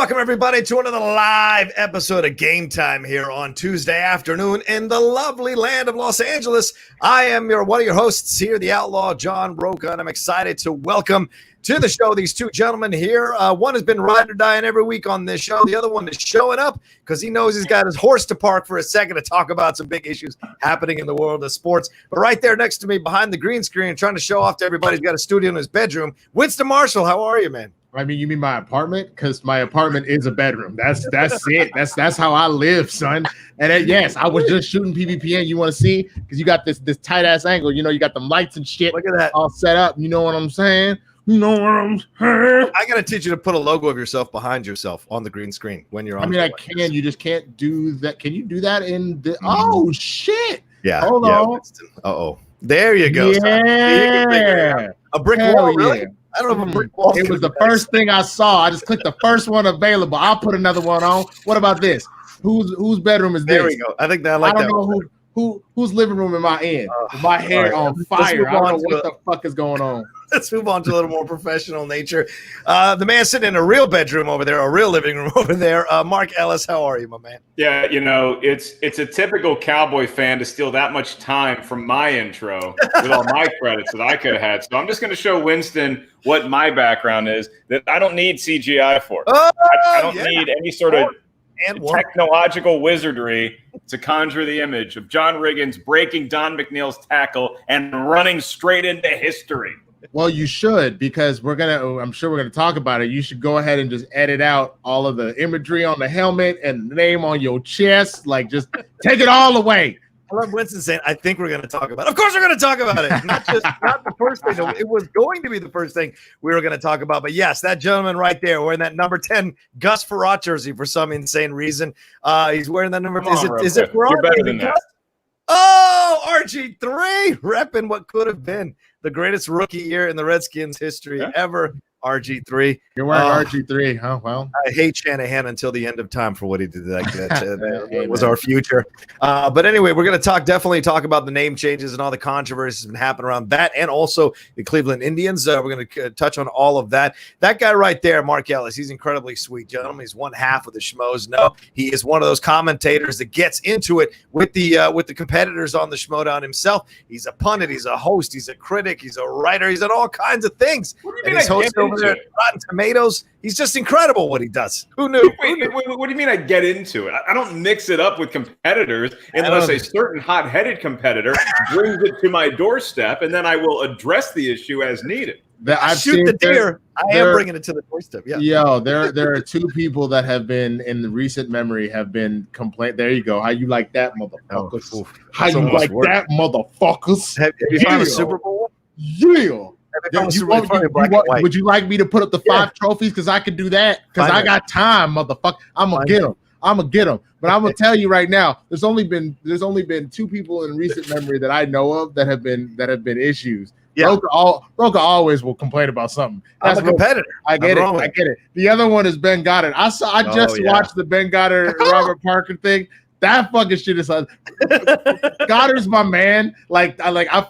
Welcome, everybody, to another live episode of Game Time here on Tuesday afternoon in the lovely land of Los Angeles. I am one of your hosts here, the outlaw John Rocha, and I'm excited to welcome to the show these two gentlemen here. One has been ride or dying every week on this show. The other one is showing up because he knows he's got his horse to park for a second to talk about some big issues happening in the world of sports. But right there next to me behind the green screen, trying to show off to everybody, he's got a studio in his bedroom. Winston Marshall, how are you, man? I mean, you mean my apartment? Because my apartment is a bedroom. That's it. That's how I live, son. And yes, I was just shooting PvPN. You want to see? Because you got this tight ass angle. You know, you got them lights and shit. Look at that all set up. You know what I'm saying? You know what I'm saying? I gotta teach you to put a logo of yourself behind yourself on the green screen when you're on. I mean, I can. You just can't do that. Can you do that in the? Oh shit! Yeah. Hold on. Uh-oh. There you go. Yeah. A brick wall, really? Yeah. I don't know if a brick wall. It was the first thing I saw. I just clicked the first one available. I'll put another one on. What about this? Whose bedroom is this? There we go. I think that I like that. I don't know whose living room am I in? My hair on fire. I don't know what the fuck is going on. Let's move on to a little more professional nature. The man sitting in a real bedroom over there, a real living room over there. Mark Ellis, how are you, my man? Yeah, you know, it's a typical Cowboy fan to steal that much time from my intro with all my credits that I could have had. So I'm just going to show Winston what my background is that I don't need CGI for. I don't need any sort of technological wizardry to conjure the image of John Riggins breaking Don McNeil's tackle and running straight into history. Well, you should, because I'm sure we're gonna talk about it. You should go ahead and just edit out all of the imagery on the helmet and the name on your chest. Like, just take it all away. I love Winston saying, I think we're going to talk about it. Of course we're going to talk about it. Not the first thing. It was going to be the first thing we were going to talk about. But yes, that gentleman right there wearing that number 10 Gus Farrat jersey for some insane reason. He's wearing that number. Is it Farrat? You're better than that. Oh, RG3 repping what could have been the greatest rookie year in the Redskins history ever. RG3. You're wearing RG3, huh? Well, I hate Shanahan until the end of time for what he did. That was our future. But anyway, we're going to definitely talk about the name changes and all the controversies that have been happening around that, and also the Cleveland Indians. We're going to touch on all of that. That guy right there, Mark Ellis, he's incredibly sweet, gentlemen. He's one half of the Schmoes. No, he is one of those commentators that gets into it with the competitors on the Schmodown himself. He's a pundit. He's a host. He's a critic. He's a writer. He's at all kinds of things. What do you mean he's hosting over there at Rotten Tomatoes? He's just incredible what he does. Who knew? Wait, what do you mean I get into it? I don't mix it up with competitors unless a certain hot-headed competitor brings it to my doorstep, and then I will address the issue as needed. Shoot the deer. I am bringing it to the doorstep. Yeah. Yo, there are two people that have been in the recent memory have been complaint. There you go. How you like that, motherfuckers? How you like that, motherfuckers? Have you found a Super Bowl? Yeah. Would you like me to put up the 5 trophies? Because I could do that. Because I got time, motherfucker. I'm gonna get them. But I'm gonna tell you right now, there's only been 2 people in recent memory that I know of that have been issues. Yeah. Rocha always will complain about something. That's a competitor. I get it. The other one is Ben Goddard. I just watched the Ben Goddard Robert Parker thing. That fucking shit is Goddard's my man. I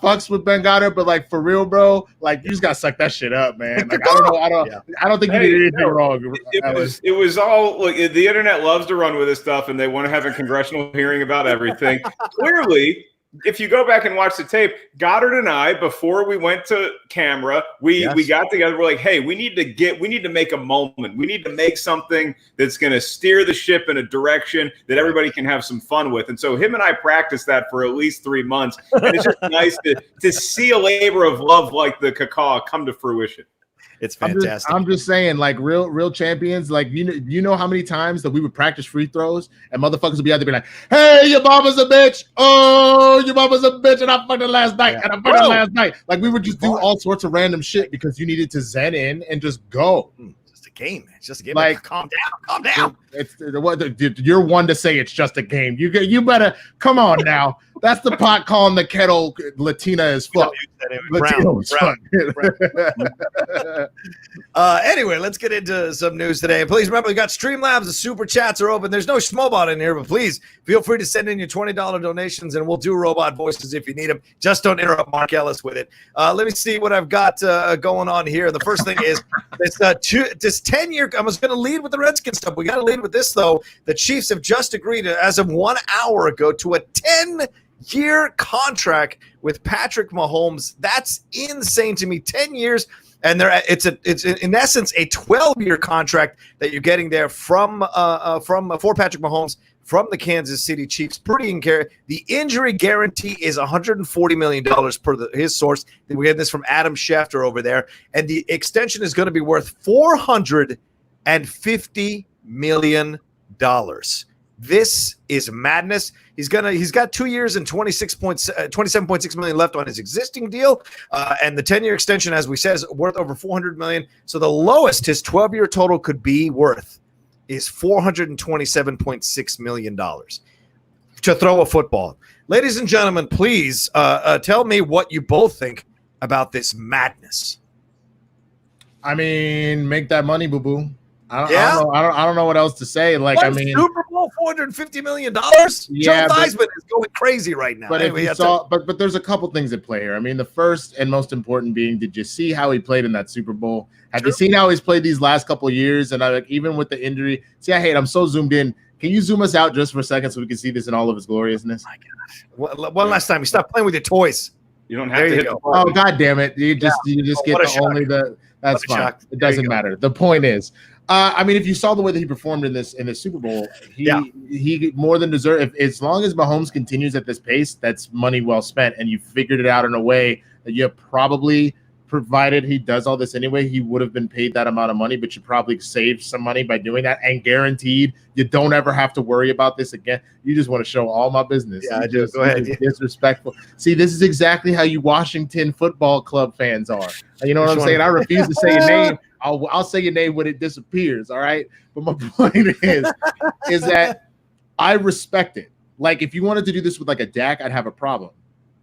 fucks with Ben Goddard, but like for real, bro, like you just gotta suck that shit up, man. Like I don't think you did anything wrong. It was all like the internet loves to run with this stuff, and they want to have a congressional hearing about everything. Clearly, if you go back and watch the tape, Goddard and I, before we went to camera, we got together. We're like, hey, we need to make a moment. We need to make something that's going to steer the ship in a direction that everybody can have some fun with. And so him and I practiced that for at least 3 months. And it's just nice to see a labor of love like the cacao come to fruition. It's fantastic. I'm just saying, like real champions, like you know how many times that we would practice free throws and motherfuckers would be out there be like, "Hey, your mama's a bitch. Oh, your mama's a bitch, and I fucked her last night, and I fucked her last night." Like we would just do all sorts of random shit because you needed to zen in and just go. Just a game. It's just a game. Like calm down. You're one to say it's just a game. You better come on now. That's the pot calling the kettle Latina as fuck. Brown. Anyway, let's get into some news today. And please remember, we got StreamLabs and Super Chats are open. There's no Schmobot in here, but please feel free to send in your $20 donations, and we'll do robot voices if you need them. Just don't interrupt Mark Ellis with it. Let me see what I've got going on here. The first thing is this 10-year. I was going to lead with the Redskins stuff. We got to lead with this, though. The Chiefs have just agreed, as of 1 hour ago, to a 10-year contract with Patrick Mahomes. That's insane to me. 10 years, and it's in essence a 12-year contract that you're getting there for Patrick Mahomes from the Kansas City Chiefs. Pretty incredible. The injury guarantee is $140 million per his source. We get this from Adam Schefter over there, and the extension is going to be worth $450 million. This is madness. He's got 2 years and 27.6 million left on his existing deal, and the 10-year extension, as we said, is worth over $400 million. So the lowest his 12-year total could be worth is $427.6 million to throw a football. Ladies and gentlemen, please tell me what you both think about this madness. I mean, make that money, boo-boo. I don't know what else to say. Like, what, Super Bowl, $450 million. Yeah, Joe Theismann is going crazy right now. But anyway, but there's a couple things at play here. I mean, the first and most important being, did you see how he played in that Super Bowl? Have you seen how he's played these last couple of years? And even with the injury, I'm so zoomed in. Can you zoom us out just for a second so we can see this in all of its gloriousness? Oh my gosh! One last time, you stop playing with your toys. You don't have to hit. Oh, God damn it! You just get the only the. That's fine. It doesn't matter. The point is. I mean, if you saw the way that he performed in this Super Bowl, he more than deserved. As long as Mahomes continues at this pace, that's money well spent. And you figured it out in a way that you probably, provided he does all this anyway, he would have been paid that amount of money, but you probably saved some money by doing that, and guaranteed you don't ever have to worry about this again. You just want to show all my business. Yeah, I do. Go ahead. Disrespectful. See, this is exactly how you Washington Football Club fans are. You know what I'm saying? I refuse to say your name. I'll say your name when it disappears, all right? But my point is that I respect it. Like, if you wanted to do this with like a Dak, I'd have a problem.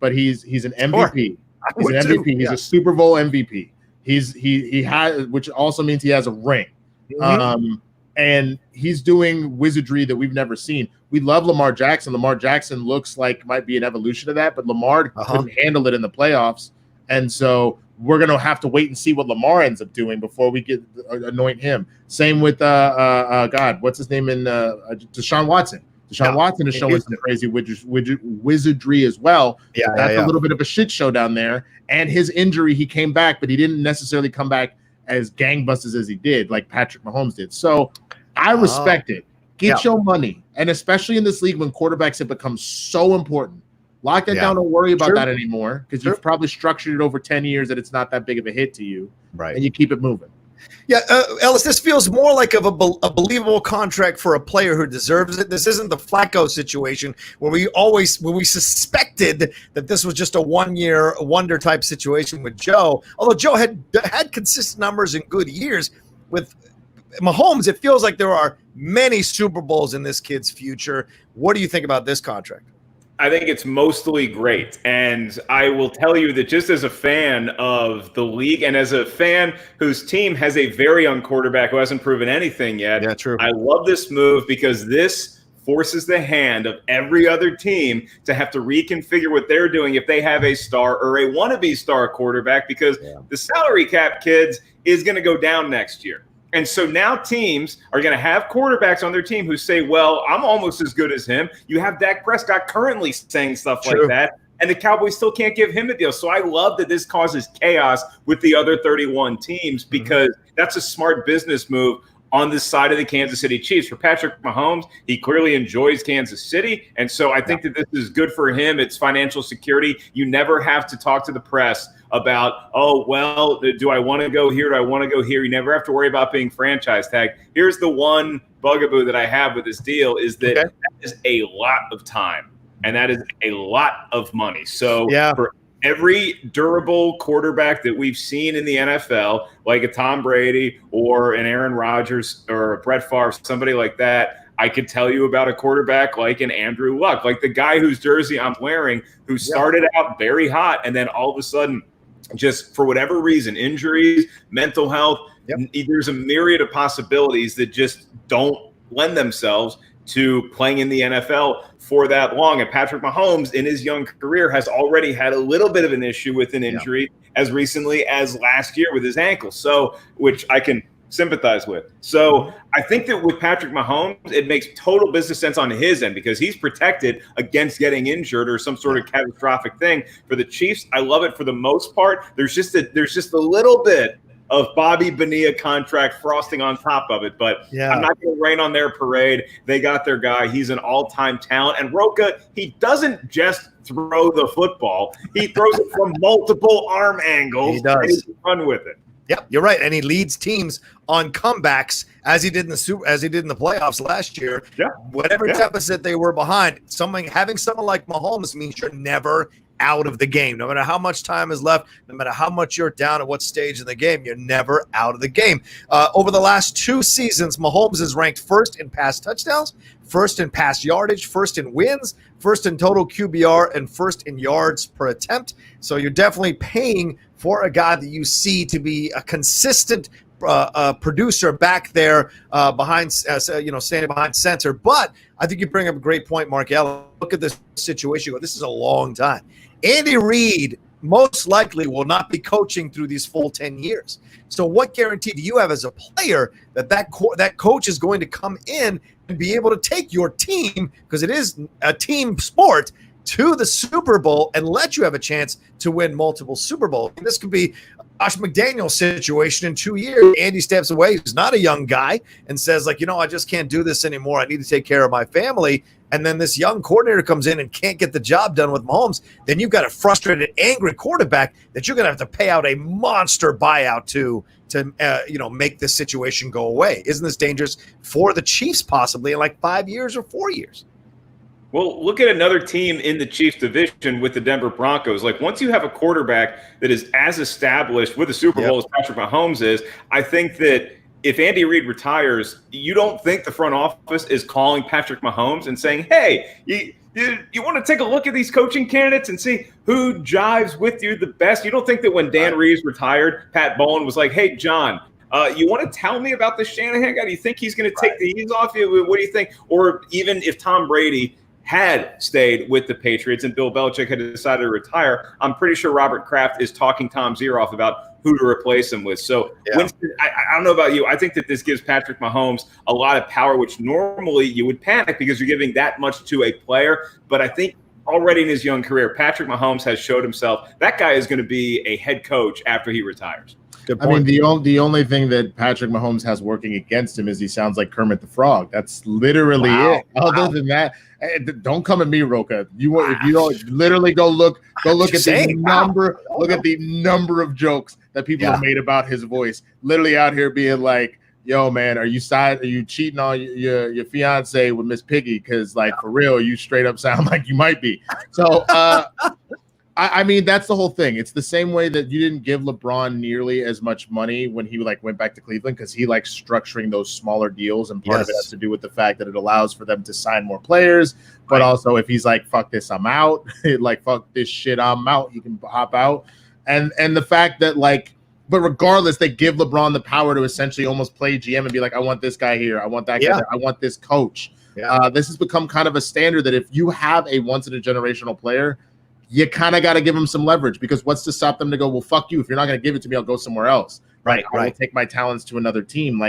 But he's an MVP. He's an MVP. He's a Super Bowl MVP. He has, which also means he has a ring. Mm-hmm. And he's doing wizardry that we've never seen. We love Lamar Jackson. Lamar Jackson looks like might be an evolution of that, but Lamar couldn't handle it in the playoffs. And so we're going to have to wait and see what Lamar ends up doing before we get anoint him. Same with what's his name in Deshaun Watson. Deshaun Watson is showing some crazy wizardry as well. That's a little bit of a shit show down there. And his injury, he came back, but he didn't necessarily come back as gangbusters as he did, like Patrick Mahomes did. So I respect it. Get your money. And especially in this league when quarterbacks have become so important. Lock that down. Don't worry about that anymore, because you've probably structured it over 10 years that it's not that big of a hit to you. Right. And you keep it moving. Yeah, Ellis, this feels more like a believable contract for a player who deserves it. This isn't the Flacco situation where we suspected that this was just a one-year wonder type situation with Joe. Although Joe had consistent numbers in good years, with Mahomes, it feels like there are many Super Bowls in this kid's future. What do you think about this contract? I think it's mostly great. And I will tell you that just as a fan of the league and as a fan whose team has a very young quarterback who hasn't proven anything yet, I love this move because this forces the hand of every other team to have to reconfigure what they're doing if they have a star or a wannabe star quarterback, because the salary cap, kids, is going to go down next year. And so now teams are going to have quarterbacks on their team who say, well, I'm almost as good as him. You have Dak Prescott currently saying stuff like that, and the Cowboys still can't give him a deal. So I love that this causes chaos with the other 31 teams, because that's a smart business move on this side of the Kansas City Chiefs. For Patrick Mahomes, he clearly enjoys Kansas City, and so I think that this is good for him. It's financial security. You never have to talk to the press about, oh, well, do I want to go here? Do I want to go here? You never have to worry about being franchise tagged. Here's the one bugaboo that I have with this deal is that that is a lot of time, and that is a lot of money. So for every durable quarterback that we've seen in the NFL, like a Tom Brady or an Aaron Rodgers or a Brett Favre, somebody like that, I could tell you about a quarterback like an Andrew Luck, like the guy whose jersey I'm wearing, who started out very hot and then all of a sudden, just for whatever reason, injuries, mental health, there's a myriad of possibilities that just don't lend themselves to playing in the NFL for that long. And Patrick Mahomes in his young career has already had a little bit of an issue with an injury as recently as last year with his ankle. So, which I can sympathize with. So I think that with Patrick Mahomes, it makes total business sense on his end because he's protected against getting injured or some sort of catastrophic thing. For the Chiefs, I love it for the most part. There's just a little bit of Bobby Bonilla contract frosting on top of it. But I'm not going to rain on their parade. They got their guy. He's an all-time talent. And Rocha, he doesn't just throw the football. He throws it from multiple arm angles. He does. And he can run with it. Yep, you're right, and he leads teams on comebacks as he did in the playoffs last year. Whatever deficit they were behind, having someone like Mahomes means you're never out of the game. No matter how much time is left, no matter how much you're down at what stage in the game, you're never out of the game. Over the last 2 seasons, Mahomes is ranked first in pass touchdowns, first in pass yardage, first in wins, first in total QBR, and first in yards per attempt. So you're definitely paying for a guy that you see to be a consistent producer back there behind, standing behind center. But I think you bring up a great point, Mark Ellis. Look at this situation. This is a long time. Andy Reid most likely will not be coaching through these full 10 years. So what guarantee do you have as a player that coach is going to come in and be able to take your team, because it is a team sport, to the Super Bowl and let you have a chance to win multiple Super Bowls? And this could be Josh McDaniels situation in 2 years. Andy steps away. He's not a young guy and says, I just can't do this anymore. I need to take care of my family. And then this young coordinator comes in and can't get the job done with Mahomes. Then you've got a frustrated, angry quarterback that you're going to have to pay out a monster buyout to make this situation go away. Isn't this dangerous for the Chiefs possibly in 5 years or 4 years? Well, look at another team in the Chiefs division with the Denver Broncos. Once you have a quarterback that is as established with the Super Bowl as Patrick Mahomes is, I think that if Andy Reid retires, you don't think the front office is calling Patrick Mahomes and saying, hey, you want to take a look at these coaching candidates and see who jives with you the best? You don't think that when Dan Reeves retired, Pat Bowlen was like, hey, John, you want to tell me about the Shanahan guy? Do you think he's going to take the ease off you? What do you think? Or even if Tom Brady had stayed with the Patriots and Bill Belichick had decided to retire, I'm pretty sure Robert Kraft is talking Tom's ear off about who to replace him with. So, Winston, I don't know about you. I think that this gives Patrick Mahomes a lot of power, which normally you would panic because you're giving that much to a player. But I think already in his young career, Patrick Mahomes has showed himself that guy is going to be a head coach after he retires. I mean, the only thing that Patrick Mahomes has working against him is he sounds like Kermit the Frog. That's literally it. Other than that, don't come at me, Rocha. If you don't literally go look at the number of jokes that people have made about his voice. Literally out here being like, yo, man, are you cheating on your fiance with Miss Piggy? Because for real, you straight up sound like you might be. So I mean, that's the whole thing. It's the same way that you didn't give LeBron nearly as much money when he went back to Cleveland, because he likes structuring those smaller deals, and part of it has to do with the fact that it allows for them to sign more players. But also, if he's like, fuck this, I'm out. Fuck this shit, I'm out. He can hop out. And the fact that but regardless, they give LeBron the power to essentially almost play GM and be like, I want this guy here. I want that guy there. I want this coach. This has become kind of a standard that if you have a once in a generational player, you kind of got to give them some leverage, because what's to stop them to go, well, fuck you. If you're not going to give it to me, I'll go somewhere else. I will take my talents to another team.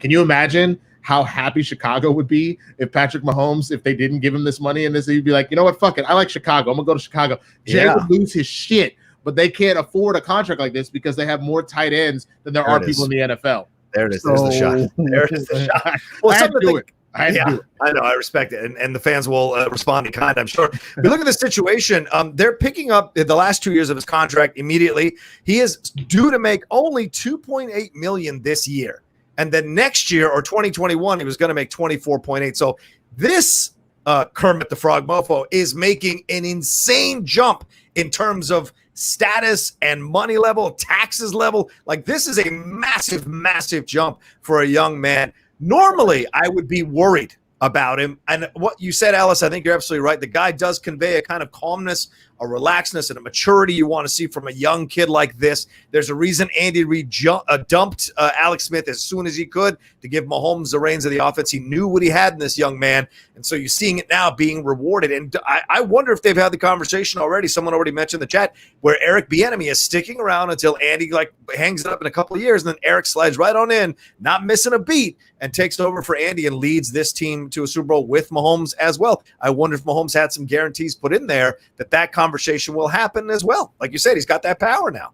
Can you imagine how happy Chicago would be if Patrick Mahomes, if they didn't give him this money and he'd be like, you know what, fuck it. I like Chicago. I'm going to go to Chicago. Jay would lose his shit, but they can't afford a contract like this because they have more tight ends than there are people in the NFL. There it is. There's the shot. There it is the shot. Well, I had to do it. I know. I respect it. And the fans will respond in kind, I'm sure. But look at the situation. They're picking up the last 2 years of his contract immediately. He is due to make only $2.8 million this year. And then next year, or 2021, he was going to make 24.8. So this Kermit the Frog mofo is making an insane jump in terms of status and money level, taxes level. This is a massive, massive jump for a young man. Normally, I would be worried about him. And what you said, Ellis, I think you're absolutely right. The guy does convey a kind of calmness, a relaxedness, and a maturity you want to see from a young kid like this. There's a reason Andy Reid dumped Alex Smith as soon as he could to give Mahomes the reins of the offense. He knew what he had in this young man. And so you're seeing it now being rewarded. And I wonder if they've had the conversation already. Someone already mentioned in the chat where Eric Bieniemy is sticking around until Andy hangs it up in a couple of years. And then Eric slides right on in, not missing a beat, and takes over for Andy and leads this team to a Super Bowl with Mahomes as well. I wonder if Mahomes had some guarantees put in there that conversation will happen as well. Like you said, he's got that power now.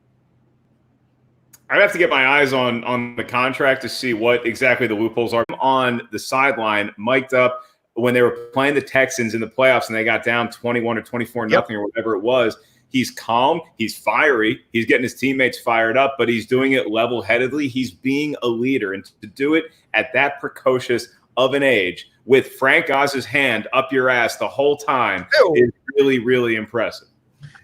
I'd have to get my eyes on the contract to see what exactly the loopholes are. On the sideline, mic'd up when they were playing the Texans in the playoffs and they got down 21 or 24 nothing or whatever it was. He's calm. He's fiery. He's getting his teammates fired up, but he's doing it level-headedly. He's being a leader. And to do it at that precocious of an age with Frank Oz's hand up your ass the whole time is really, really impressive.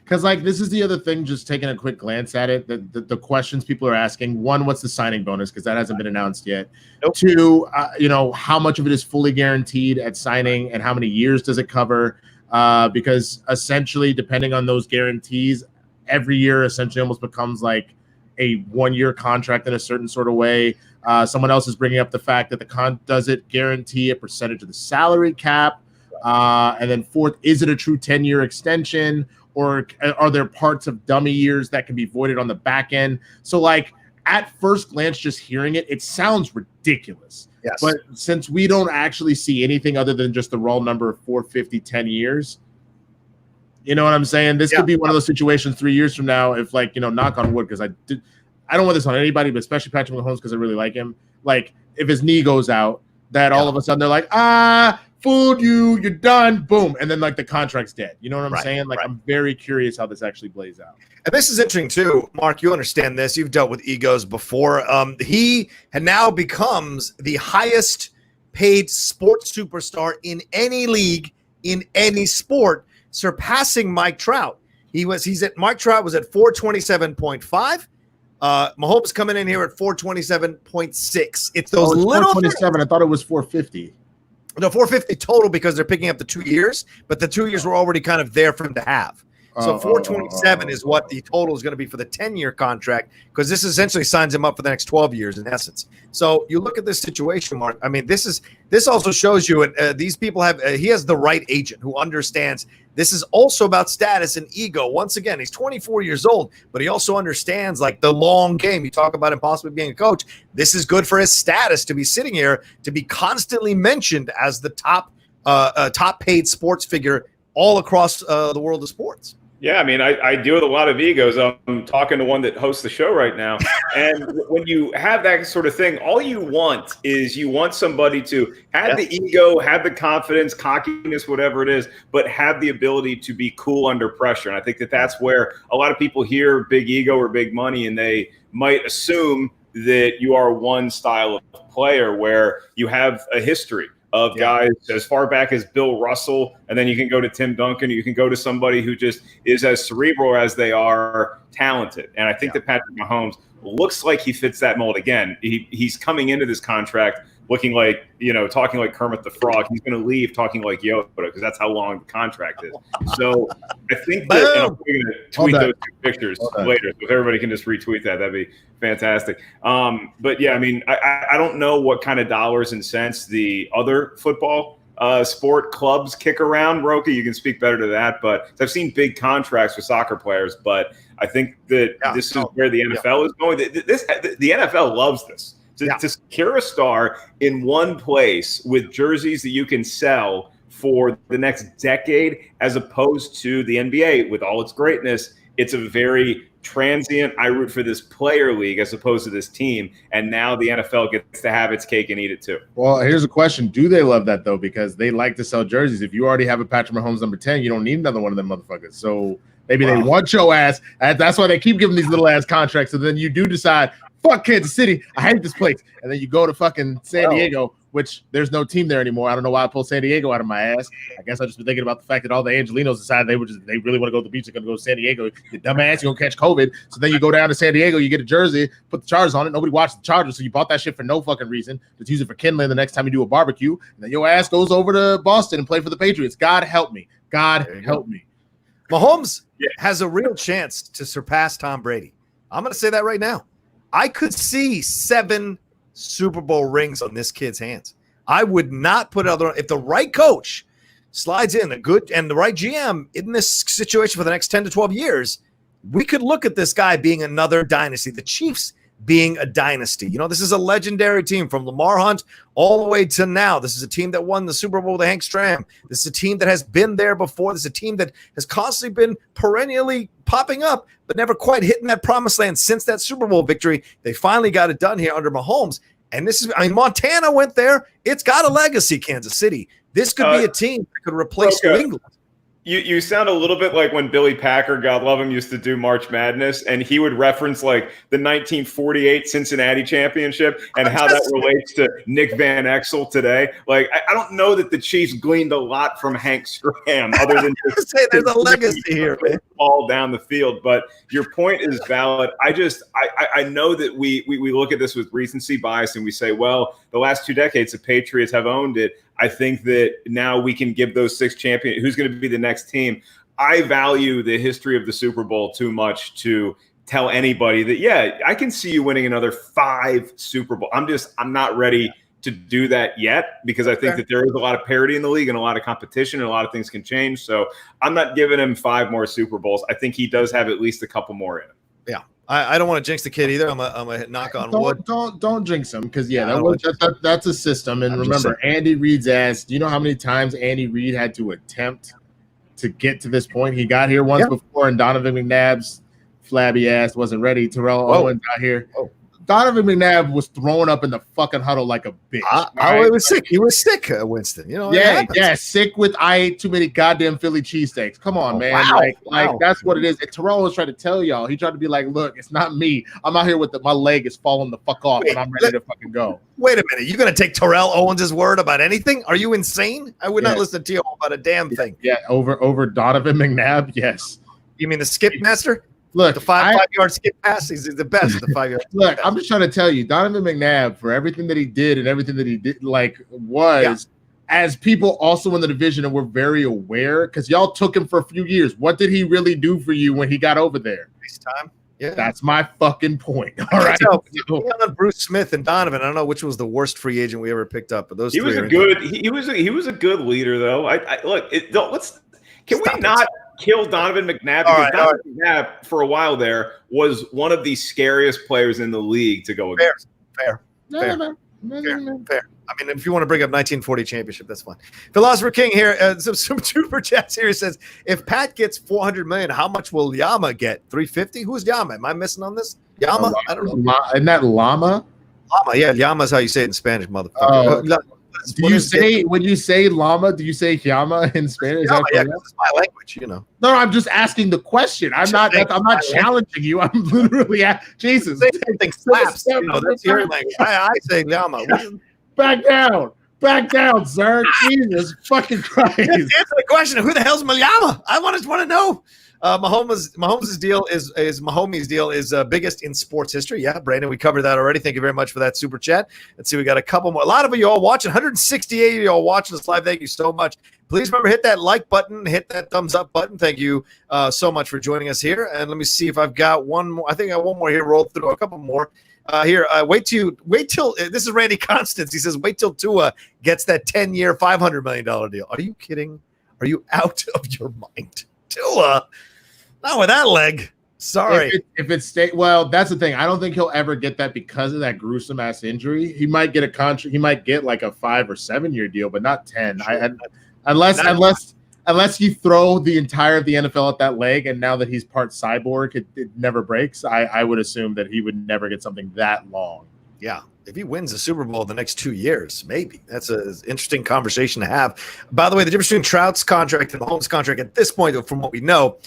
Because, this is the other thing, just taking a quick glance at it, the questions people are asking. One, what's the signing bonus? Because that hasn't been announced yet. Nope. Two, how much of it is fully guaranteed at signing and how many years does it cover? Because essentially, depending on those guarantees, every year essentially almost becomes like a 1-year contract in a certain sort of way. Someone else is bringing up the fact that does it guarantee a percentage of the salary cap? And then fourth, is it a true 10-year extension? Or are there parts of dummy years that can be voided on the back end? So, at first glance, just hearing it, it sounds ridiculous. Yes. But since we don't actually see anything other than just the raw number of 450, 10 years, you know what I'm saying? This could be one of those situations 3 years from now, if knock on wood, because I don't want this on anybody, but especially Patrick Mahomes because I really like him. If his knee goes out, that all of a sudden they're like, fooled you, you're done, boom. And then the contract's dead. You know what I'm saying? I'm very curious how this actually plays out. And this is interesting too, Mark, you understand this. You've dealt with egos before. He now becomes the highest paid sports superstar in any league, in any sport, surpassing Mike Trout. Mike Trout was at 427.5. Mahomes coming in here at 427.6. It's those little 427. I thought it was 450. No, 450 total because they're picking up the 2 years, but the 2 years were already kind of there for him to have. So 427 is what the total is going to be for the 10-year contract, because this essentially signs him up for the next 12 years in essence. So you look at this situation, Mark. I mean, this also shows you, and these people he has the right agent who understands this is also about status and ego. Once again, he's 24 years old, but he also understands the long game. You talk about him possibly being a coach. This is good for his status to be sitting here, to be constantly mentioned as the top paid sports figure all across the world of sports. Yeah, I mean, I deal with a lot of egos. I'm talking to one that hosts the show right now. And when you have that sort of thing, all you want is somebody to have the ego, have the confidence, cockiness, whatever it is, but have the ability to be cool under pressure. And I think that's where a lot of people hear big ego or big money, and they might assume that you are one style of player where you have a history of guys as far back as Bill Russell, and then you can go to Tim Duncan, you can go to somebody who just is as cerebral as they are talented. And I think that Patrick Mahomes looks like he fits that mold. Again, he's coming into this contract looking like, talking like Kermit the Frog. He's going to leave talking like Yoda because that's how long the contract is. So I think that, and I'm going to tweet those two pictures later, so if everybody can just retweet that'd be fantastic. But yeah, I mean, I don't know what kind of dollars and cents the other football sport clubs kick around. Rocha, you can speak better to that, but I've seen big contracts for soccer players, but I think that this is where the NFL is going. The NFL loves this. To secure a star in one place with jerseys that you can sell for the next decade, as opposed to the NBA with all its greatness, it's a very transient, I root for this player league as opposed to this team. And now the NFL gets to have its cake and eat it too. Well, here's a question. Do they love that, though? Because they like to sell jerseys. If you already have a Patrick Mahomes number 10, you don't need another one of them motherfuckers. So maybe they want your ass. That's why they keep giving these little ass contracts. So then you do decide, fuck Kansas City, I hate this place. And then you go to fucking San Diego which there's no team there anymore. I don't know why I pulled San Diego out of my ass. I guess I just been thinking about the fact that all the Angelinos decided they really want to go to the beach. They're going to go to San Diego. You dumbass, you're going to catch COVID. So then you go down to San Diego, you get a jersey, put the Chargers on it. Nobody watched the Chargers, so you bought that shit for no fucking reason. Just use it for kindling the next time you do a barbecue. And then your ass goes over to Boston and play for the Patriots. God help me. God help me. Mahomes has a real chance to surpass Tom Brady. I'm going to say that right now. I could see 7 Super Bowl rings on this kid's hands. I would not put other if the right coach slides in a good and the right GM in this situation for the next 10 to 12 years, we could look at this guy being another dynasty. The Chiefs being a dynasty. You know, this is a legendary team from Lamar Hunt all the way to now. This is a team that won the Super Bowl with Hank Stram. This is a team that has been there before. This is a team that has constantly been perennially popping up, but never quite hitting that promised land since that Super Bowl victory. They finally got it done here under Mahomes. And this is, I mean, Montana went there. It's got a legacy, Kansas City. This could be a team that could replace New England. You sound a little bit like when Billy Packer, God love him, used to do March Madness, and he would reference like the 1948 Cincinnati championship and how that relates to Nick Van Exel today. Like, I don't know that the Chiefs gleaned a lot from Hank Stram other than just say there's a legacy here, man. All down the field. But your point is valid. I know that we look at this with recency bias and we say, well, the last 2 decades the Patriots have owned it. I think that now we can give those 6 champions. Who's going to be the next team? I value the history of the Super Bowl too much to tell anybody that, yeah, I can see you winning another 5 Super Bowl. I'm not ready to do that yet because I think that there is a lot of parity in the league and a lot of competition and a lot of things can change. So I'm not giving him 5 more Super Bowls. I think he does have at least a couple more in him. Yeah. I don't want to jinx the kid either. I'm a knock on wood. Don't jinx him because that's a system. And remember, Andy Reid's ass. Do you know how many times Andy Reid had to attempt to get to this point? He got here once before, and Donovan McNabb's flabby ass wasn't ready. Terrell Owens got here. Donovan McNabb was thrown up in the fucking huddle like a bitch. He was sick. He was sick, Winston. You know, sick with I ate too many goddamn Philly cheesesteaks. Come on, man. Wow. That's what it is. And Terrell was trying to tell y'all. He tried to be like, look, it's not me. I'm out here with my leg is falling the fuck off, and I'm ready to fucking go. Wait a minute. You're going to take Terrell Owens' word about anything? Are you insane? I would not listen to you about a damn thing. Yeah, over Donovan McNabb, yes. You mean the skip master? Look, the 5-yard skip pass, he's the best at the 5-yard. Look, I'm just trying to tell you, Donovan McNabb, for everything that he did and everything that he did, as people also in the division and we're very aware, because y'all took him for a few years. What did he really do for you when he got over there? This time. Yeah, that's my fucking point. All right. Bruce Smith and Donovan. I don't know which was the worst free agent we ever picked up, but those he was a good. He was a good leader, though. Can we not kill Donovan McNabb? Because Donovan McNabb, for a while there, was one of the scariest players in the league to go against. Fair. I mean, if you want to bring up 1940 championship, that's fine. Philosopher King here, some super chats here says, if Pat gets $400 million, how much will Yama get? 350? Who's Yama? Am I missing on this? Yama? I don't know. Isn't that Llama? Llama, yeah. Yama is how you say it in Spanish, motherfucker. When you say llama, do you say Yama in Spanish? Yama, it's my language, you know. No, I'm just asking the question. I'm not challenging you. I'm literally Jesus. Something slaps. You know, that's your language. I say Yama. Back down, sir. Jesus fucking Christ. Answer the question. Who the hell's Malyama? I want to know. Mahomes' deal is biggest in sports history. Yeah, Brandon, we covered that already. Thank you very much for that super chat. Let's see, we got a couple more. A lot of you all watching. 168 of you all watching this live. Thank you so much. Please remember, hit that like button, hit that thumbs up button. Thank you so much for joining us here. And let me see if I've got one more. I think I got one more here. Rolled through a couple more. Wait till this is Randy Constance. He says, wait till Tua gets that 10-year, $500 million deal. Are you kidding? Are you out of your mind? Tua, not with that leg. Sorry. If it's that's the thing. I don't think he'll ever get that because of that gruesome ass injury. He might get a contract. He might get like a 5 or 7 year deal, but not 10. Sure. Unless you throw the entire of the NFL at that leg, and now that he's part cyborg, it never breaks. I would assume that he would never get something that long. Yeah. If he wins the Super Bowl the next 2 years, maybe. That's an interesting conversation to have. By the way, the difference between Trout's contract and Mahomes' contract at this point, from what we know,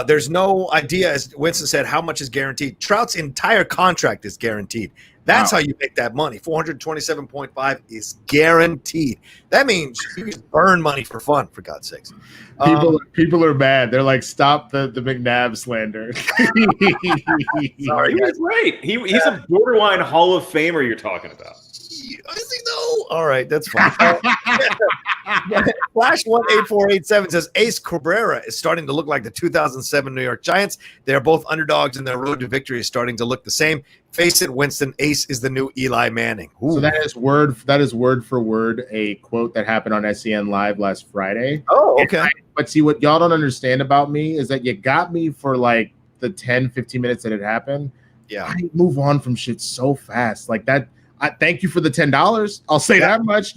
there's no idea, as Winston said, how much is guaranteed. Trout's entire contract is guaranteed. That's how you make that money. 427.5 is guaranteed. That means you can burn money for fun, for God's sakes. People are bad. They're like, stop the McNabb slander. Sorry, he was great. He's a borderline Hall of Famer you're talking about. Is he though? All right, that's fine. Flash 18487 says Ace Cabrera is starting to look like the 2007 New York Giants. They are both underdogs, and their road to victory is starting to look the same. Face it, Winston, Ace is the new Eli Manning. Ooh. So that is word for word a quote that happened on SEN Live last Friday. Oh, okay. But see, what y'all don't understand about me is that you got me for like the 10, 15 minutes that it happened. Yeah. I move on from shit so fast. Like that. I thank you for the $10. I'll say that much.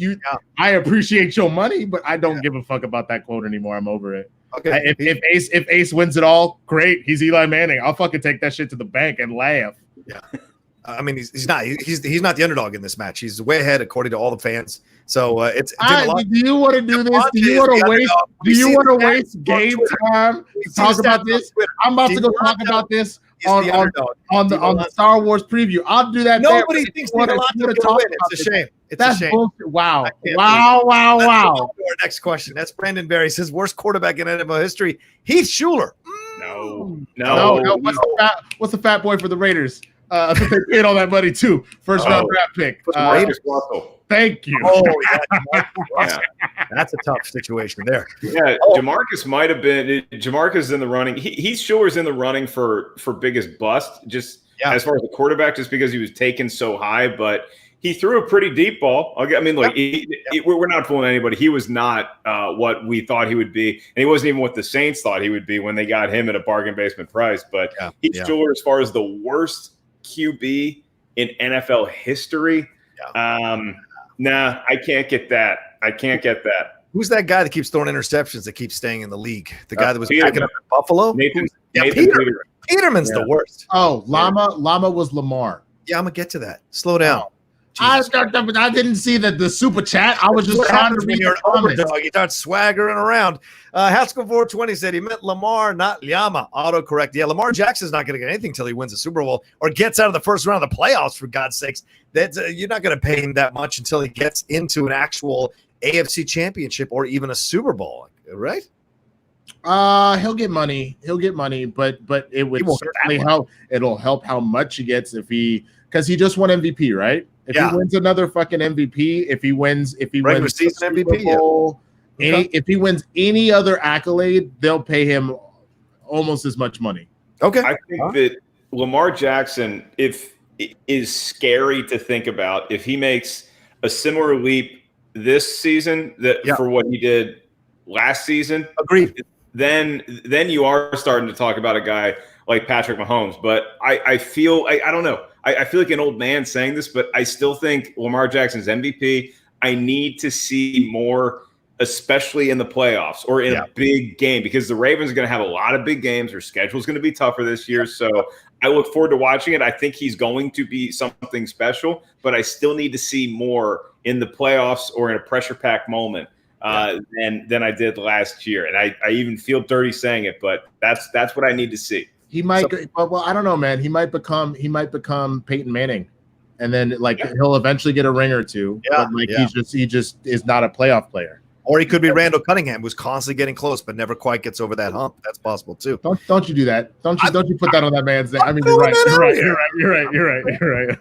I appreciate your money, but I don't give a fuck about that quote anymore. I'm over it. Okay. If Ace wins it all, great. He's Eli Manning. I'll fucking take that shit to the bank and laugh. Yeah. I mean, he's not the underdog in this match. He's way ahead according to all the fans. So do you want to do this? Do you want to waste game time to talk about this? I'm about to go talk about this on the Star Wars preview. I'll do that. Nobody thinks Steve Alonso's going to win. It's a shame. That's a shame. Bullshit. Wow. Our next question. That's Brandon Berry. Says worst quarterback in NFL history. Heath Schuler. No. What's the fat boy for the Raiders? I think they paid all that money too. First round draft pick. Thank you. Oh, yeah. That's a tough situation there. Yeah, Jamarcus might have been. Jamarcus in the running. Heath Schuler's in the running for biggest bust. Just as far as the quarterback, just because he was taken so high, but he threw a pretty deep ball. We're not fooling anybody. He was not what we thought he would be, and he wasn't even what the Saints thought he would be when they got him at a bargain basement price. But Heath Schuler, as far as the worst QB in NFL history, nah, I can't get that. Who's that guy that keeps throwing interceptions that keeps staying in the league? The guy that was backing up in Buffalo? Nathan Peterman's the worst. Oh, Llama was Lamar. Yeah, I'm going to get to that. Slow down. I didn't see the super chat. I was just trying to read your underdog. You start swaggering around. Haskell 420 said he meant Lamar, not Llama. Autocorrect. Yeah, Lamar Jackson's not going to get anything until he wins the Super Bowl or gets out of the first round of the playoffs, for God's sakes. That's you're not going to pay him that much until he gets into an actual AFC championship or even a Super Bowl, right? He'll get money, but it would certainly help. It'll help how much he gets because he just won MVP, right? If he wins another fucking MVP, if he wins season MVP, Bowl, if he wins any other accolade, they'll pay him almost as much money. Okay. I think that Lamar Jackson, is scary to think about if he makes a similar leap this season for what he did last season. Agreed. Then you are starting to talk about a guy like Patrick Mahomes. But I feel I don't know. I feel like an old man saying this, but I still think Lamar Jackson's MVP. I need to see more, especially in the playoffs or in a big game, because the Ravens are going to have a lot of big games. Their schedule is going to be tougher this year. So I look forward to watching it. I think he's going to be something special, but I still need to see more in the playoffs or in a pressure-packed moment than I did last year. And I even feel dirty saying it, but that's what I need to see. He might, well, I don't know, man. He might become Peyton Manning, and then he'll eventually get a ring or two. Yeah, but he just is not a playoff player. Or he could be Randall Cunningham, who's constantly getting close but never quite gets over that hump. That's possible too. Don't you do that? Don't you put that on that man's name? I mean, you're right.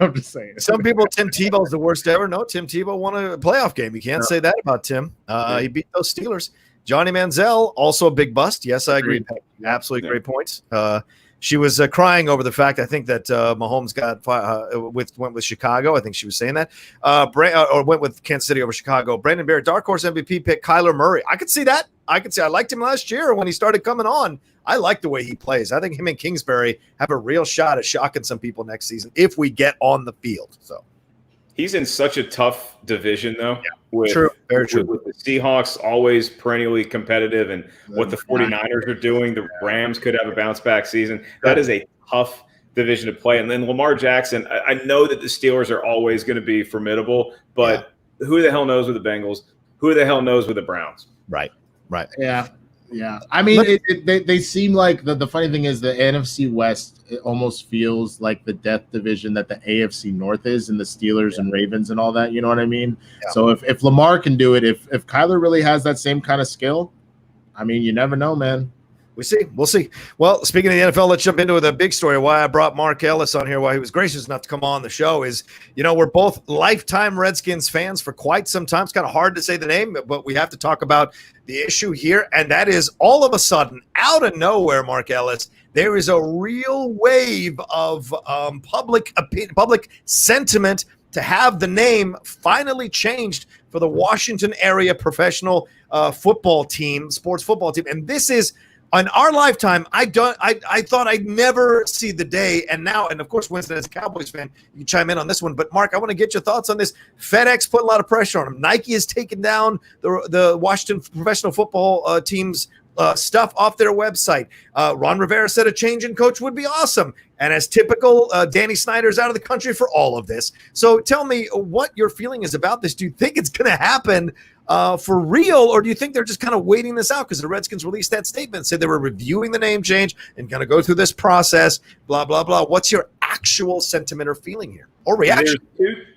I'm just saying. Some people, Tim Tebow's the worst ever. No, Tim Tebow won a playoff game. You can't say that about Tim. He beat those Steelers. Johnny Manziel, also a big bust. Yes, I agree. Absolutely great points. She was crying over the fact, I think, that Mahomes went with Chicago. I think she was saying that. Or went with Kansas City over Chicago. Brandon Bear, dark horse MVP pick, Kyler Murray. I could see that. I liked him last year when he started coming on. I like the way he plays. I think him and Kingsbury have a real shot at shocking some people next season if we get on the field. So he's in such a tough division, though. Yeah. Very true. With the Seahawks always perennially competitive, and what the 49ers are doing, the Rams could have a bounce-back season. That is a tough division to play. And then Lamar Jackson, I know that the Steelers are always going to be formidable, but who the hell knows with the Bengals? Who the hell knows with the Browns? Right. Yeah. Yeah, I mean, they seem like the funny thing is the NFC West, it almost feels like the death division that the AFC North is, and the Steelers and Ravens and all that. You know what I mean? Yeah. So if Lamar can do it, if Kyler really has that same kind of skill, I mean, you never know, man. We'll see. Well, speaking of the NFL, let's jump into the big story. Why I brought Mark Ellis on here, why he was gracious enough to come on the show is, we're both lifetime Redskins fans for quite some time. It's kind of hard to say the name, but we have to talk about the issue here. And that is all of a sudden, out of nowhere, Mark Ellis, there is a real wave of public sentiment to have the name finally changed for the Washington area professional football team, sports football team. And this is, on our lifetime, I thought I'd never see the day, and now, and of course, Winston, as a Cowboys fan, you can chime in on this one. But Mark, I want to get your thoughts on this. FedEx put a lot of pressure on him. Nike has taken down the Washington professional football team's stuff off their website. Ron Rivera said a change in coach would be awesome, and as typical, Danny Snyder's out of the country for all of this. So tell me what your feeling is about this. Do you think it's going to happen for real, or do you think they're just kind of waiting this out because the Redskins released that statement, said they were reviewing the name change and going to go through this process, blah, blah, blah. What's your actual sentiment or feeling here, or reaction?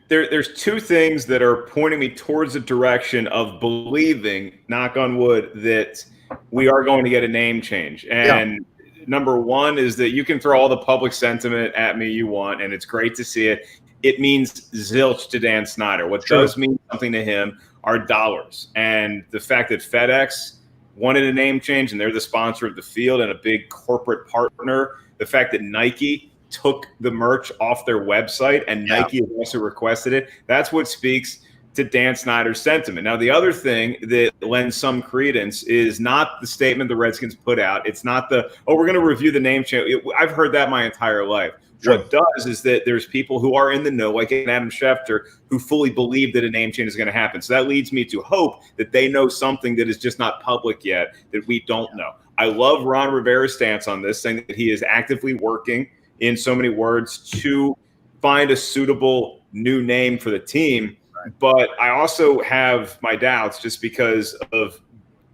There's two things that are pointing me towards the direction of believing, knock on wood, that we are going to get a name change. And number one is that you can throw all the public sentiment at me you want, and it's great to see it. It means zilch to Dan Snyder. What does mean something to him are dollars. And the fact that FedEx wanted a name change and they're the sponsor of the field and a big corporate partner, the fact that Nike took the merch off their website and Nike has also requested it, that's what speaks to Dan Snyder's sentiment. Now, the other thing that lends some credence is not the statement the Redskins put out. It's not we're going to review the name change. I've heard that my entire life. Sure. What does is that there's people who are in the know, like Adam Schefter, who fully believe that a name change is going to happen. So that leads me to hope that they know something that is just not public yet that we don't know. I love Ron Rivera's stance on this, saying that he is actively working, in so many words, to find a suitable new name for the team. But I also have my doubts just because of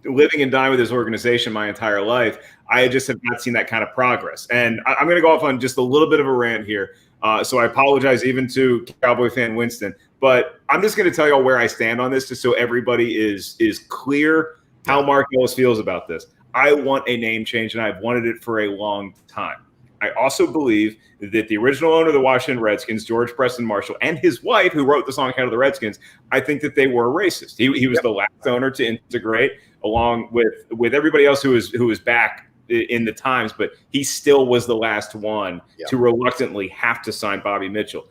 living and dying with this organization my entire life. I just have not seen that kind of progress. And I'm going to go off on just a little bit of a rant here. So I apologize even to Cowboy fan Winston. But I'm just going to tell y'all where I stand on this just so everybody is clear how Mark Ellis feels about this. I want a name change, and I've wanted it for a long time. I also believe that the original owner of the Washington Redskins, George Preston Marshall, and his wife, who wrote the song Head of the Redskins, I think that they were racist. He was the last owner to integrate, along with everybody else who was back in the times, but he still was the last one to reluctantly have to sign Bobby Mitchell.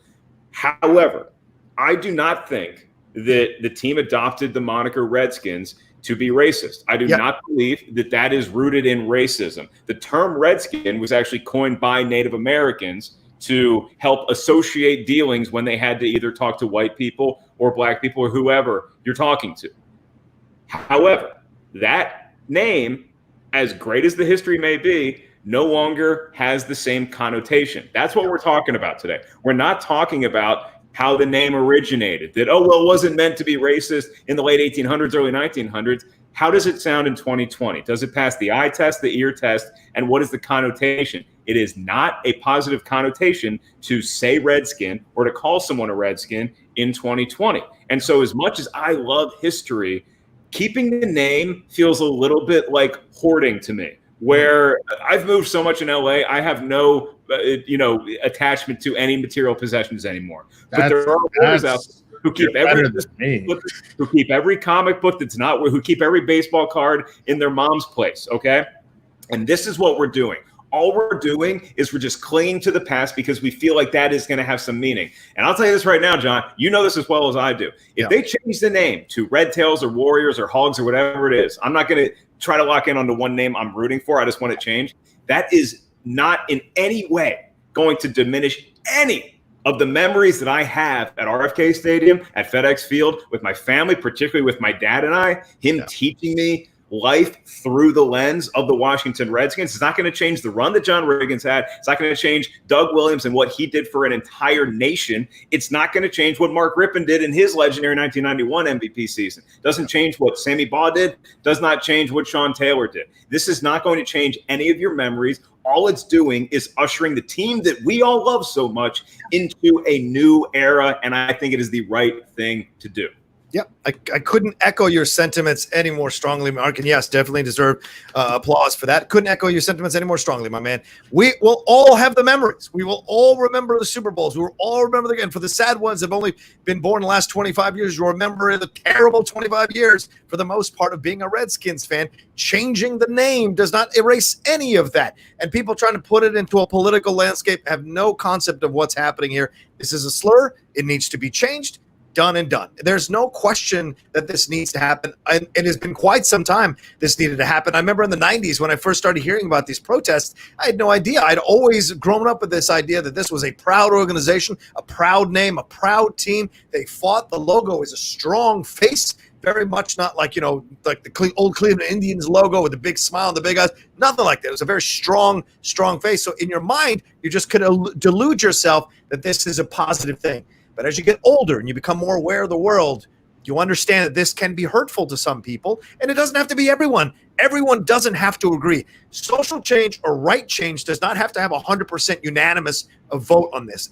However, I do not think that the team adopted the moniker Redskins to be racist. I do not believe that that is rooted in racism. The term Redskin was actually coined by Native Americans to help associate dealings when they had to either talk to white people or black people or whoever you're talking to. However, that name, as great as the history may be, no longer has the same connotation. That's what we're talking about today. We're not talking about how the name originated, that, it wasn't meant to be racist in the late 1800s, early 1900s. How does it sound in 2020? Does it pass the eye test, the ear test, and what is the connotation? It is not a positive connotation to say Redskin or to call someone a Redskin in 2020. And so as much as I love history, keeping the name feels a little bit like hoarding to me, where I've moved so much in LA, I have no attachment to any material possessions anymore. But there are others out there who keep every comic book that's not, who keep every baseball card in their mom's place, okay? And this is what we're doing. All we're doing is we're just clinging to the past because we feel like that is going to have some meaning. And I'll tell you this right now, John, you know this as well as I do. If they change the name to Red Tails or Warriors or Hogs or whatever it is, I'm not going to try to lock in onto one name I'm rooting for. I just want it changed. That is not in any way going to diminish any of the memories that I have at RFK Stadium, at FedEx Field, with my family, particularly with my dad and I, him teaching me life through the lens of the Washington Redskins. It's not going to change the run that John Riggins had. It's not going to change Doug Williams and what he did for an entire nation. It's not going to change what Mark Rippon did in his legendary 1991 MVP season. Doesn't change what Sammy Baugh did. Does not change what Sean Taylor did. This is not going to change any of your memories. All it's doing is ushering the team that we all love so much into a new era, and I think it is the right thing to do. Yep, I couldn't echo your sentiments any more strongly, Mark. And yes, definitely deserve applause for that. Couldn't echo your sentiments any more strongly, my man. We will all have the memories. We will all remember the Super Bowls. We will all remember and for the sad ones that have only been born in the last 25 years, you'll remember the terrible 25 years for the most part of being a Redskins fan. Changing the name does not erase any of that. And people trying to put it into a political landscape have no concept of what's happening here. This is a slur. It needs to be changed. Done and done. There's no question that this needs to happen. And it has been quite some time this needed to happen. I remember in the 90s when I first started hearing about these protests, I had no idea. I'd always grown up with this idea that this was a proud organization, a proud name, a proud team. They fought. The logo is a strong face, very much not like, like the old Cleveland Indians logo with the big smile and the big eyes. Nothing like that. It was a very strong face. So in your mind, you just could delude yourself that this is a positive thing. But as you get older and you become more aware of the world, you understand that this can be hurtful to some people, and it doesn't have to be everyone. Everyone doesn't have to agree. Social change or right change does not have to have 100% unanimous vote on this.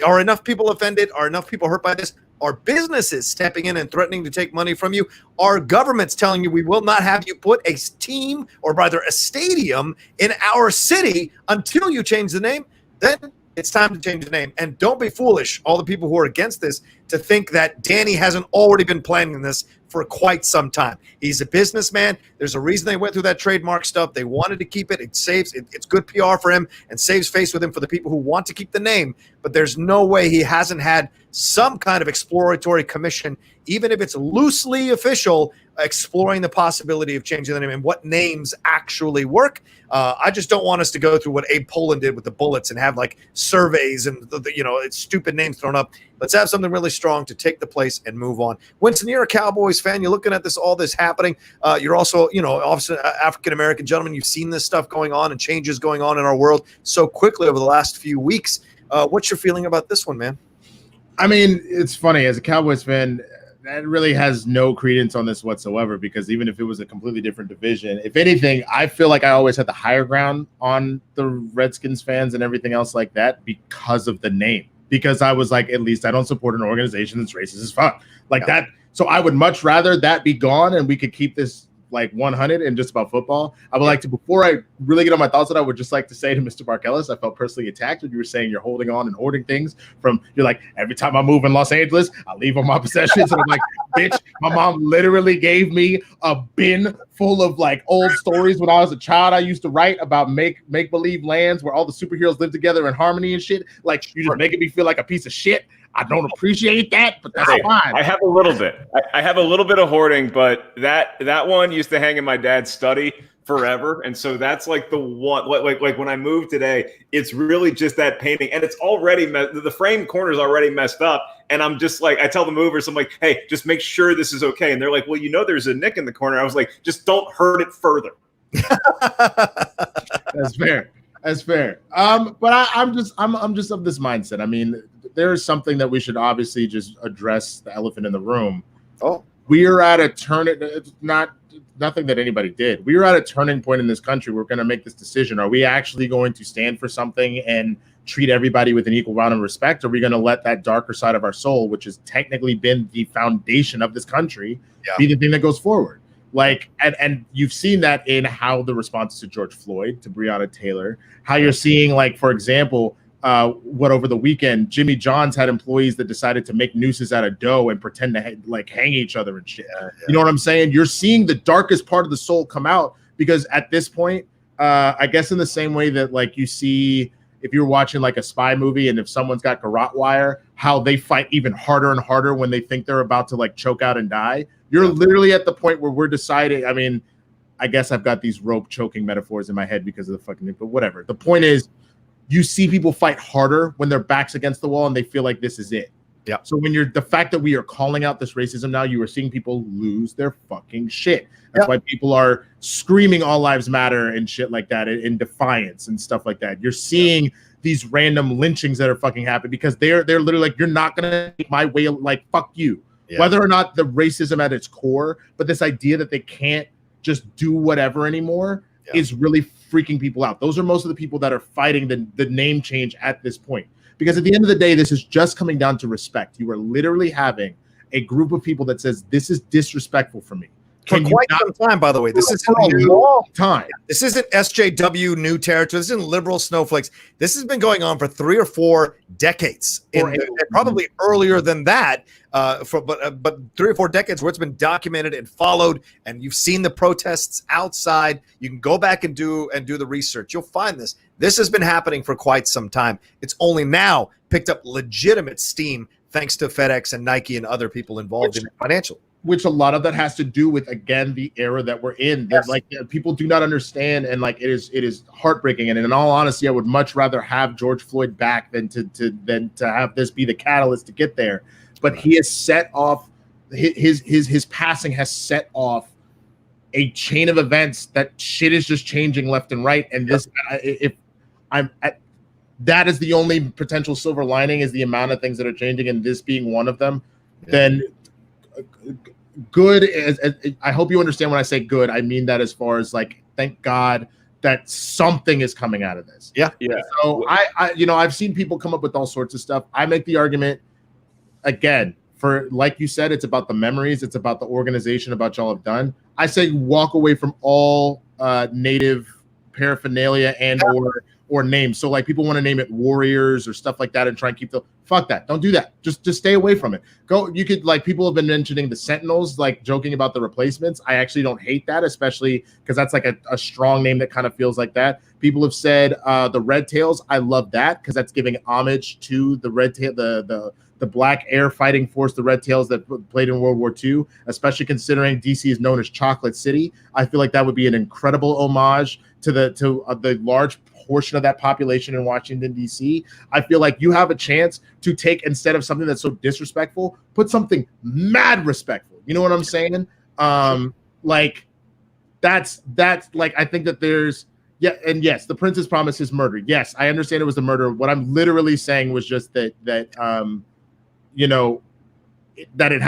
Are enough people offended? Are enough people hurt by this? Are businesses stepping in and threatening to take money from you? Are governments telling you we will not have you put a team or rather a stadium in our city until you change the name? Then it's time to change the name. And don't be foolish, all the people who are against this, to think that Danny hasn't already been planning this for quite some time. He's a businessman. There's a reason they went through that trademark stuff. They wanted to keep it. It's good PR for him and saves face with him for the people who want to keep the name. But there's no way he hasn't had some kind of exploratory commission, even if it's loosely official, exploring the possibility of changing the name and what names actually work. I just don't want us to go through what Abe Pollin did with the Bullets and have like surveys and it's stupid names thrown up. Let's have something really strong to take the place and move on. Winston, you're a Cowboys fan. You're looking at all this happening. You're also, obviously African-American gentleman. You've seen this stuff going on and changes going on in our world so quickly over the last few weeks. What's your feeling about this one, man? I mean, it's funny. As a Cowboys fan, that really has no credence on this whatsoever, because even if it was a completely different division, if anything, I feel like I always had the higher ground on the Redskins fans and everything else like that because of the name. Because I was like, at least I don't support an organization that's racist as fuck. That. So I would much rather that be gone and we could keep this like 100 and just about football. I would like to, before I really get on my thoughts, that I would just like to say to Mr. Mark Ellis, I felt personally attacked when you were saying you're holding on and hoarding things you're like, every time I move in Los Angeles, I leave on my possessions. And I'm like, bitch, my mom literally gave me a bin full of like old stories when I was a child. I used to write about make-believe lands where all the superheroes live together in harmony and shit. Like, you just making me feel like a piece of shit. I don't appreciate that, but that's fine. I have a little bit. I have a little bit of hoarding, but that one used to hang in my dad's study forever, and so that's like the one. Like when I moved today, it's really just that painting, and it's already the frame corner's already messed up. And I'm just like, I tell the movers, I'm like, hey, just make sure this is okay. And they're like, well, there's a nick in the corner. I was like, just don't hurt it further. That's fair. That's fair. But I'm just of this mindset. I mean, there is something that we should obviously just address, the elephant in the room. Oh, we are at a it's not nothing that anybody did. We are at a turning point in this country. We're going to make this decision. Are we actually going to stand for something and treat everybody with an equal round of respect? Or are we going to let that darker side of our soul, which has technically been the foundation of this country, be the thing that goes forward? Like, and you've seen that in how the responses to George Floyd, to Breonna Taylor, how you're seeing, like, for example, what over the weekend, Jimmy John's had employees that decided to make nooses out of dough and pretend to hang each other and shit. You know what I'm saying? You're seeing the darkest part of the soul come out, because at this point, I guess in the same way that like you see if you're watching like a spy movie and if someone's got garrote wire, how they fight even harder and harder when they think they're about to like choke out and die. You're literally at the point where we're deciding. I mean, I guess I've got these rope choking metaphors in my head because of the fucking thing, but whatever. The point is, you see people fight harder when their back's against the wall and they feel like this is it. Yeah. So when the fact that we are calling out this racism now, you are seeing people lose their fucking shit. That's why people are screaming all lives matter and shit like that in defiance and stuff like that. You're seeing these random lynchings that are fucking happening because they're literally like, you're not gonna take my way, like fuck you. Yeah. Whether or not the racism at its core, but this idea that they can't just do whatever anymore is really freaking people out. Those are most of the people that are fighting the name change at this point. Because at the end of the day, this is just coming down to respect. You are literally having a group of people that says, this is disrespectful for me. For quite some time, by the way. This is a long time. This isn't SJW new territory. This isn't liberal snowflakes. This has been going on for 3 or 4 decades, and probably earlier than that. But 3 or 4 decades where it's been documented and followed, and you've seen the protests outside. You can go back and do the research. You'll find this. This has been happening for quite some time. It's only now picked up legitimate steam thanks to FedEx and Nike and other people involved in financial. Which a lot of that has to do with, again, the era that we're in. That like people do not understand, and like it is heartbreaking. And in all honesty, I would much rather have George Floyd back than to have this be the catalyst to get there. But he has set off his passing has set off a chain of events that shit is just changing left and right. And this, that is the only potential silver lining, is the amount of things that are changing, and this being one of them. Then good. I hope you understand when I say good, I mean that as far as like, thank God that something is coming out of this. Yeah. So I've seen people come up with all sorts of stuff. I make the argument again for, like you said, it's about the memories, it's about the organization, about y'all have done. I say walk away from all native paraphernalia and or names. So like people want to name it Warriors or stuff like that and try and keep fuck that. Don't do that. Just stay away from it. You could, like, people have been mentioning the Sentinels, like joking about the replacements. I actually don't hate that, especially because that's like a strong name that kind of feels like that. People have said the Red Tails. I love that because that's giving homage to the Red Tail, the Black Air Fighting Force, the Red Tails that played in World War II, especially considering DC is known as Chocolate City. I feel like that would be an incredible homage to the large portion of that population in Washington, D.C. I feel like you have a chance to take, instead of something that's so disrespectful, put something mad respectful. You know what I'm saying? Like that's like, I think that there's, and yes, the Prince's Promise is murder. Yes, I understand it was the murder. What I'm literally saying was just that it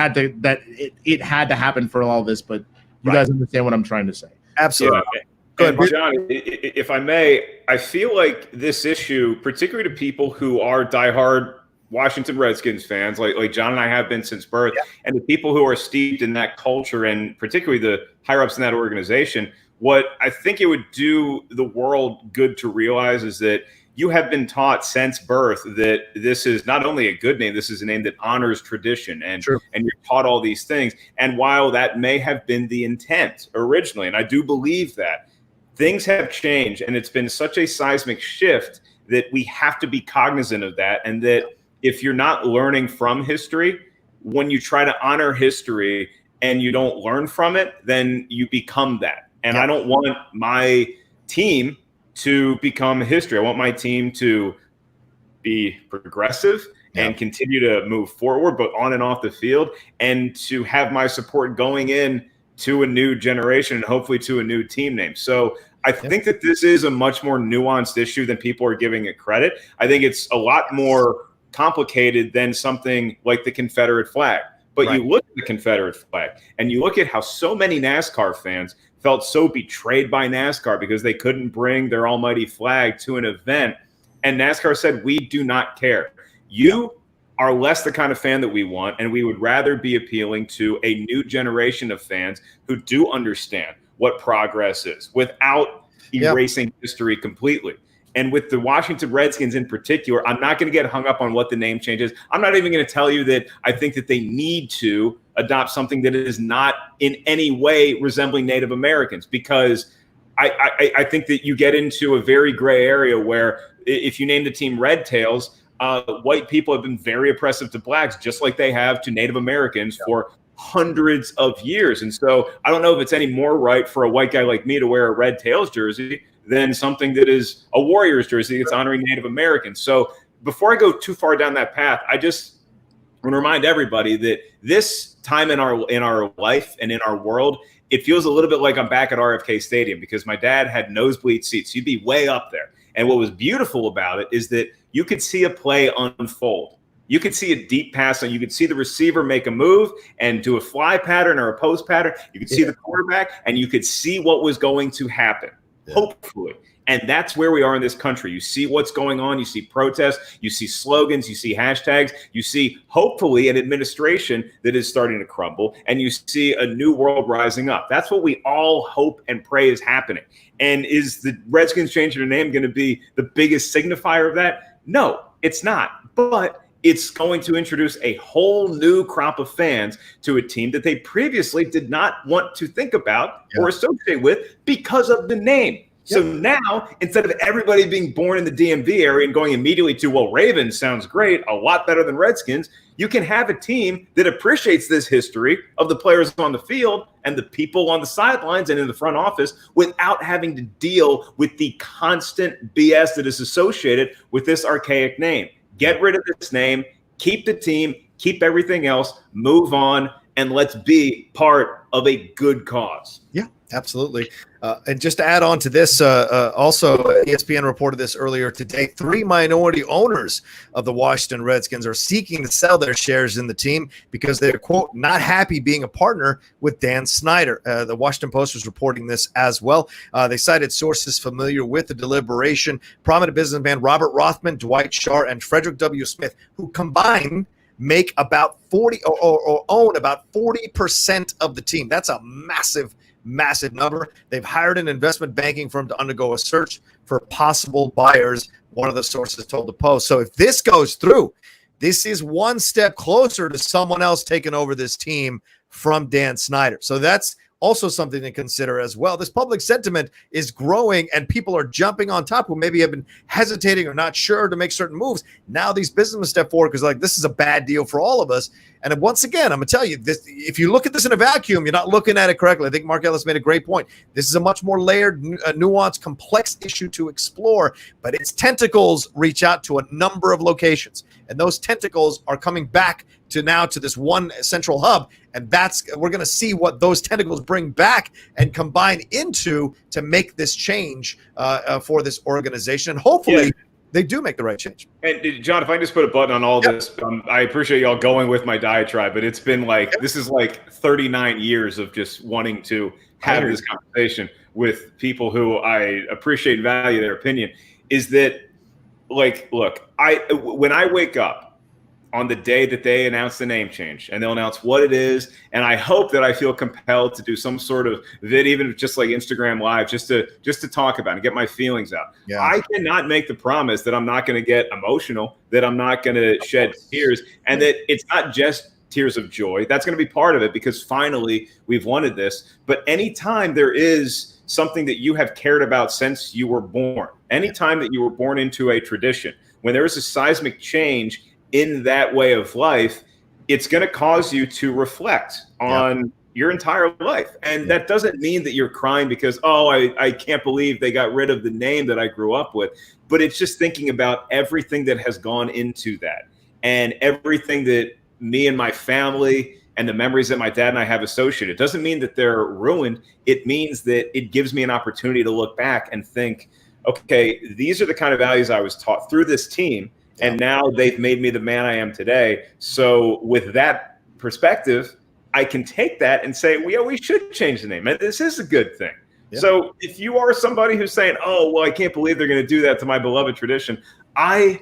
had to happen for all this, but you guys understand what I'm trying to say. Absolutely. Yeah. John, if I may, I feel like this issue, particularly to people who are diehard Washington Redskins fans, like John and I have been since birth, and the people who are steeped in that culture, and particularly the higher ups in that organization, what I think it would do the world good to realize is that you have been taught since birth that this is not only a good name, this is a name that honors tradition, and you're taught all these things. And while that may have been the intent originally, and I do believe that, things have changed, and it's been such a seismic shift that we have to be cognizant of that. And that if you're not learning from history, when you try to honor history and you don't learn from it, then you become that. And I don't want my team to become history. I want my team to be progressive and continue to move forward, but on and off the field, and to have my support going in to a new generation and hopefully to a new team name. So I think that this is a much more nuanced issue than people are giving it credit. I think it's a lot more complicated than something like the Confederate flag. But you look at the Confederate flag and you look at how so many NASCAR fans felt so betrayed by NASCAR because they couldn't bring their almighty flag to an event. And NASCAR said, we do not care. You are less the kind of fan that we want, and we would rather be appealing to a new generation of fans who do understand what progress is without erasing history completely. And with the Washington Redskins in particular, I'm not going to get hung up on what the name change is. I'm not even going to tell you that I think that they need to adopt something that is not in any way resembling Native Americans, because I think that you get into a very gray area where if you name the team Red Tails, white people have been very oppressive to blacks, just like they have to Native Americans for hundreds of years. And so I don't know if it's any more right for a white guy like me to wear a Red Tails jersey than something that is a Warriors jersey that's honoring Native Americans. So before I go too far down that path, want to remind everybody that this time in our life and in our world, it feels a little bit like I'm back at RFK Stadium because my dad had nosebleed seats. You'd be way up there. And what was beautiful about it is that you could see a play unfold. You could see a deep pass, and you could see the receiver make a move and do a fly pattern or a post pattern. You could see the quarterback, and you could see what was going to happen, hopefully. And that's where we are in this country. You see what's going on. You see protests. You see slogans. You see hashtags. You see, hopefully, an administration that is starting to crumble. And you see a new world rising up. That's what we all hope and pray is happening. And is the Redskins changing their name going to be the biggest signifier of that? No, it's not. But it's going to introduce a whole new crop of fans to a team that they previously did not want to think about or associate with because of the name. So now, instead of everybody being born in the DMV area and going immediately to, well, Ravens sounds great, a lot better than Redskins, you can have a team that appreciates this history of the players on the field and the people on the sidelines and in the front office without having to deal with the constant BS that is associated with this archaic name. Get rid of this name, keep the team, keep everything else, move on, and let's be part of a good cause. Yeah, absolutely. And just to add on to this, also ESPN reported this earlier today, 3 minority owners of the Washington Redskins are seeking to sell their shares in the team because they're, quote, not happy being a partner with Dan Snyder. The Washington Post was reporting this as well. They cited sources familiar with the deliberation, prominent businessman Robert Rothman, Dwight Schrute, and Frederick W. Smith, who combined make about 40 or own about 40% of the team. That's a massive number. They've hired an investment banking firm to undergo a search for possible buyers, one of the sources told the Post. So if this goes through, this is one step closer to someone else taking over this team from Dan Snyder. So that's also something to consider as well. This public sentiment is growing and people are jumping on top who maybe have been hesitating or not sure to make certain moves. Now these businesses step forward because like this is a bad deal for all of us. And once again, I'm going to tell you this, if you look at this in a vacuum, you're not looking at it correctly. I think Mark Ellis made a great point. This is a much more layered, nuanced, complex issue to explore, but its tentacles reach out to a number of locations. And those tentacles are coming back to this one central hub. And we're going to see what those tentacles bring back and combine into to make this change for this organization. And hopefully they do make the right change. And John, if I just put a button on all this, I appreciate y'all going with my diatribe, but it's been this is like 39 years of just wanting to have this conversation with people who I appreciate and value their opinion. Is that look, when I wake up on the day that they announce the name change and they'll announce what it is, and I hope that I feel compelled to do some sort of vid, even just like Instagram Live, just to talk about it and get my feelings out. Yeah. I cannot make the promise that I'm not going to get emotional, that I'm not going to shed tears, and that it's not just tears of joy. That's going to be part of it because finally we've wanted this. But anytime there is something that you have cared about since you were born, anytime that you were born into a tradition, when there is a seismic change in that way of life, it's going to cause you to reflect on your entire life. And that doesn't mean that you're crying because, I can't believe they got rid of the name that I grew up with. But it's just thinking about everything that has gone into that and everything that me and my family and the memories that my dad and I have associated. It doesn't mean that they're ruined. It means that it gives me an opportunity to look back and think, okay, these are the kind of values I was taught through this team. And now they've made me the man I am today. So with that perspective, I can take that and say, we should change the name. And this is a good thing. Yeah. So if you are somebody who's saying, I can't believe they're going to do that to my beloved tradition, I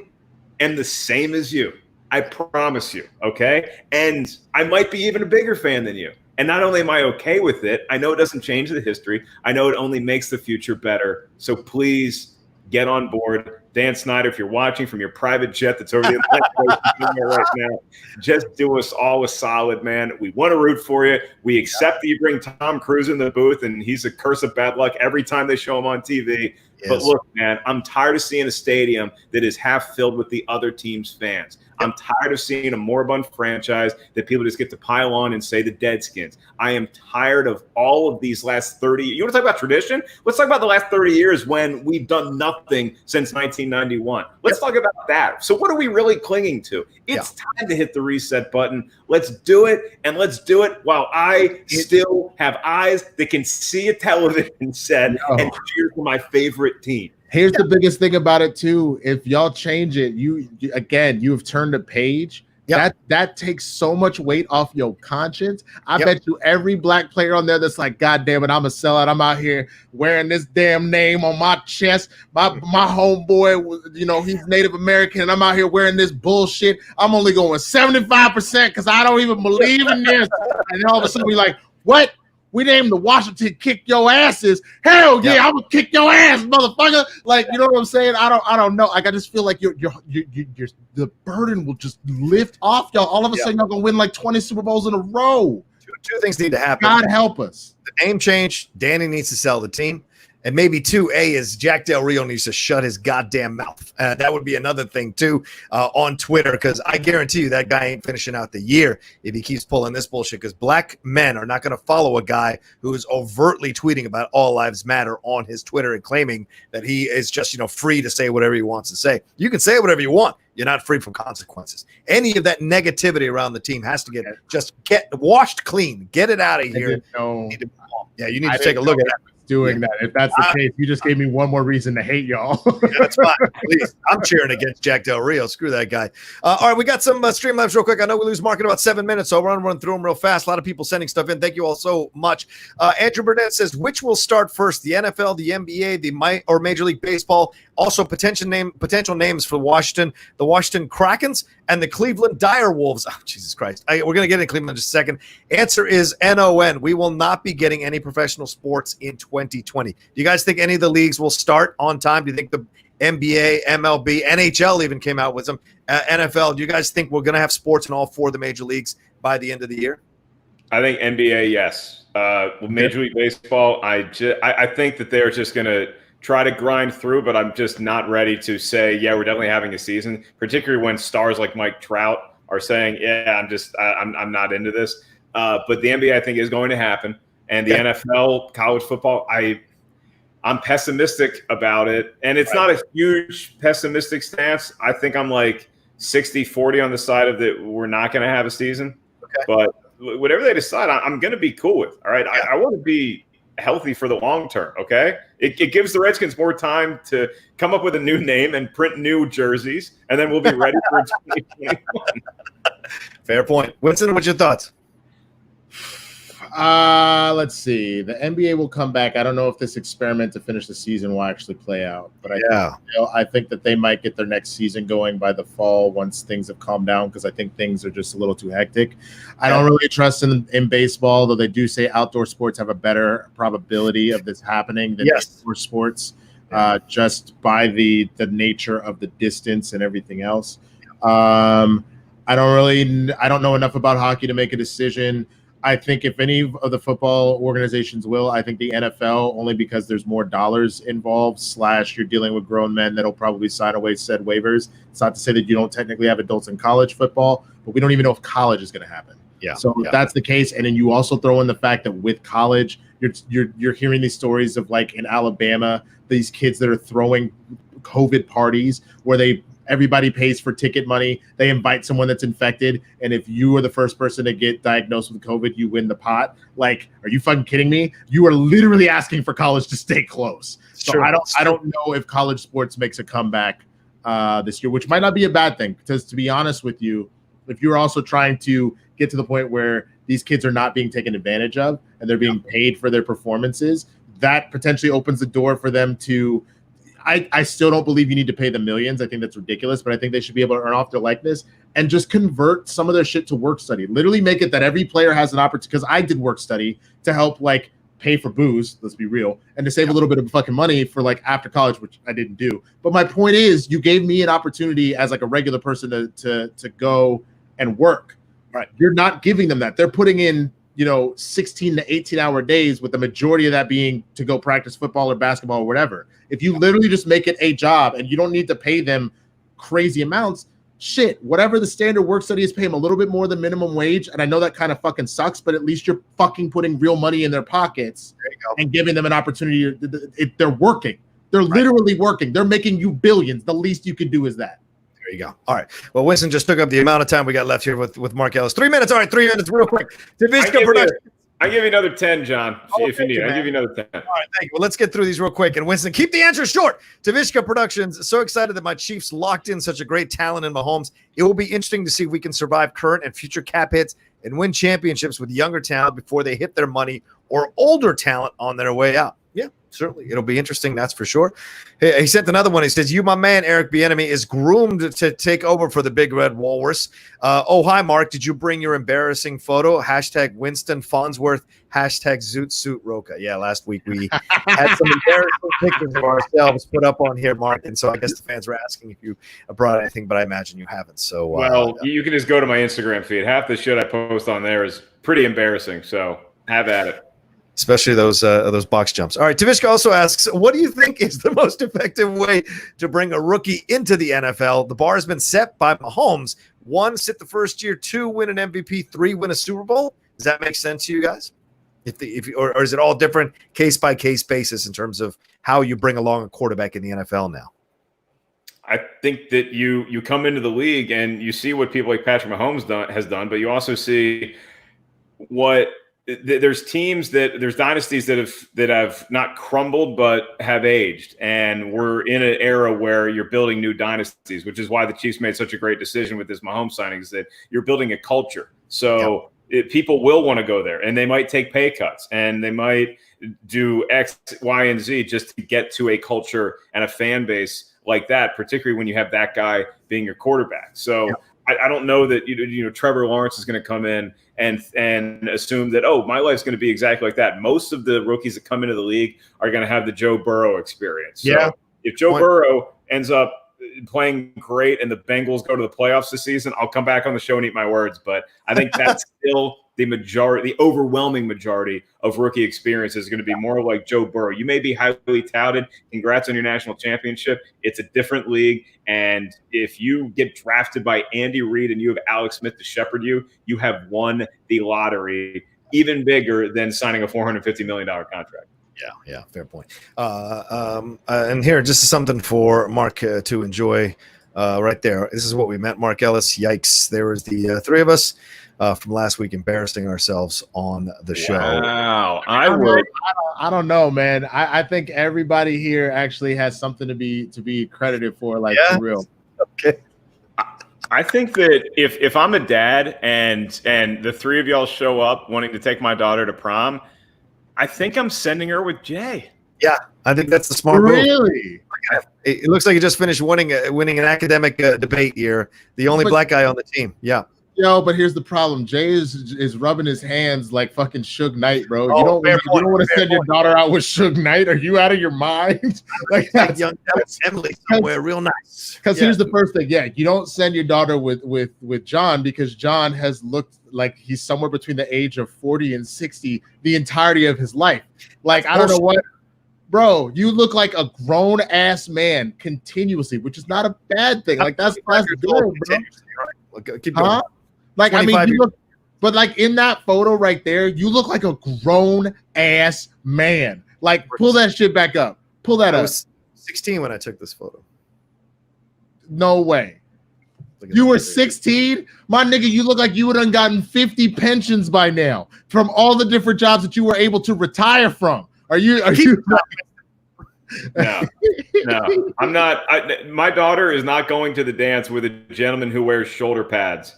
am the same as you. I promise you. Okay. And I might be even a bigger fan than you. And not only am I okay with it, I know it doesn't change the history. I know it only makes the future better. So please get on board. Dan Snyder, if you're watching from your private jet that's over the Atlantic right now, just do us all a solid, man. We want to root for you. We accept that you bring Tom Cruise in the booth, and he's a curse of bad luck every time they show him on TV. Yes. But look, man, I'm tired of seeing a stadium that is half filled with the other team's fans. I'm tired of seeing a moribund franchise that people just get to pile on and say the Redskins. I am tired of all of these last 30 years. You want to talk about tradition? Let's talk about the last 30 years when we've done nothing since 1991. Let's talk about that. So what are we really clinging to? It's time to hit the reset button. Let's do it, and let's do it while I still have eyes that can see a television set and cheer for my favorite team. Here's the biggest thing about it too. If y'all change it, you have turned a page. That takes so much weight off your conscience. I bet you every black player on there that's like, God damn it, I'm a sellout. I'm out here wearing this damn name on my chest. My homeboy, he's Native American, and I'm out here wearing this bullshit. I'm only going 75% because I don't even believe in this. And then all of a sudden we're like, what? We named the Washington kick your asses. Hell yeah, I'm gonna kick your ass, motherfucker. Like, you know what I'm saying? I don't know. Like, I just feel like you're the burden will just lift off y'all. All of a sudden, y'all gonna win like 20 Super Bowls in a row. Two things need to happen. God help us. The name change. Danny needs to sell the team. And maybe 2A is Jack Del Rio needs to shut his goddamn mouth. That would be another thing, too, on Twitter, because I guarantee you that guy ain't finishing out the year if he keeps pulling this bullshit, because black men are not going to follow a guy who is overtly tweeting about all lives matter on his Twitter and claiming that he is just, free to say whatever he wants to say. You can say whatever you want. You're not free from consequences. Any of that negativity around the team has to get washed clean. Get it out of here. You need to take a look at that. Doing that. If that's the case, you just gave me one more reason to hate y'all. That's fine. Please. I'm cheering against Jack Del Rio. Screw that guy. All right, we got some StreamLabs real quick. I know we lose Mark in about 7 minutes, so I'll run through them real fast. A lot of people sending stuff in. Thank you all so much. Andrew Burnett says, which will start first, the NFL, the NBA, or Major League Baseball? Also, potential names for Washington, the Washington Krakens, and the Cleveland Direwolves. Oh, Jesus Christ. We're going to get into Cleveland in just a second. Answer is NON. We will not be getting any professional sports in 2020. Do you guys think any of the leagues will start on time? Do you think the NBA, MLB, NHL even came out with some? NFL, do you guys think we're going to have sports in all 4 of the major leagues by the end of the year? I think NBA, yes. Major League Baseball, I think that they're just going to try to grind through, but I'm just not ready to say, we're definitely having a season, particularly when stars like Mike Trout are saying, I'm not into this. But the NBA, I think, is going to happen. And the NFL, college football, I'm pessimistic about it. And it's not a huge pessimistic stance. I think I'm like 60-40 on the side of that we're not going to have a season. Okay. But whatever they decide, I'm going to be cool with. All right. I want to be healthy for the long term. Okay. It gives the Redskins more time to come up with a new name and print new jerseys, and then we'll be ready for 2021. Fair point. Winston, what's your thoughts? Let's see. The NBA will come back. I don't know if this experiment to finish the season will actually play out, but I think that they might get their next season going by the fall once things have calmed down, because I think things are just a little too hectic. I don't really trust in baseball, though they do say outdoor sports have a better probability of this happening than indoor sports, just by the nature of the distance and everything else. I don't know enough about hockey to make a decision. I think if any of the football organizations will, I think the NFL, only because there's more dollars involved, / you're dealing with grown men that'll probably sign away said waivers. It's not to say that you don't technically have adults in college football, but we don't even know if college is going to happen. If that's the case, and then you also throw in the fact that with college, you're hearing these stories of, like, in Alabama, these kids that are throwing COVID parties where everybody pays for ticket money. They invite someone that's infected, and if you are the first person to get diagnosed with COVID, you win the pot. Like, are you fucking kidding me? You are literally asking for college to stay close. So sure. I don't know if college sports makes a comeback this year, which might not be a bad thing, because to be honest with you, if you're also trying to get to the point where these kids are not being taken advantage of and they're being paid for their performances, that potentially opens the door for them to. I still don't believe you need to pay them millions. I think that's ridiculous, but I think they should be able to earn off their likeness and just convert some of their shit to work study. Literally make it that every player has an opportunity, because I did work study to help, like, pay for booze, let's be real, and to save a little bit of fucking money for, like, after college, which I didn't do. But my point is, you gave me an opportunity as, like, a regular person to go and work. Right. You're not giving them that. They're putting in 16 to 18 hour days, with the majority of that being to go practice football or basketball or whatever. If you literally just make it a job and you don't need to pay them crazy amounts, shit, whatever the standard work study is, pay them a little bit more than minimum wage. And I know that kind of fucking sucks, but at least you're fucking putting real money in their pockets and giving them an opportunity. They're working. They're literally working. They're making you billions. The least you could do is that. There you go. All right. Well, Winston just took up the amount of time we got left here with Mark Ellis. 3 minutes. All right, 3 minutes real quick. Tavishka Productions. I give you another 10, John, if you need. I give you another 10. All right, thank you. Well, let's get through these real quick. And Winston, keep the answers short. Tavishka Productions, so excited that my Chiefs locked in such a great talent in Mahomes. It will be interesting to see if we can survive current and future cap hits and win championships with younger talent before they hit their money or older talent on their way out. Yeah, certainly. It'll be interesting, that's for sure. Hey, he sent another one. He says, my man, Eric Bieniemy, is groomed to take over for the Big Red Walrus. Hi, Mark. Did you bring your embarrassing photo? # Winston Farnsworth, # Zoot Suit Rocha. Yeah, last week we had some embarrassing pictures of ourselves put up on here, Mark. And so I guess the fans were asking if you brought anything, but I imagine you haven't. So, well, you can just go to my Instagram feed. Half the shit I post on there is pretty embarrassing. So have at it. Especially those box jumps. All right, Tavishka also asks, what do you think is the most effective way to bring a rookie into the NFL? The bar has been set by Mahomes. 1, sit the first year. 2, win an MVP. 3, win a Super Bowl. Does that make sense to you guys? Or is it all different case-by-case basis in terms of how you bring along a quarterback in the NFL now? I think that you come into the league and you see what people like Patrick Mahomes has done, but you also see what – there's dynasties that have not crumbled but have aged, and we're in an era where you're building new dynasties, which is why the Chiefs made such a great decision with this Mahomes signing, is that you're building a culture. So people will want to go there, and they might take pay cuts, and they might do X, Y, and Z just to get to a culture and a fan base like that, particularly when you have that guy being your quarterback. So I don't know that Trevor Lawrence is going to come in and assume that, my life's going to be exactly like that. Most of the rookies that come into the league are going to have the Joe Burrow experience. So if Joe Burrow ends up playing great and the Bengals go to the playoffs this season, I'll come back on the show and eat my words. But I think that's still the overwhelming majority of rookie experience is going to be more like Joe Burrow. You may be highly touted. Congrats on your national championship. It's a different league. And if you get drafted by Andy Reid and you have Alex Smith to shepherd you, you have won the lottery, even bigger than signing a $450 million contract. Yeah, fair point. And here, just something for Mark to enjoy right there. This is what we meant, Mark Ellis. Yikes. There was the three of us from last week embarrassing ourselves on the show. Wow. I don't know, man. I think everybody here actually has something to be credited for, for real. Okay. I think that if I'm a dad and the three of y'all show up wanting to take my daughter to prom, I think I'm sending her with Jay. Yeah, I think that's the smart move. Really? It looks like he just finished winning an academic debate here. The only black guy on the team. Yeah. Yo, but here's the problem. Jay is rubbing his hands like fucking Suge Knight, bro. You don't want to send your daughter out with Suge Knight. Are you out of your mind? Like that's young Emily somewhere real nice. Because here's the first thing. Yeah, you don't send your daughter with John because John has looked like he's somewhere between the age of 40 and 60 the entirety of his life. Like, I don't know what. Bro, you look like a grown ass man continuously, which is not a bad thing. Like that's good, bro. Keep going. Like, I mean, you look, but like in that photo right there, you look like a grown ass man. Like, pull that shit back up. Pull that up. I was 16 when I took this photo. No way. You were 16? My nigga, you look like you would have gotten 50 pensions by now from all the different jobs that you were able to retire from. Are you? No, I'm not. My daughter is not going to the dance with a gentleman who wears shoulder pads.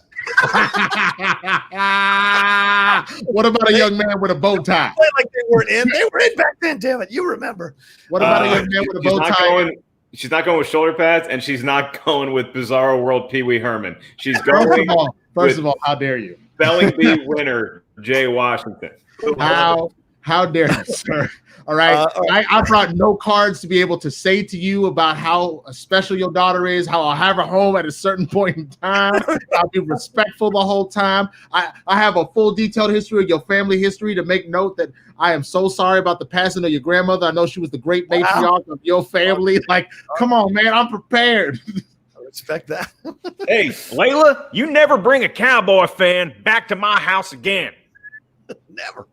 What about a young man with a bow tie? Like they were in back then. Damn it, you remember? What about a young man with a bow tie? She's not going with shoulder pads, and she's not going with Bizarro World Pee Wee Herman. She's going. First of all, how dare you? Spelling bee winner Jay Washington. How dare you, sir? All right. I brought no cards to be able to say to you about how special your daughter is, how I'll have her home at a certain point in time. I'll be respectful the whole time. I have a full detailed history of your family history to make note that I am so sorry about the passing of your grandmother. I know she was the great matriarch of your family. Like, come on, man. I'm prepared. respect that. Hey, Layla, you never bring a Cowboy fan back to my house again. Never.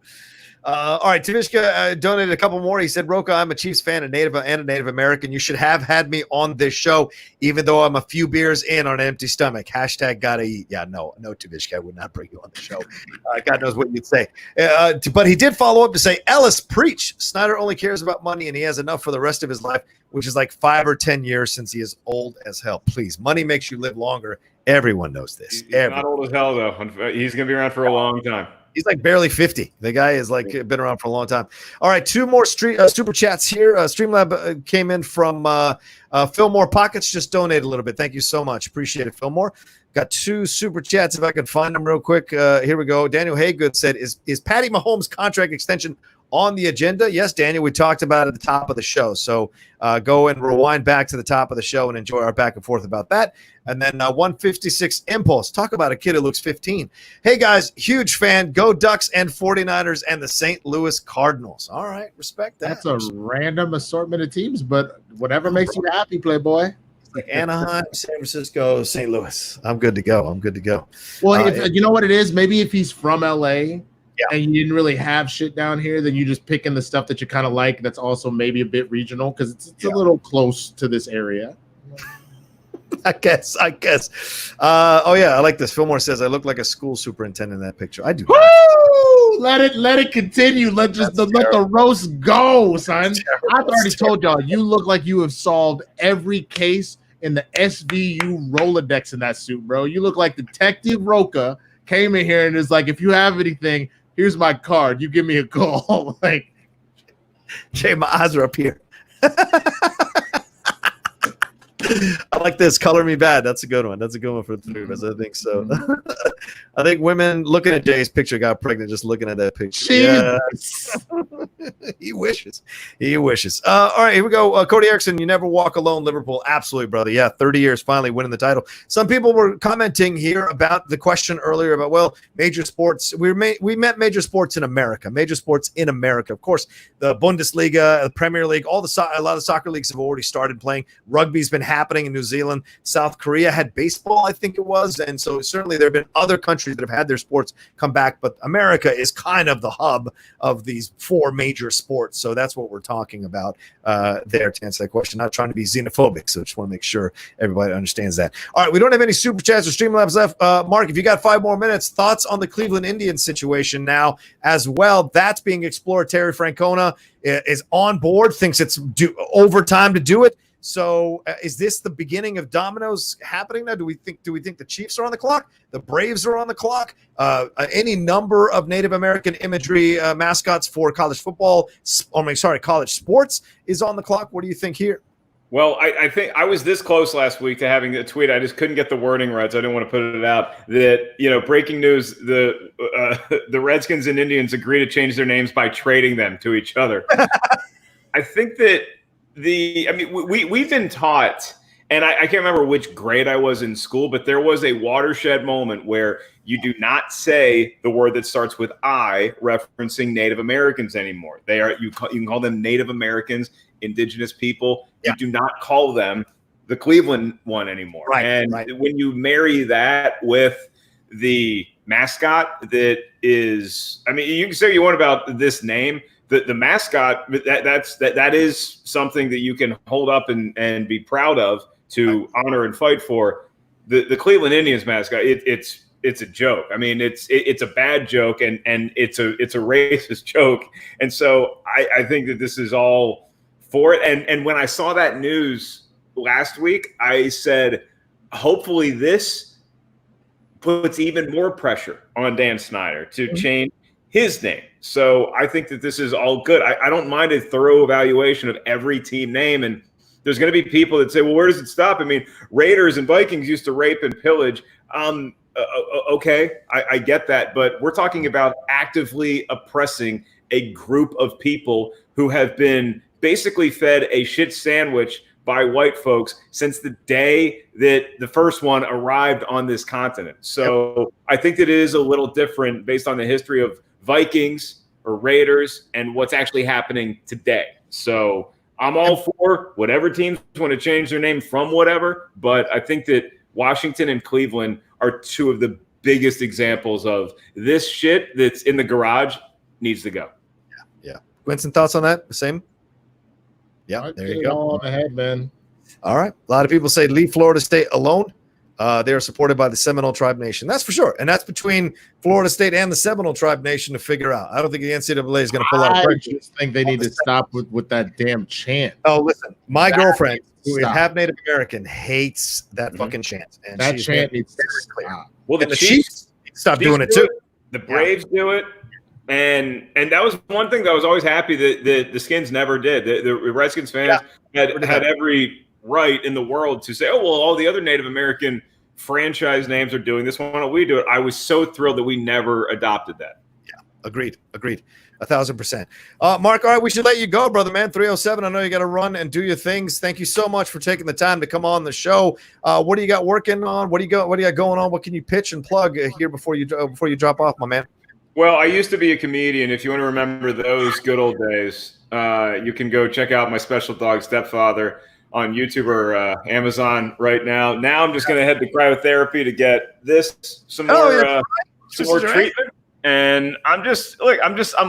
All right, Tavishka donated a couple more. He said, Rocha, I'm a Chiefs fan and a Native American. You should have had me on this show, even though I'm a few beers in on an empty stomach. Hashtag gotta eat. Yeah, no, Tavishka, I would not bring you on the show. God knows what you'd say. But he did follow up to say, Ellis, preach. Snyder only cares about money, and he has enough for the rest of his life, which is like 5 or 10 years since he is old as hell. Please, money makes you live longer. Everyone knows this. He's not old as hell, though. He's going to be around for a long time. He's like barely 50. The guy is like been around for a long time. All right, 2 more super chats here. StreamLab came in from Fillmore Pockets. Just donated a little bit. Thank you so much. Appreciate it, Fillmore. Got 2 super chats if I can find them real quick. Here we go. Daniel Haygood said, "Is Patty Mahomes' contract extension on the agenda?" Yes, Daniel. We talked about it at the top of the show. So go and rewind back to the top of the show and enjoy our back and forth about that. And then 156 Impulse. Talk about a kid who looks 15. Hey, guys, huge fan. Go Ducks and 49ers and the St. Louis Cardinals. All right, respect that. That's a random assortment of teams, but whatever makes you happy, Playboy. Like Anaheim, San Francisco, St. Louis. I'm good to go. Well, if, you know what it is? Maybe if he's from LA and you didn't really have shit down here, then you just picking the stuff that you kind of like that's also maybe a bit regional because it's a little close to this area. I guess. Oh yeah, I like this. Fillmore says I look like a school superintendent in that picture. I do. Woo! Let it continue. Let the roast go, son. I've already told y'all you look like you have solved every case in the SVU Rolodex in that suit, bro. You look like Detective Rocha came in here and is like, if you have anything, here's my card. You give me a call. Like, Jay, my eyes are up here. I like this. Color me bad. That's a good one. That's a good one for the 3 of us. I think so. I think women looking at Jay's picture got pregnant just looking at that picture. Jesus. Yeah. He wishes. All right, here we go. Cody Erickson, you never walk alone, Liverpool. Absolutely, brother. Yeah, 30 years finally winning the title. Some people were commenting here about the question earlier about, well, major sports. We met major sports in America. Of course, the Bundesliga, the Premier League, a lot of soccer leagues have already started playing. Rugby's been happening in New Zealand. South Korea had baseball, I think it was. And so certainly there have been other countries that have had their sports come back, but America is kind of the hub of these 4 major sports. So that's what we're talking about there to answer that question. Not trying to be xenophobic, so just want to make sure everybody understands that. All right, we don't have any super chats or Streamlabs left. Mark, if you got 5 more minutes, thoughts on the Cleveland Indians situation now as well. That's being explored. Terry Francona is on board, thinks it's overtime to do it. So is this the beginning of dominoes happening now? Do we think the Chiefs are on the clock? The Braves are on the clock? Any number of Native American imagery mascots for college sports is on the clock. What do you think here? Well, I think I was this close last week to having a tweet. I just couldn't get the wording right, so I didn't want to put it out. That, breaking news: the Redskins and Indians agree to change their names by trading them to each other. I think that we've been taught, and I can't remember which grade I was in school, but there was a watershed moment where you do not say the word that starts with I, referencing Native Americans anymore. You can call them Native Americans, indigenous people. Yeah. You do not call them the Cleveland one anymore. Right. And when you marry that with the mascot that is, you can say what you want about this name. The mascot, that is something that you can hold up and be proud of, to honor and fight for. The Cleveland Indians mascot, it's a joke. It's a bad joke, and it's a racist joke. And so I think that this is all for it. And when I saw that news last week, I said, hopefully this puts even more pressure on Dan Snyder to change his name. So I think that this is all good. I don't mind a thorough evaluation of every team name. And there's going to be people that say, well, where does it stop? Raiders and Vikings used to rape and pillage. Okay, I get that. But we're talking about actively oppressing a group of people who have been basically fed a shit sandwich by white folks since the day that the first one arrived on this continent. So I think that it is a little different based on the history of Vikings or Raiders and what's actually happening today. So I'm all for whatever teams want to change their name from whatever, but I think that Washington and Cleveland are two of the biggest examples of this shit that's in the garage needs to go. Yeah. Winston, thoughts on that? The same? Yeah, there you go. On ahead, man. All right. A lot of people say leave Florida State alone. They are supported by the Seminole Tribe Nation. That's for sure. And that's between Florida State and the Seminole Tribe Nation to figure out. I don't think the NCAA is going to pull out a I just think they need to stop with that damn chant. Oh, listen. My girlfriend, who is half Native American, hates that fucking chant. And that chant needs to stop. Well, the Chiefs stop doing it too. The Braves do it. And that was one thing that I was always happy that the Skins never did. The Redskins fans had every right in the world to say, oh, well, all the other Native American franchise names are doing this. Why don't we do it? I was so thrilled that we never adopted that. Yeah, agreed. 1,000%. Mark, all right, we should let you go, brother, man. 3:07. I know you got to run and do your things. Thank you so much for taking the time to come on the show. What do you got working on? What do you got going on? What can you pitch and plug here before you drop off, my man? Well, I used to be a comedian. If you want to remember those good old days, you can go check out my Special Dog Stepfather on YouTube or Amazon right now. Now I'm just going to head to cryotherapy to get some more treatment. And I'm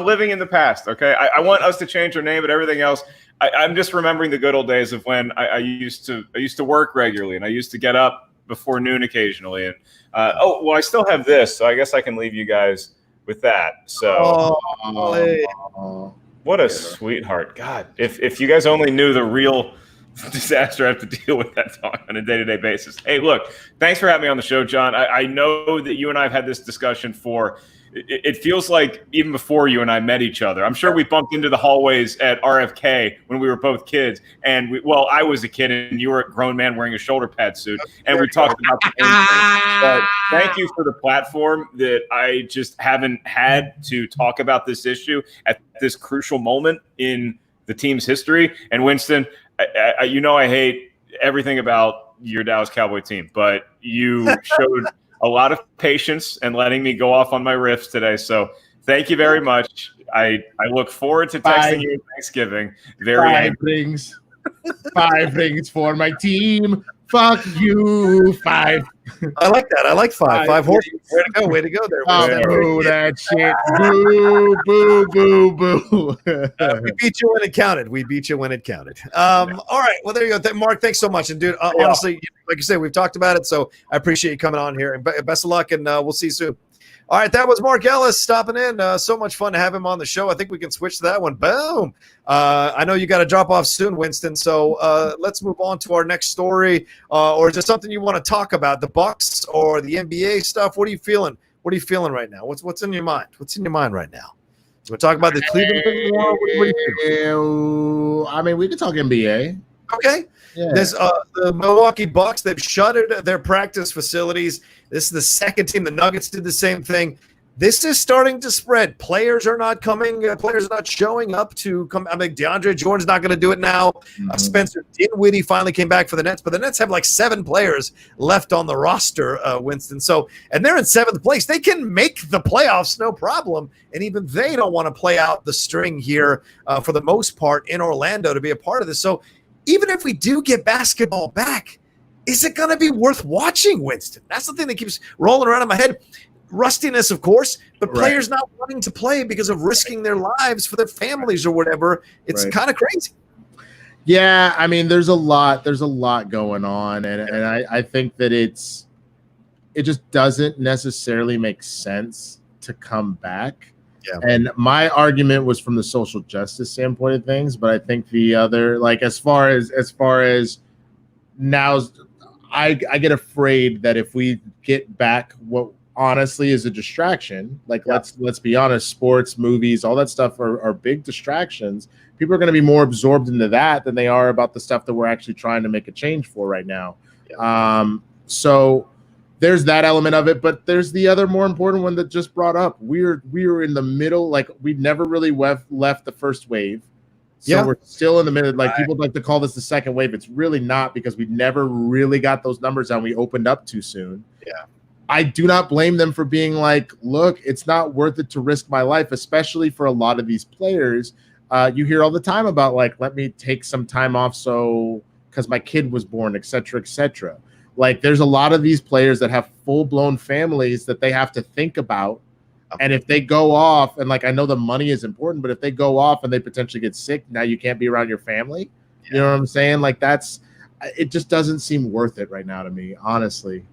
living in the past. Okay. I want us to change our name, but everything else, I'm just remembering the good old days of when I used to work regularly, and I used to get up before noon occasionally. And I still have this, so I guess I can leave you guys with that. So what a sweetheart. God, if you guys only knew the real disaster I have to deal with that on a day-to-day basis. Hey, look, thanks for having me on the show, John. I know that you and I have had this discussion for it feels like even before you and I met each other. I'm sure we bumped into the hallways at RFK when we were both kids. And I was a kid and you were a grown man wearing a shoulder pad suit. And we talked about the things. But thank you for the platform that I just haven't had to talk about this issue at this crucial moment in the team's history. And Winston, I hate everything about your Dallas Cowboy team, but you showed a lot of patience and letting me go off on my riffs today. So thank you very much. I look forward to texting you at Thanksgiving. Five rings for my team. Fuck you, 5. I like that. I like 5. 5 horses. Way to go there. Oh, that shit. Boo, boo, boo, boo. We beat you when it counted. All right. Well, there you go. Mark, thanks so much. And, dude, honestly, like you said, we've talked about it, so I appreciate you coming on here. And best of luck, and we'll see you soon. All right, that was Mark Ellis stopping in. So much fun to have him on the show. I think we can switch to that one. Boom. I know you got to drop off soon, Winston. So let's move on to our next story. Or is there something you want to talk about? The Bucks or the NBA stuff? What are you feeling? What are you feeling right now? What's in your mind? What's in your mind right now? We're talking about the Cleveland thing more? What are you feeling? I mean, we can talk NBA. Okay. Yeah. There's the Milwaukee Bucks. They've shuttered their practice facilities. This is the second team. The Nuggets did the same thing. This is starting to spread. Players are not coming. Players are not showing up to come. I mean, DeAndre Jordan's not going to do it now. Mm-hmm. Spencer Dinwiddie finally came back for the Nets, but the Nets have like 7 players left on the roster, Winston. So, and they're in 7th place. They can make the playoffs, no problem. And even they don't want to play out the string here for the most part in Orlando to be a part of this. So, even if we do get basketball back, is it going to be worth watching, Winston? That's the thing that keeps rolling around in my head. Rustiness, of course, but players not wanting to play because of risking their lives for their families or whatever. It's kind of crazy. Yeah, I mean, there's a lot going on, and I think that it just doesn't necessarily make sense to come back. Yeah. And my argument was from the social justice standpoint of things, but I think the other, like as far as now, I get afraid that if we get back what honestly is a distraction, like let's be honest, sports, movies, all that stuff are big distractions. People are going to be more absorbed into that than they are about the stuff that we're actually trying to make a change for right now. Yeah. So there's that element of it, but there's the other more important one that just brought up. We were in the middle, like we never really left the first wave. So we're still in the middle. Like people like to call this the second wave. It's really not, because we never really got those numbers down. We opened up too soon. Yeah. I do not blame them for being like, look, it's not worth it to risk my life, especially for a lot of these players. You hear all the time about like, let me take some time off because my kid was born, et cetera, et cetera. Like there's a lot of these players that have full-blown families that they have to think about. And if they go off, and like I know the money is important, but if they go off and they potentially get sick, now you can't be around your family. Yeah. You know what I'm saying? Like it just doesn't seem worth it right now to me, honestly.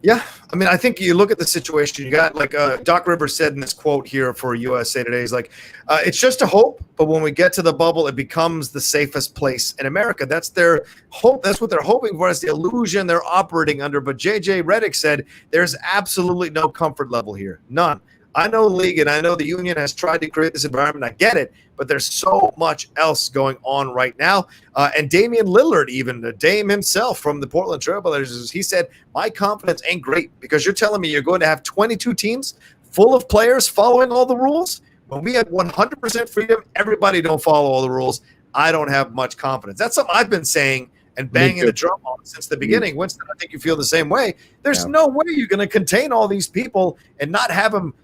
Yeah, I mean, I think you look at the situation. You got like Doc Rivers said in this quote here for USA Today. He's like, it's just a hope, but when we get to the bubble, it becomes the safest place in America. That's their hope. That's what they're hoping for. It's the illusion they're operating under. But JJ Redick said there's absolutely no comfort level here, none. I know the league and I know the union has tried to create this environment. I get it, but there's so much else going on right now. And Damian Lillard, even the Dame himself from the Portland Trailblazers, he said, my confidence ain't great because you're telling me you're going to have 22 teams full of players following all the rules. When we had 100% freedom, everybody don't follow all the rules. I don't have much confidence. That's something I've been saying and banging the drum on since the beginning. Winston, I think you feel the same way. There's no way you're going to contain all these people and not have them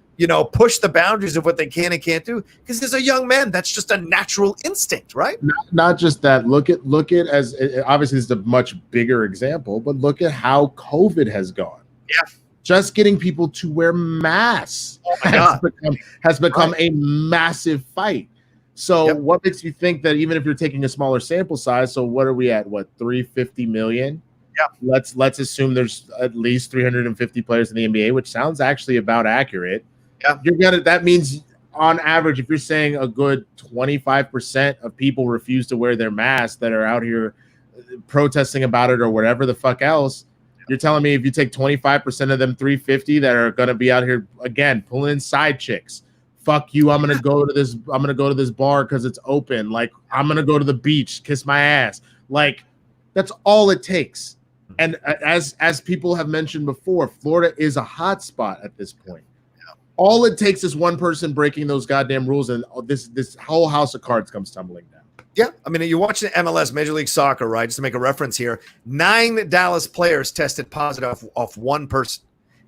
push the boundaries of what they can and can't do, because as a young man, that's just a natural instinct, right? Not just that. Look at as obviously this is a much bigger example, but look at how COVID has gone. Yeah, just getting people to wear masks has become a massive fight. So what makes you think that even if you're taking a smaller sample size, so what are we at? What, 350 million? Yeah. Let's assume there's at least 350 players in the NBA, which sounds actually about accurate. Yeah, that means on average, if you're saying a good 25% of people refuse to wear their masks that are out here protesting about it or whatever the fuck else, you're telling me if you take 25% of them 350 that are going to be out here again pulling in side chicks, fuck you, I'm going to go to this bar because it's open, like I'm going to go to the beach, kiss my ass, like that's all it takes. And as people have mentioned before, Florida is a hot spot at this point. All it takes is one person breaking those goddamn rules, and this whole house of cards comes tumbling down. Yeah, I mean, you're watching MLS, Major League Soccer, right? Just to make a reference here, 9 Dallas players tested positive off one person.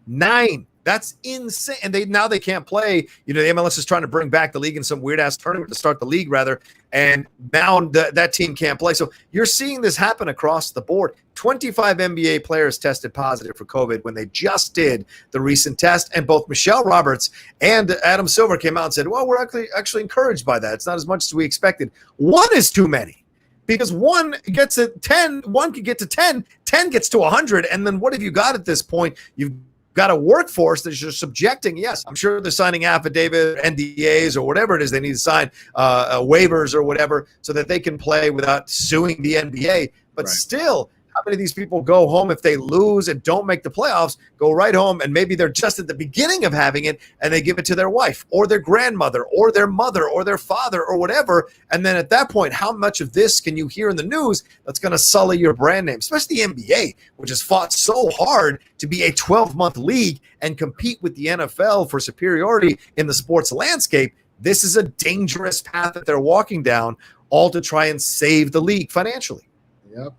9. That's insane. And now they can't play. The MLS is trying to bring back the league in some weird-ass tournament to start the league, rather. And now that team can't play. So you're seeing this happen across the board. 25 NBA players tested positive for COVID when they just did the recent test. And both Michelle Roberts and Adam Silver came out and said, well, we're actually encouraged by that. It's not as much as we expected. 1 is too many. Because 1 gets to 10, 1 could get to 10, 10 gets to 100. And then what have you got at this point? You've got a workforce that you're subjecting. Yes, I'm sure they're signing affidavit, NDAs, or whatever it is they need to sign, waivers or whatever, so that they can play without suing the NBA. But still, how many of these people go home if they lose and don't make the playoffs, go right home, and maybe they're just at the beginning of having it, and they give it to their wife or their grandmother or their mother or their father or whatever. And then at that point, how much of this can you hear in the news that's going to sully your brand name, especially the NBA, which has fought so hard to be a 12-month league and compete with the NFL for superiority in the sports landscape? This is a dangerous path that they're walking down, all to try and save the league financially. Yep.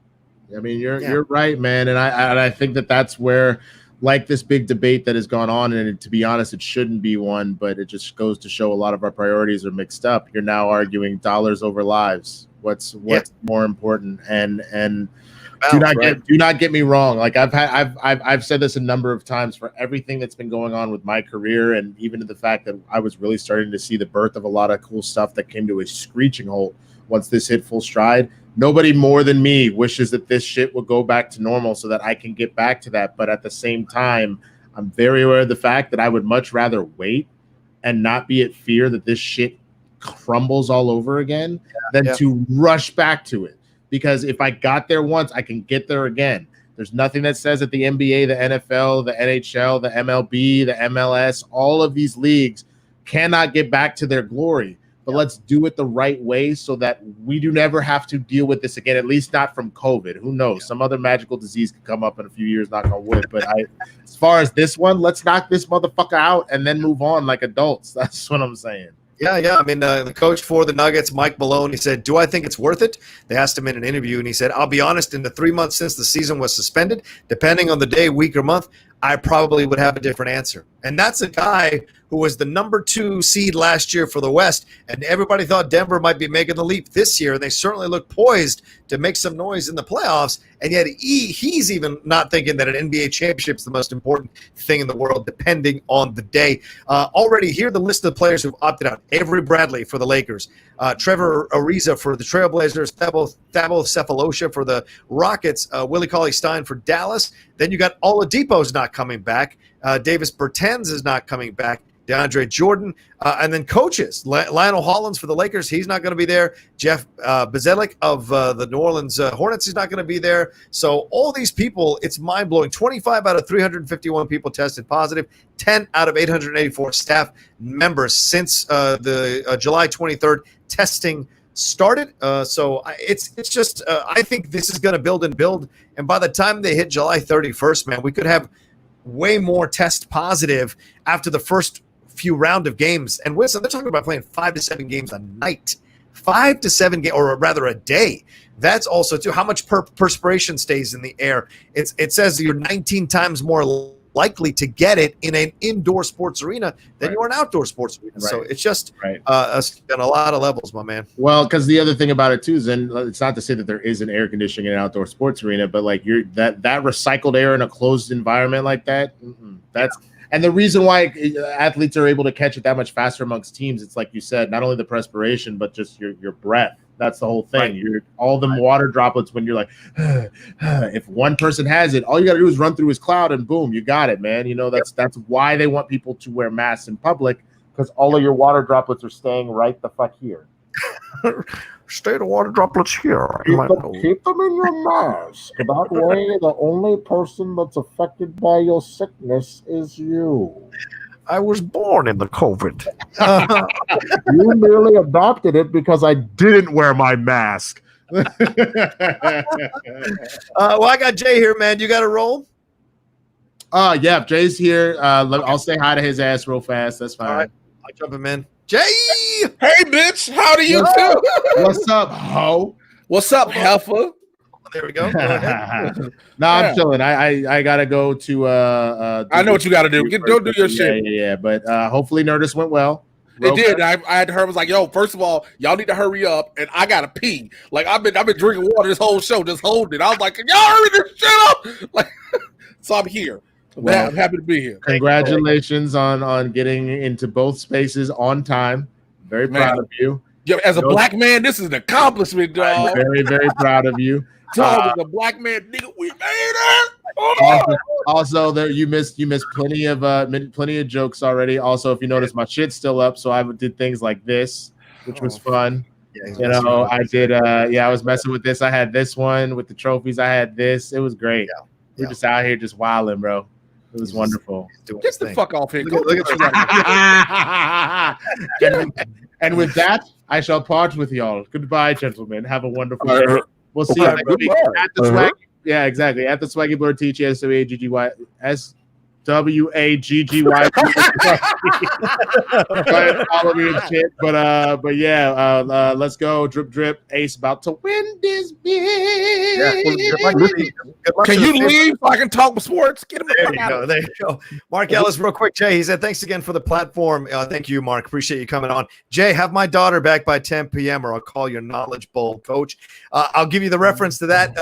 I mean, you're right, man, and I think that's where, like, this big debate that has gone on, and to be honest, it shouldn't be one, but it just goes to show a lot of our priorities are mixed up. You're now arguing dollars over lives. What's more important? And do not get me wrong. Like I've said this a number of times for everything that's been going on with my career, and even to the fact that I was really starting to see the birth of a lot of cool stuff that came to a screeching halt once this hit full stride. Nobody more than me wishes that this shit would go back to normal so that I can get back to that. But at the same time, I'm very aware of the fact that I would much rather wait and not be at fear that this shit crumbles all over again than to rush back to it. Because if I got there once, I can get there again. There's nothing that says that the NBA, the NFL, the NHL, the MLB, the MLS, all of these leagues cannot get back to their glory. But let's do it the right way so that we do never have to deal with this again, at least not from COVID. Who knows? Some other magical disease could come up in a few years, knock on wood. But as far as this one, let's knock this motherfucker out and then move on like adults. That's what I'm saying. Yeah. I mean, the coach for the Nuggets, Mike Malone, he said, do I think it's worth it? They asked him in an interview, and he said, I'll be honest, in the 3 months since the season was suspended, depending on the day, week, or month, I probably would have a different answer. And that's a guy who was the number 2 seed last year for the West, and everybody thought Denver might be making the leap this year, and they certainly look poised to make some noise in the playoffs, and yet he's even not thinking that an NBA championship is the most important thing in the world, depending on the day. Already, here are the list of the players who've opted out. Avery Bradley for the Lakers, Trevor Ariza for the Trailblazers, Thabo Cephalosha for the Rockets, Willie Cauley-Stein for Dallas. Then you got Oladipo's not coming back. Davis Bertans is not coming back. DeAndre Jordan, and then coaches. Lionel Hollins for the Lakers, he's not going to be there. Jeff Bzdelik of the New Orleans Hornets is not going to be there. So all these people, it's mind-blowing. 25 out of 351 people tested positive. 10 out of 884 staff members since the July 23rd testing started. So it's just I think this is going to build and build. And by the time they hit July 31st, man, we could have way more test positive after the first few round of games. And Winston, they're talking about playing 5 to 7 games a night, 5 to 7 games, or rather a day. That's also too how much perspiration stays in the air. It says you're 19 times more likely to get it in an indoor sports arena than you are an outdoor sports arena. So it's just on a lot of levels, my man. Well, because the other thing about it too is, and it's not to say that there isn't air conditioning in an outdoor sports arena, but like that recycled air in a closed environment like that, and the reason why athletes are able to catch it that much faster amongst teams, it's like you said, not only the perspiration, but just your breath. That's the whole thing. You're all them water droplets when you're like, if one person has it, all you got to do is run through his cloud and boom, you got it, man. You know, that's why they want people to wear masks in public, because all of your water droplets are staying right the fuck here. Stay the water droplets here. Keep them in your mask. That way, the only person that's affected by your sickness is you. I was born in the COVID. You merely adopted it because I didn't wear my mask. Well, I got Jay here, man. You got to roll? Yeah, Jay's here. I'll say hi to his ass real fast. That's fine. All right. I'll jump him in. Jay! Hey, bitch. How do you do? What's up, ho? What's up, heifer? There we go. Go ahead. No, I'm chilling. I gotta go to I know what you gotta do. Go do your shit. Yeah. But hopefully Nerdist went well. It did. I had heard, was like, yo, first of all, y'all need to hurry up, and I gotta pee. Like I've been drinking water this whole show, just holding it. I was like, can y'all hurry this shit up? Like, so I'm here. Well, I'm happy to be here. Congratulations on getting into both spaces on time. Very proud of you. Yeah, as a black man, this is an accomplishment, dog. I'm very, very proud of you. As a black man, nigga, we made it. Also, there you missed plenty of jokes already. Also, if you notice, my shit's still up, so I did things like this, which was fun. Yeah, I did. I was messing with this. I had this one with the trophies. I had this. It was great. We're just out here just wilding, bro. It was wonderful. Get the fuck off here. And with that, I shall part with y'all. Goodbye, gentlemen. Have a wonderful day. We'll see you next week at the Swaggy. Yeah, exactly. At the Swaggy Blur TG SWAGGY. Follow me and shit. But yeah, let's go. Drip drip. Ace about to win this big. Can you leave so I can talk with sports? Get him There you go. Mark Ellis, real quick, Jay. He said, thanks again for the platform. Thank you, Mark. Appreciate you coming on. Jay, have my daughter back by 10 p.m. or I'll call your knowledge bowl coach. I'll give you the reference to that.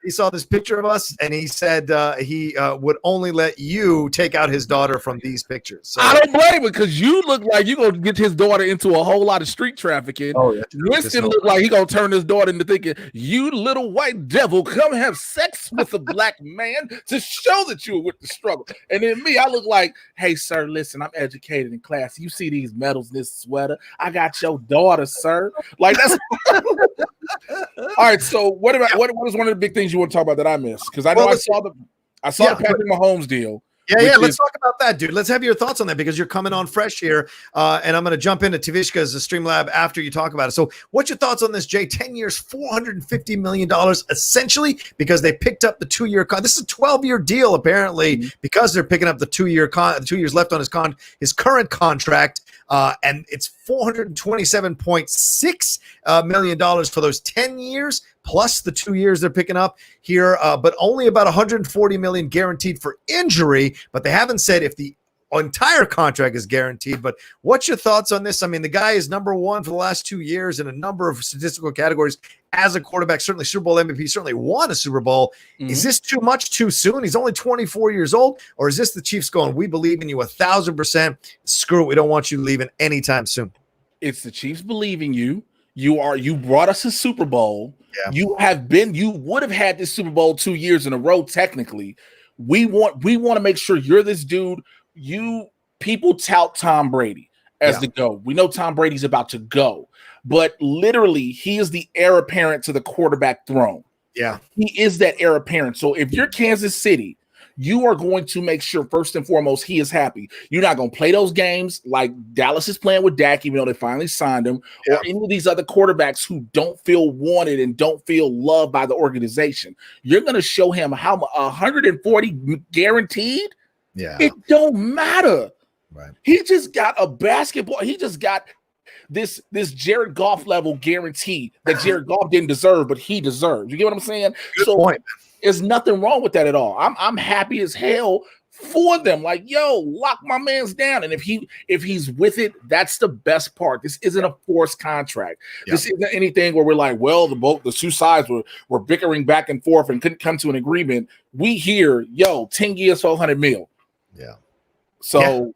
He saw this picture of us, and he said he would only let you take out his daughter from these pictures. So, I don't blame him because you look like you're going to get his daughter into a whole lot of street trafficking. Oh, yeah. Winston look like he's going to turn his daughter into thinking, you little white devil, come have sex with a black man to show that you were with the struggle. And then me, I look like, hey, sir, listen, I'm educated in class. You see these medals in this sweater? I got your daughter, sir. Like, that's... All right, so what is one of the big things you want to talk about that I missed? Because I know I saw the Patrick Mahomes deal. Yeah, let's talk about that, dude. Let's have your thoughts on that because you're coming on fresh here, and I'm going to jump into Tavishka's StreamLab after you talk about it. So what's your thoughts on this, Jay? 10 years, $450 million, essentially, because they picked up the 2-year this is a 12-year deal, apparently, because they're picking up the 2 years left on his current contract, and it's $427.6 million for those 10 years, plus the 2 years they're picking up here, but only about $140 million guaranteed for injury. But they haven't said if the entire contract is guaranteed. But what's your thoughts on this? I mean, the guy is number one for the last 2 years in a number of statistical categories as a quarterback, certainly Super Bowl MVP, certainly won a Super Bowl. Mm-hmm. Is this too much too soon? He's only 24 years old. Or is this the Chiefs going, we believe in you 1,000%. Screw it. We don't want you leaving anytime soon. It's the Chiefs believing you. You brought us a Super Bowl. Yeah. You would have had this Super Bowl 2 years in a row, technically. We want to make sure you're this dude. People tout Tom Brady as the GOAT. We know Tom Brady's about to go, but literally he is the heir apparent to the quarterback throne. Yeah, he is that heir apparent. So if you're Kansas City, you are going to make sure first and foremost he is happy. You're not going to play those games like Dallas is playing with Dak, even though they finally signed him, or any of these other quarterbacks who don't feel wanted and don't feel loved by the organization. You're going to show him how 140 guaranteed. Yeah, it don't matter. Right. He just got a basketball. He just got this Jared Goff level guarantee that Jared Goff didn't deserve, but he deserves. You get what I'm saying? Good point. There's nothing wrong with that at all. I'm happy as hell for them. Like, yo, lock my man's down. And if he's with it, that's the best part. This isn't a forced contract. This isn't anything where we're like, well, the two sides were bickering back and forth and couldn't come to an agreement. We hear, yo, 10 years, $400 million. Yeah. So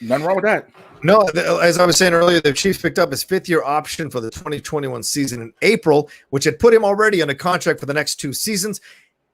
nothing wrong with that. No, as I was saying earlier, the Chiefs picked up his fifth-year option for the 2021 season in April, which had put him already on a contract for the next 2 seasons.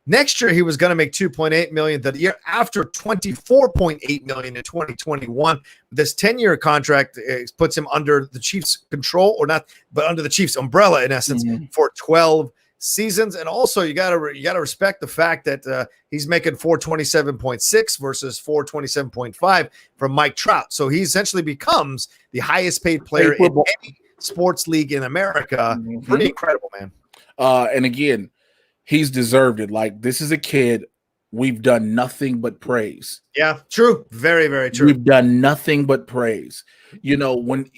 Next year, he was going to make $2.8 million. The year after, $24.8 million in 2021. This 10-year contract puts him under the Chiefs' control, or not, but under the Chiefs' umbrella in essence for 12 seasons. And also, you gotta respect the fact that he's making $427.6 versus $427.5 from Mike Trout. So he essentially becomes the highest paid player in any sports league in America. Pretty incredible, man. And again, he's deserved it. Like, this is a kid we've done nothing but praise. Yeah, true. Very, very true. We've done nothing but praise. You know, when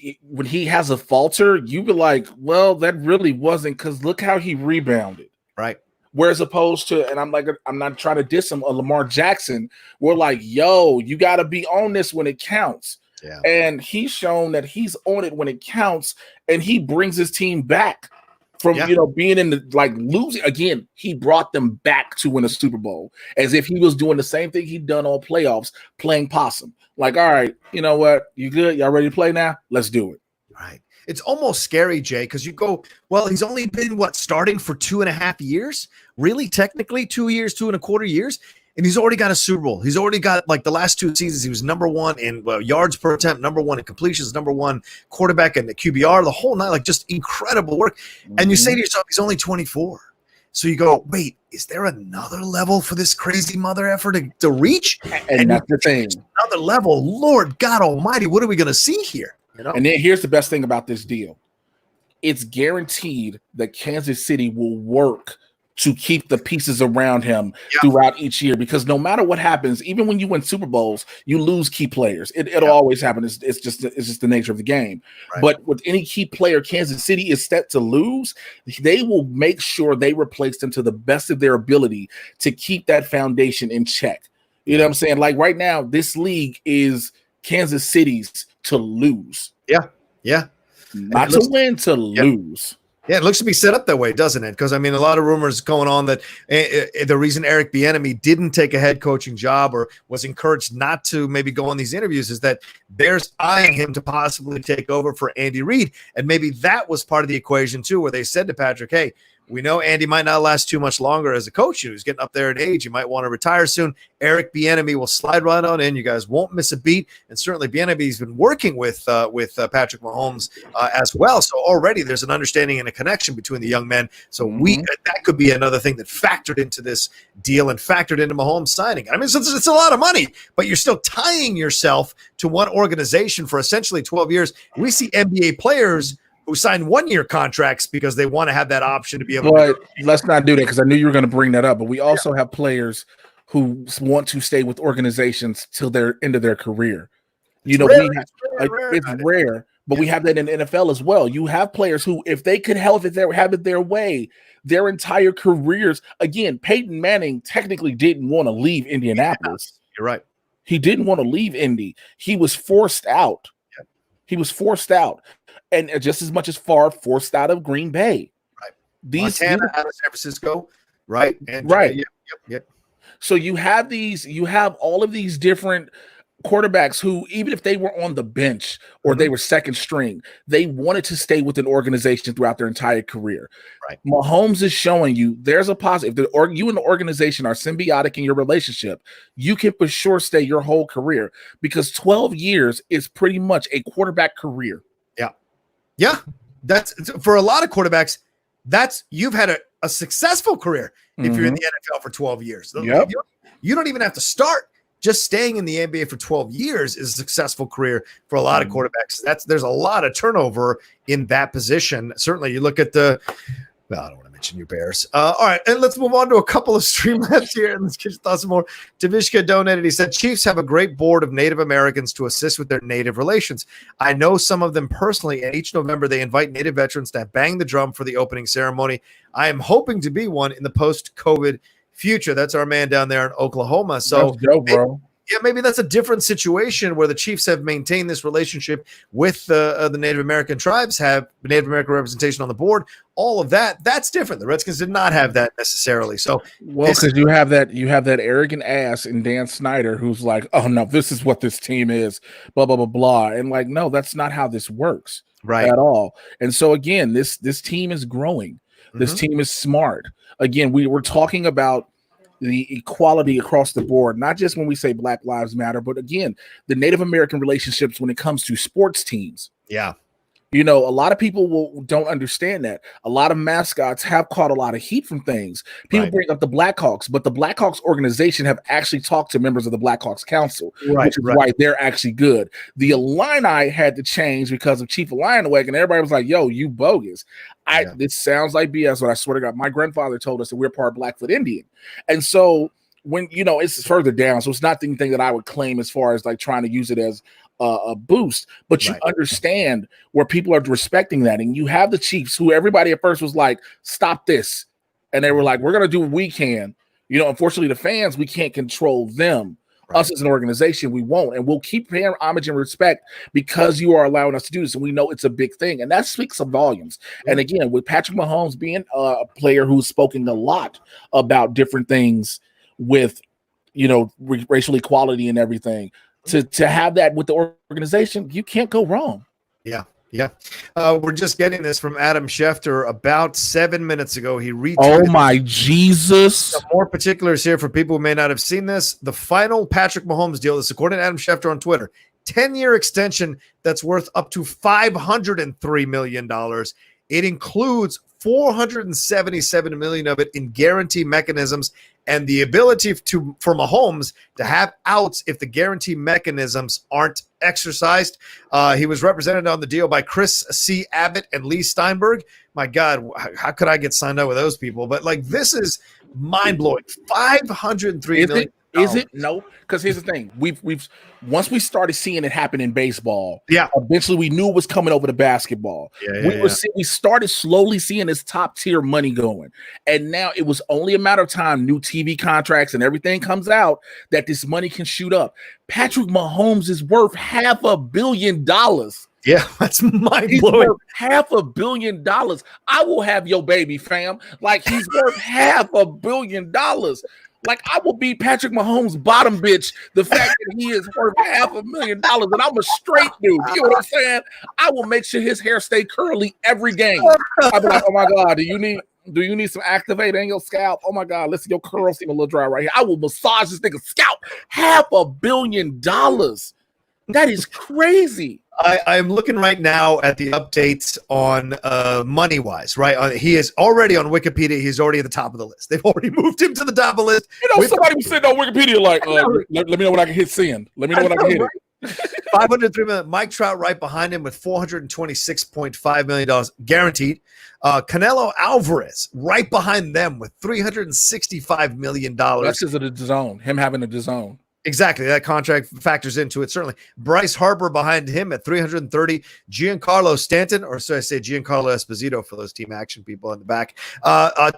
he has a falter, you be like, well, that really wasn't, because look how he rebounded. Right. Whereas opposed to, and I'm not trying to diss him, Lamar Jackson, we're like, yo, you got to be on this when it counts. Yeah. And he's shown that he's on it when it counts, and he brings his team back from, being in the, like, losing. Again, he brought them back to win a Super Bowl as if he was doing the same thing he'd done all playoffs, playing possum. Like, all right, you know what? You good? Y'all ready to play now? Let's do it. Right. It's almost scary, Jay, because you go, well, he's only been, starting for 2.5 years? Really? Technically 2 years, 2.25 years? And he's already got a Super Bowl. He's already got, like, the last 2 seasons, he was number one in yards per attempt, number one in completions, number one quarterback in the QBR, the whole night, like, just incredible work. And you say to yourself, he's only 24. So you go, wait, is there another level for this crazy mother effer to reach? And that's the thing. Another level. Lord God Almighty, what are we going to see here? And then here's the best thing about this deal. It's guaranteed that Kansas City will work to keep the pieces around him throughout each year, because no matter what happens, even when you win Super Bowls, you lose key players. It'll always happen. It's just the nature of the game. Right. But with any key player Kansas City is set to lose, they will make sure they replace them to the best of their ability to keep that foundation in check. You know what I'm saying? Like, right now, this league is Kansas City's to lose. Yeah. Yeah. Not to win, to lose. Yeah, it looks to be set up that way, doesn't it? Because, I mean, a lot of rumors going on that the reason Eric Bieniemy didn't take a head coaching job or was encouraged not to maybe go on these interviews is that Bears eyeing him to possibly take over for Andy Reid. And maybe that was part of the equation, too, where they said to Patrick, hey, we know Andy might not last too much longer as a coach. He's getting up there in age. He might want to retire soon. Eric Bieniemy will slide right on in. You guys won't miss a beat. And certainly Bieniemy's been working with Patrick Mahomes as well. So already there's an understanding and a connection between the young men. So that could be another thing that factored into this deal and factored into Mahomes signing. I mean, it's a lot of money, but you're still tying yourself to one organization for essentially 12 years. We see NBA players who sign 1-year contracts because they want to have that option to be able to. Let's not do that, because I knew you were going to bring that up. But we also have players who want to stay with organizations till their end of their career. It's rare, But we have that in the NFL as well. You have players who, if they could have it their way, their entire careers. Again, Peyton Manning technically didn't want to leave Indianapolis. You're right. He didn't want to leave Indy. He was forced out. Yeah. He was forced out, and just as much as Favre forced out of Green Bay. Right. Montana out of San Francisco. Right. And, right. Yep. So you have all of these different quarterbacks who, even if they were on the bench or they were second string, they wanted to stay with an organization throughout their entire career. Right. Mahomes is showing you there's a positive. If you and the organization are symbiotic in your relationship, you can for sure stay your whole career, because 12 years is pretty much a quarterback career. Yeah. That's for a lot of quarterbacks. You've had a successful career if you're in the NFL for 12 years. Yep. You don't even have to start. Just staying in the NBA for 12 years is a successful career for a lot of quarterbacks. There's a lot of turnover in that position. Certainly, you look at I don't want to mention your Bears. All right, and let's move on to a couple of StreamLabs here, and let's get your thoughts more. Tavishka donated. He said, Chiefs have a great board of Native Americans to assist with their Native relations. I know some of them personally, and each November they invite Native veterans to bang the drum for the opening ceremony. I am hoping to be one in the post-COVID future. That's our man down there in Oklahoma. So, bro. Maybe that's a different situation where the Chiefs have maintained this relationship with the Native American tribes, have Native American representation on the board. All of that's different. The Redskins did not have that necessarily. So, because you have that arrogant ass in Dan Snyder who's like, oh no, this is what this team is, blah blah blah blah, and like, no, that's not how this works, right, at all. And so again, this team is growing. This team is smart. Again, we were talking about the equality across the board, not just when we say Black Lives Matter, but again, the Native American relationships when it comes to sports teams. Yeah. You know, a lot of people don't understand that. A lot of mascots have caught a lot of heat from things. People bring up the Blackhawks, but the Blackhawks organization have actually talked to members of the Blackhawks Council, which is why they're actually good. The Illini had to change because of Chief Illiniwek, and everybody was like, yo, you bogus. This sounds like BS, but I swear to God, my grandfather told us that we're part Blackfoot Indian. And so when, it's further down, so it's not anything that I would claim as far as like trying to use it as a boost, but you understand where people are respecting that. And you have the Chiefs, who everybody at first was like, stop this. And they were like, we're going to do what we can. Unfortunately, the fans, we can't control them. Us as an organization, we won't. And we'll keep paying homage and respect because you are allowing us to do this. And we know it's a big thing. And that speaks some volumes. And again, with Patrick Mahomes being a player who's spoken a lot about different things with, racial equality and everything, to have that with the organization, you can't go wrong. Yeah. We're just getting this from Adam Schefter about 7 minutes ago. He retweeted. Oh my Jesus. Some more particulars here for people who may not have seen this. The final Patrick Mahomes deal, this according to Adam Schefter on Twitter, 10-year extension that's worth up to $503 million. It includes $477 million of it in guarantee mechanisms and the ability for Mahomes to have outs if the guarantee mechanisms aren't exercised. He was represented on the deal by Chris C. Abbott and Lee Steinberg. My God, how could I get signed up with those people? But this is mind-blowing. $503 million. Is it? No, because here's the thing. We've once we started seeing it happen in baseball, eventually we knew it was coming over to basketball. We started slowly seeing this top tier money going. And now it was only a matter of time, new TV contracts and everything comes out, that this money can shoot up. Patrick Mahomes is worth $500 million. Yeah, that's mind-blowing. $500 million. I will have your baby, fam. Like, he's worth $500 million. Like, I will be Patrick Mahomes' bottom bitch, the fact that he is worth $500 million, and I'm a straight dude. You know what I'm saying? I will make sure his hair stay curly every game. I'll be like, oh my God, do you need some Activate in your scalp? Oh my God, listen, your curls seem a little dry right here. I will massage this nigga's scalp. $500 million. That is crazy. I'm looking right now at the updates on money-wise, right? He is already on Wikipedia. He's already at the top of the list. They've already moved him to the top of the list. Somebody was sitting on Wikipedia like, let me know when I can hit send. Let me know when I can hit it. $503 million. Mike Trout right behind him with $426.5 million guaranteed. Canelo Alvarez right behind them with $365 million. That's because of the zone. Him having a zone. Exactly. That contract factors into it. Certainly. Bryce Harper behind him at 330. Giancarlo Stanton, or so I say Giancarlo Esposito for those team action people in the back.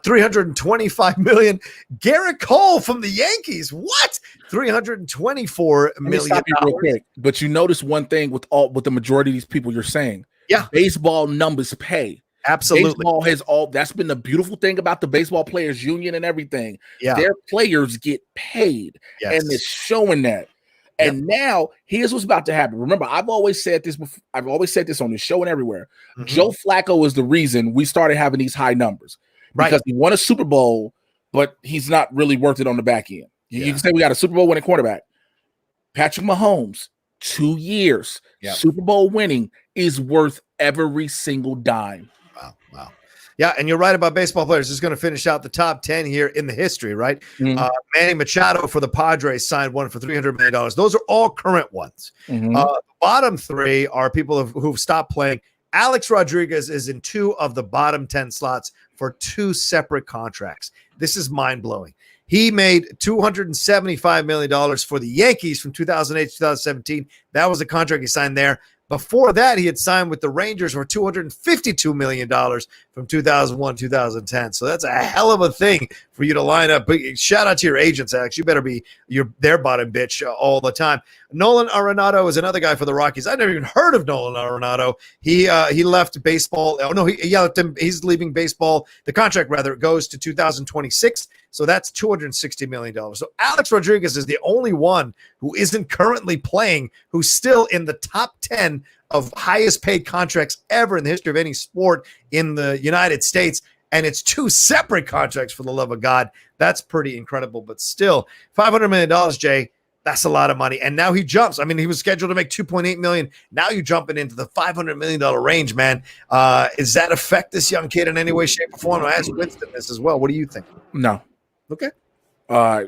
325 million. Garrett Cole from the Yankees. What? 324 million. Real quick, but you notice one thing with the majority of these people you're saying. Yeah. Baseball numbers pay. Absolutely. Baseball has that's been the beautiful thing about the baseball players union and everything. Yeah. Their players get paid, and it's showing that. And now here's what's about to happen. Remember, I've always said this before. I've always said this on the show and everywhere. Mm-hmm. Joe Flacco is the reason we started having these high numbers because he won a Super Bowl, but he's not really worth it on the back end. You can say we got a Super Bowl winning quarterback. Patrick Mahomes, 2 years, Super Bowl winning is worth every single dime. Wow. Yeah, and you're right about baseball players. Just going to finish out the top 10 here in the history, right? Mm-hmm. Manny Machado for the Padres signed one for $300 million. Those are all current ones. Mm-hmm. The bottom 3 are people who've stopped playing. Alex Rodriguez is in 2 of the bottom 10 slots for 2 separate contracts. This is mind-blowing. He made $275 million for the Yankees from 2008 to 2017. That was the contract he signed there. Before that, he had signed with the Rangers for $252 million from 2001 2010. So that's a hell of a thing for you to line up. But shout out to your agents, Alex. You better be their bottom bitch all the time. Nolan Arenado is another guy for the Rockies. I've never even heard of Nolan Arenado. He left baseball. Oh, no, he's leaving baseball. The contract, rather, goes to 2026. So that's $260 million. So Alex Rodriguez is the only one who isn't currently playing, who's still in the top 10 of highest paid contracts ever in the history of any sport in the United States. And it's 2 separate contracts, for the love of God. That's pretty incredible. But still, $500 million, Jay, that's a lot of money. And now he jumps. I mean, he was scheduled to make $2.8 million. Now you're jumping into the $500 million range, man. Does that affect this young kid in any way, shape, or form? I asked Winston this as well. What do you think? No. Okay.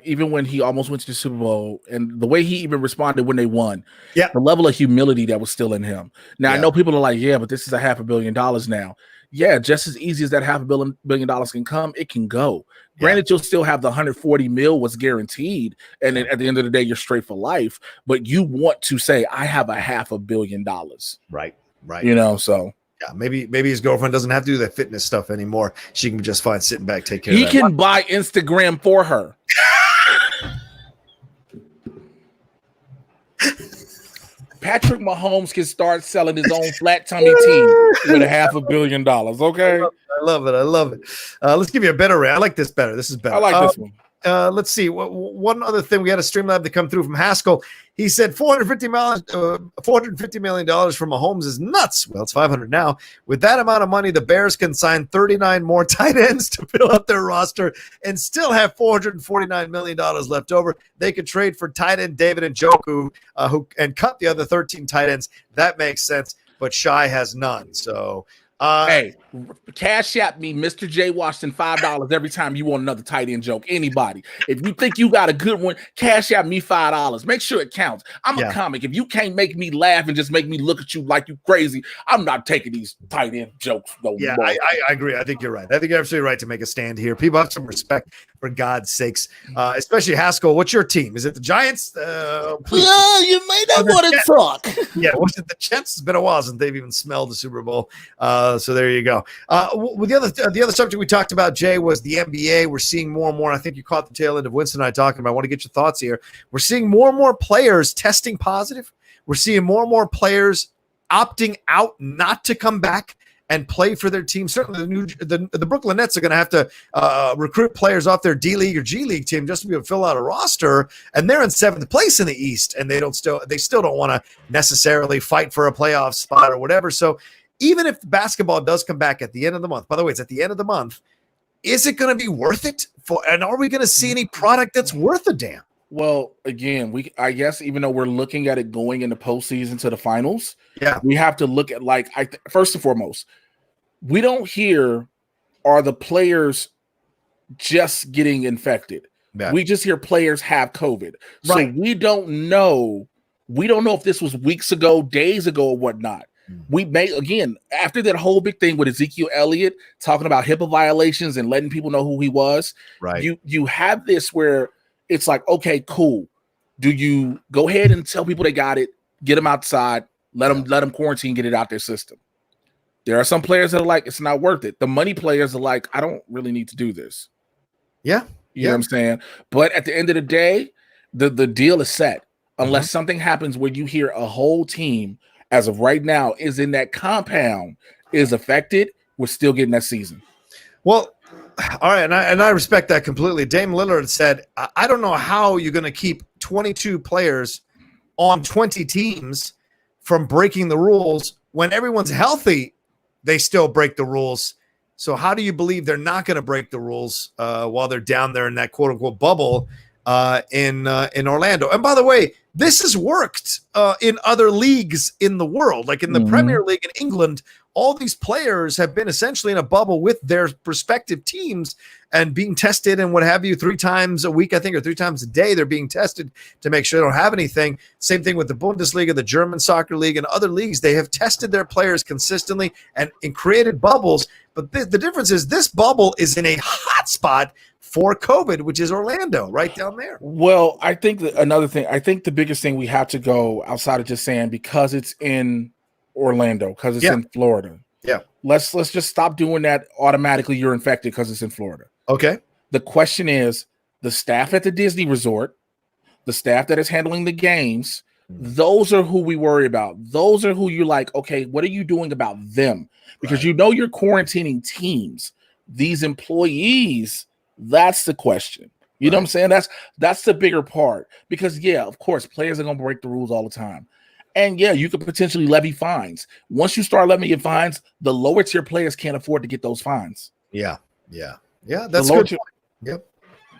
Even when he almost went to the Super Bowl and the way he even responded when they won, the level of humility that was still in him. Now, I know people are like, but this is a $500 million now. Yeah, just as easy as that $500 million can come, it can go. Granted, you'll still have the $140 million was guaranteed, and then at the end of the day, you're straight for life. But you want to say, I have a $500 million. Right. So. Yeah, maybe his girlfriend doesn't have to do that fitness stuff anymore. She can just fine sitting back, take care of that. He can buy Instagram for her. Patrick Mahomes can start selling his own flat tummy tea with $500 million. Okay, I love it. Let's give you a better rate. I like this better. This is better. I like this one. Let's see. One other thing, we had a StreamLab that come through from Haskell. He said $450 million from Mahomes is nuts. Well, it's 500 now. With that amount of money, the Bears can sign 39 more tight ends to fill out their roster and still have $449 million left over. They could trade for tight end David Njoku and cut the other 13 tight ends. That makes sense, but Shy has none. So hey, cash app me, Mr. J. Washington, $5 every time you want another tight end joke. Anybody. If you think you got a good one, cash app me $5. Make sure it counts. I'm a comic. If you can't make me laugh and just make me look at you like you crazy, I'm not taking these tight end jokes no more. I agree. I think you're right. I think you're absolutely right to make a stand here. People have some respect, for God's sakes. Especially Haskell. What's your team? Is it the Giants? You may not want to talk. Yeah, was it the Jets? It's been a while since they've even smelled the Super Bowl. So there you go. With the other subject we talked about, Jay, was the NBA. We're seeing more and more. I think you caught the tail end of Winston and I talking about. I want to get your thoughts here. We're seeing more and more players testing positive. We're seeing more and more players opting out not to come back and play for their team. Certainly the Brooklyn Nets are going to have to recruit players off their D-League or G-League team just to be able to fill out a roster, and they're in 7th place in the East, and they still don't want to necessarily fight for a playoff spot or whatever. So even if basketball does come back at the end of the month, by the way, it's at the end of the month, is it going to be worth it? And are we going to see any product that's worth a damn? Well, again, I guess even though we're looking at it going in the postseason to the finals, we have to look at first and foremost, we don't hear are the players just getting infected. Yeah. We just hear players have COVID. Right. So we don't know if this was weeks ago, days ago, or whatnot. We may, again, after that whole big thing with Ezekiel Elliott talking about HIPAA violations and letting people know who he was, right? You have this where it's like, okay, cool. Do you go ahead and tell people they got it, get them outside, let them quarantine, get it out their system? There are some players that are like, it's not worth it. The money players are like, I don't really need to do this. Yeah. You know what I'm saying? But at the end of the day, the deal is set. Unless something happens where you hear a whole team, as of right now, is in that compound, is affected, we're still getting that season. Well, all right, and I respect that completely. Dame Lillard said, I don't know how you're going to keep 22 players on 20 teams from breaking the rules when everyone's healthy. They still break the rules. So how do you believe they're not going to break the rules while they're down there in that quote unquote bubble in Orlando? And by the way, this has worked in other leagues in the world, like in the Premier League in England. All these players have been essentially in a bubble with their respective teams and being tested and what have you 3 times a week, I think, or 3 times a day. They're being tested to make sure they don't have anything. Same thing with the Bundesliga, the German soccer league, and other leagues. They have tested their players consistently and created bubbles. But the difference is this bubble is in a hot spot for COVID, which is Orlando, right down there. Well, I think the biggest thing we have to go outside of just saying because it's in Orlando, because it's in Florida. Yeah. Let's just stop doing that automatically. You're infected because it's in Florida. Okay. The question is the staff at the Disney resort, the staff that is handling the games, those are who we worry about. Those are who you're like, okay, what are you doing about them? Because you know you're quarantining teams. These employees, that's the question. You know what I'm saying? That's the bigger part. Because, yeah, of course, players are going to break the rules all the time. And, yeah, you could potentially levy fines. Once you start levying fines, the lower tier players can't afford to get those fines. Yeah. That's good. Yep.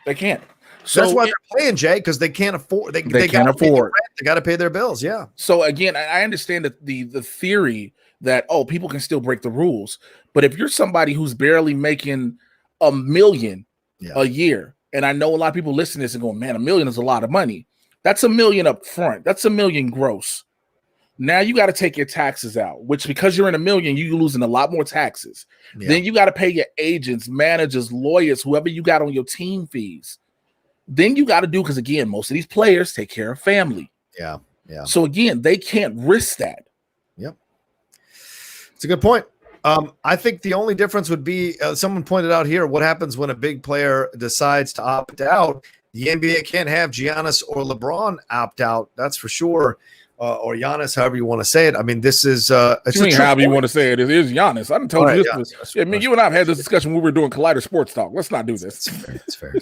They can't. So that's why they're playing, Jay, because they can't afford. They can't afford. They got to pay their bills. Yeah. So again, I understand that the theory that people can still break the rules, but if you're somebody who's barely making $1 million a year, and I know a lot of people listen to this and going, "Man, $1 million is a lot of money." That's $1 million up front. That's $1 million gross. Now you got to take your taxes out, which because you're in $1 million, you're losing a lot more taxes. Yeah. Then you got to pay your agents, managers, lawyers, whoever you got on your team fees. Then you got to do, because again, most of these players take care of family. Yeah. So again, they can't risk that. Yep. It's a good point. I think the only difference would be someone pointed out here, what happens when a big player decides to opt out? The NBA can't have Giannis or LeBron opt out. That's for sure. Or Giannis, however you want to say it. I mean, this is however you want to say it. It is Giannis. I done told you this. I mean, you and I have had this discussion when we were doing Collider Sports Talk. Let's not do this. It's fair.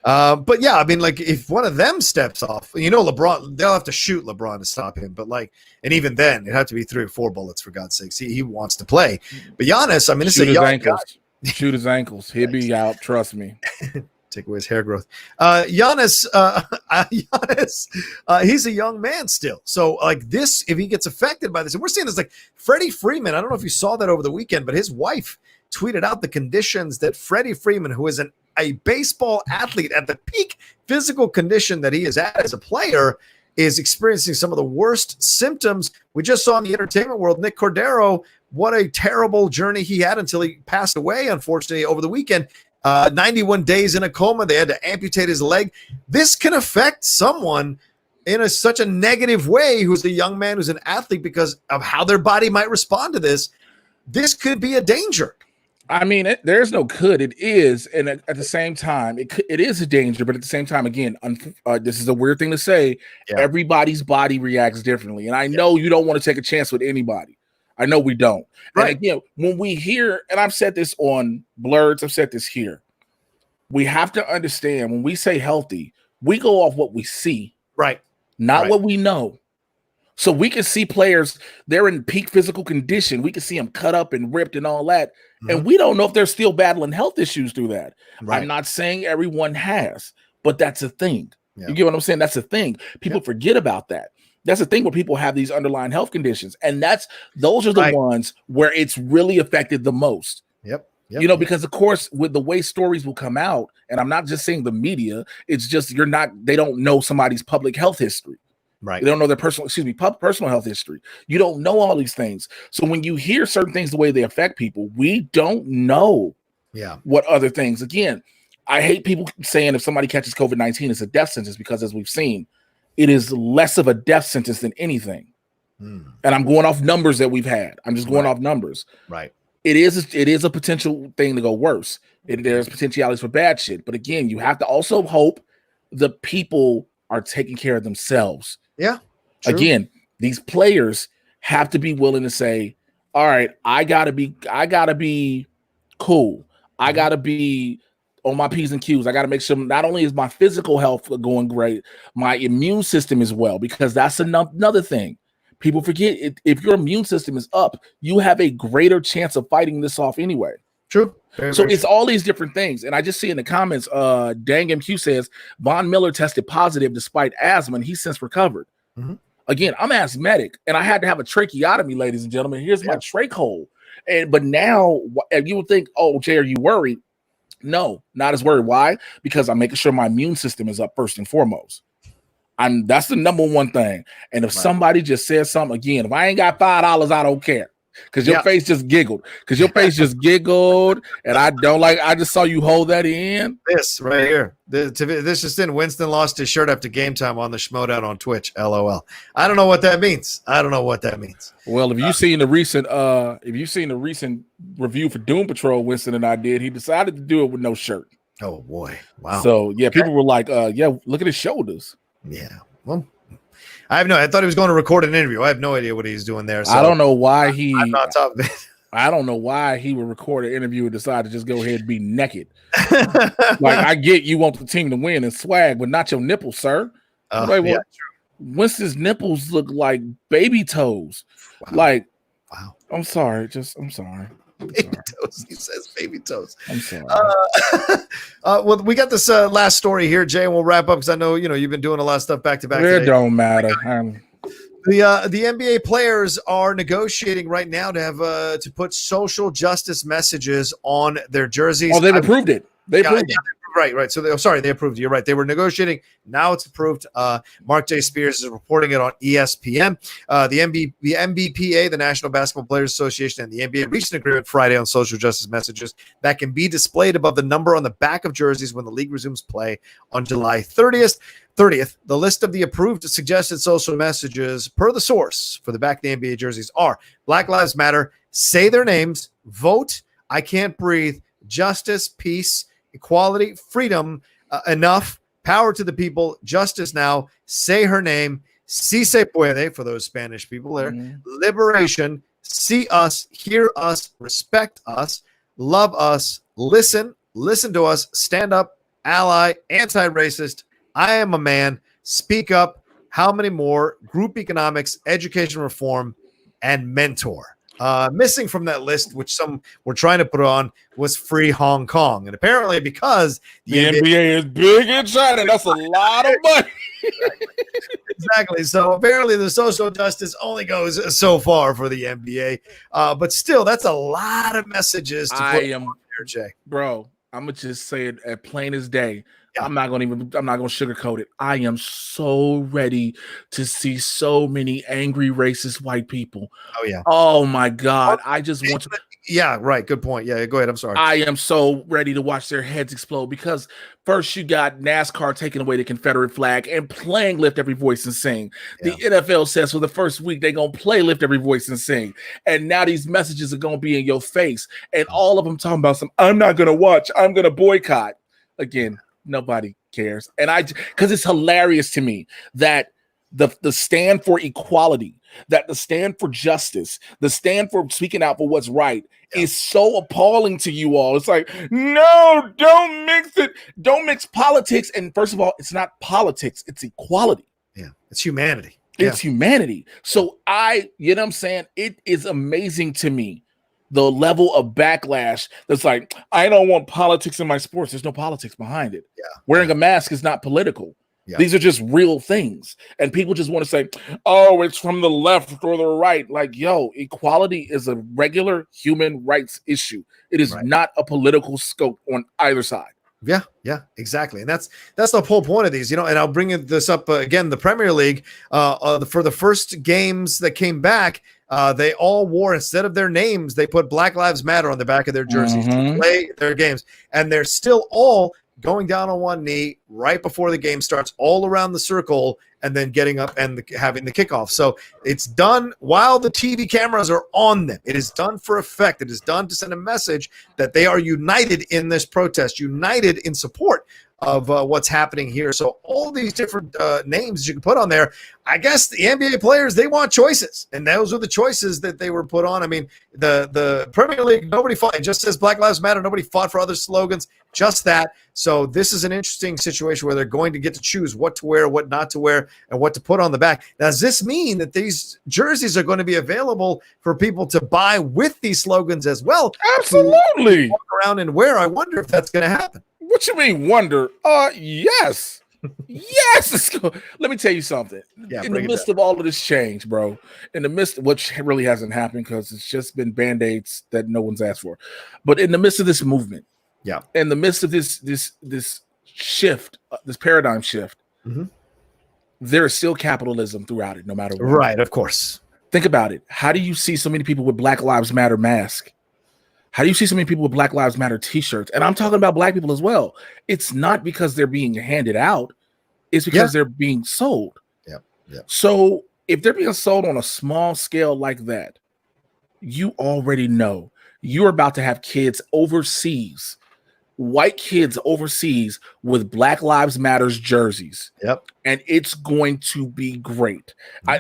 But yeah, I mean, like if one of them steps off, LeBron, they'll have to shoot LeBron to stop him. But and even then, it'd have to be 3 or 4 bullets for God's sakes. He wants to play. But Giannis, I mean, it's a young guy. Shoot his ankles. He'll be out. Trust me. Take away his hair growth. Giannis, he's a young man still. So like this, if he gets affected by this, and we're seeing this like Freddie Freeman, I don't know if you saw that over the weekend, but his wife tweeted out the conditions that Freddie Freeman, who is a baseball athlete at the peak physical condition that he is at as a player, is experiencing some of the worst symptoms. We just saw in the entertainment world, Nick Cordero, what a terrible journey he had until he passed away, unfortunately, over the weekend. 91 days in a coma. They had to amputate his leg. This can affect someone in such a negative way who's a young man, who's an athlete, because of how their body might respond to this. This could be a danger. I mean, there's no could. It is. And at the same time, it is a danger. But at the same time, again, this is a weird thing to say. Yeah. Everybody's body reacts differently. And I know you don't want to take a chance with anybody. I know we don't. Right. And again, when we hear, and I've said this on Blurs, I've said this here, we have to understand when we say healthy, we go off what we see, right? Not what we know. So we can see players, they're in peak physical condition. We can see them cut up and ripped and all that. Mm-hmm. And we don't know if they're still battling health issues through that. Right. I'm not saying everyone has, but that's a thing. Yeah. You get what I'm saying? That's a thing. People forget about that. That's the thing where people have these underlying health conditions. And those are the ones where it's really affected the most. Yep. Because of course, with the way stories will come out, and I'm not just saying the media, it's just they don't know somebody's public health history. Right. They don't know their personal health history. You don't know all these things. So when you hear certain things, the way they affect people, we don't know what other things. Again, I hate people saying if somebody catches COVID-19, it's a death sentence, because as we've seen, it is less of a death sentence than anything. And I'm going off numbers that we've had. I'm just going off numbers. Right. It is a potential thing to go worse. There's potentialities for bad shit. But again, you have to also hope the people are taking care of themselves. Yeah. True. Again, these players have to be willing to say, all right, I gotta be cool. I gotta be on my P's and Q's. I gotta make sure not only is my physical health going great, my immune system as well, because that's another thing. People forget if your immune system is up, you have a greater chance of fighting this off anyway. True. So it's all these different things. And I just see in the comments, Dang MQ says Von Miller tested positive despite asthma, and he's since recovered. Again, I'm asthmatic, and I had to have a tracheotomy, ladies and gentlemen. Here's my trach hole. But now you would think, oh, Jay, are you worried? No, not as worried. Why? Because I'm making sure my immune system is up first and foremost. That's the number one thing. And if somebody just says something, again, if I ain't got $5, I don't care. Because your face just giggled. And I just saw you hold that in. This right here. This just in. Winston lost his shirt after game time on the Schmodown on Twitch. LOL. I don't know what that means. Well, if you've seen the recent review for Doom Patrol Winston and I did, he decided to do it with no shirt. Oh boy. Wow. So yeah, people were like, look at his shoulders. Yeah. Well, I thought he was going to record an interview. I have no idea what he's doing there. So I don't know why I'm not top of it. I don't know why he would record an interview and decide to just go ahead and be naked. Like, I get you want the team to win and swag, but not your nipples, sir. Winston's nipples look like baby toes. Wow. I'm sorry. I'm sorry. Baby toes. He says baby toes. I'm sorry. Well, we got this last story here, Jay, and we'll wrap up because I know you've been doing a lot of stuff back to back. It don't matter. The NBA players are negotiating right now to have to put social justice messages on their jerseys. Oh, they've approved it. They approved it. Right. So they approved it. You're right. They were negotiating. Now it's approved. Mark J. Spears is reporting it on ESPN. The NBPA, the National Basketball Players Association, and the NBA reached an agreement Friday on social justice messages that can be displayed above the number on the back of jerseys when the league resumes play on July 30th. The list of the approved suggested social messages per the source for the back of the NBA jerseys are Black Lives Matter, say their names, vote, I can't breathe, justice, peace, equality, freedom, enough, power to the people, justice now, say her name, si se puede for those Spanish people there, liberation, see us, hear us, respect us, love us, listen to us, stand up, ally, anti-racist, I am a man, speak up, how many more, group economics, education reform, and mentor. Missing from that list, which some were trying to put on, was free Hong Kong. And apparently because the NBA is big in China, that's a lot of money. Exactly. So apparently the social justice only goes so far for the NBA. But still, that's a lot of messages to put on there, Jay. Bro, I'm going to just say it as plain as day. I'm not gonna sugarcoat it. I am so ready to see so many angry racist white people. Oh yeah. Oh my God. I just want to. Yeah, right. Good point. Yeah, go ahead. I'm sorry. I am so ready to watch their heads explode because first you got NASCAR taking away the Confederate flag and playing Lift Every Voice and Sing. The NFL says for the first week they're gonna play Lift Every Voice and Sing. And now these messages are gonna be in your face. And all of them talking about I'm not gonna watch, I'm gonna boycott. Again, nobody cares. And because it's hilarious to me that the stand for equality, that the stand for justice, the stand for speaking out for what's right is so appalling to you all. It's like, no, don't mix it. Don't mix politics. And first of all, it's not politics, it's equality. Yeah, it's humanity. It's humanity. So you know what I'm saying? It is amazing to me the level of backlash that's like, I don't want politics in my sports. There's no politics behind it. Yeah. Wearing a mask is not political. Yeah. These are just real things. And people just want to say, oh, it's from the left or the right. Like, yo, equality is a regular human rights issue. It is not a political scope on either side. Yeah, exactly. And that's the whole point of these, and I'll bring this up again, the Premier League, for the first games that came back, they all wore, instead of their names, they put Black Lives Matter on the back of their jerseys to play their games. And they're still all going down on one knee right before the game starts, all around the circle, and then getting up and having the kickoff. So it's done while the TV cameras are on them. It is done for effect. It is done to send a message that they are united in this protest, united in support of what's happening here. So all these different names you can put on there. I guess the NBA players, they want choices, and those are the choices that they were put on. I mean, the Premier League, nobody fought. It just says Black Lives Matter. Nobody fought for other slogans, just that. So this is an interesting situation where they're going to get to choose what to wear, what not to wear, and what to put on the back. Now, does this mean that these jerseys are going to be available for people to buy with these slogans as well? Absolutely. Walk around and wear. I wonder if that's going to happen. What you mean wonder? Yes. Yes. Let me tell you something. Yeah, in the midst of all of this change, bro, in the midst of which really hasn't happened because it's just been band-aids that no one's asked for. But in the midst of this movement, in the midst of this shift, this paradigm shift, there is still capitalism throughout it, no matter what. Right, of course. Think about it. How do you see so many people with Black Lives Matter masks? How do you see so many people with Black Lives Matter t-shirts? And I'm talking about black people as well. It's not because they're being handed out. It's because they're being sold. So if they're being sold on a small scale like that, you already know you're about to have kids overseas, white kids overseas with Black Lives Matters jerseys. And it's going to be great. I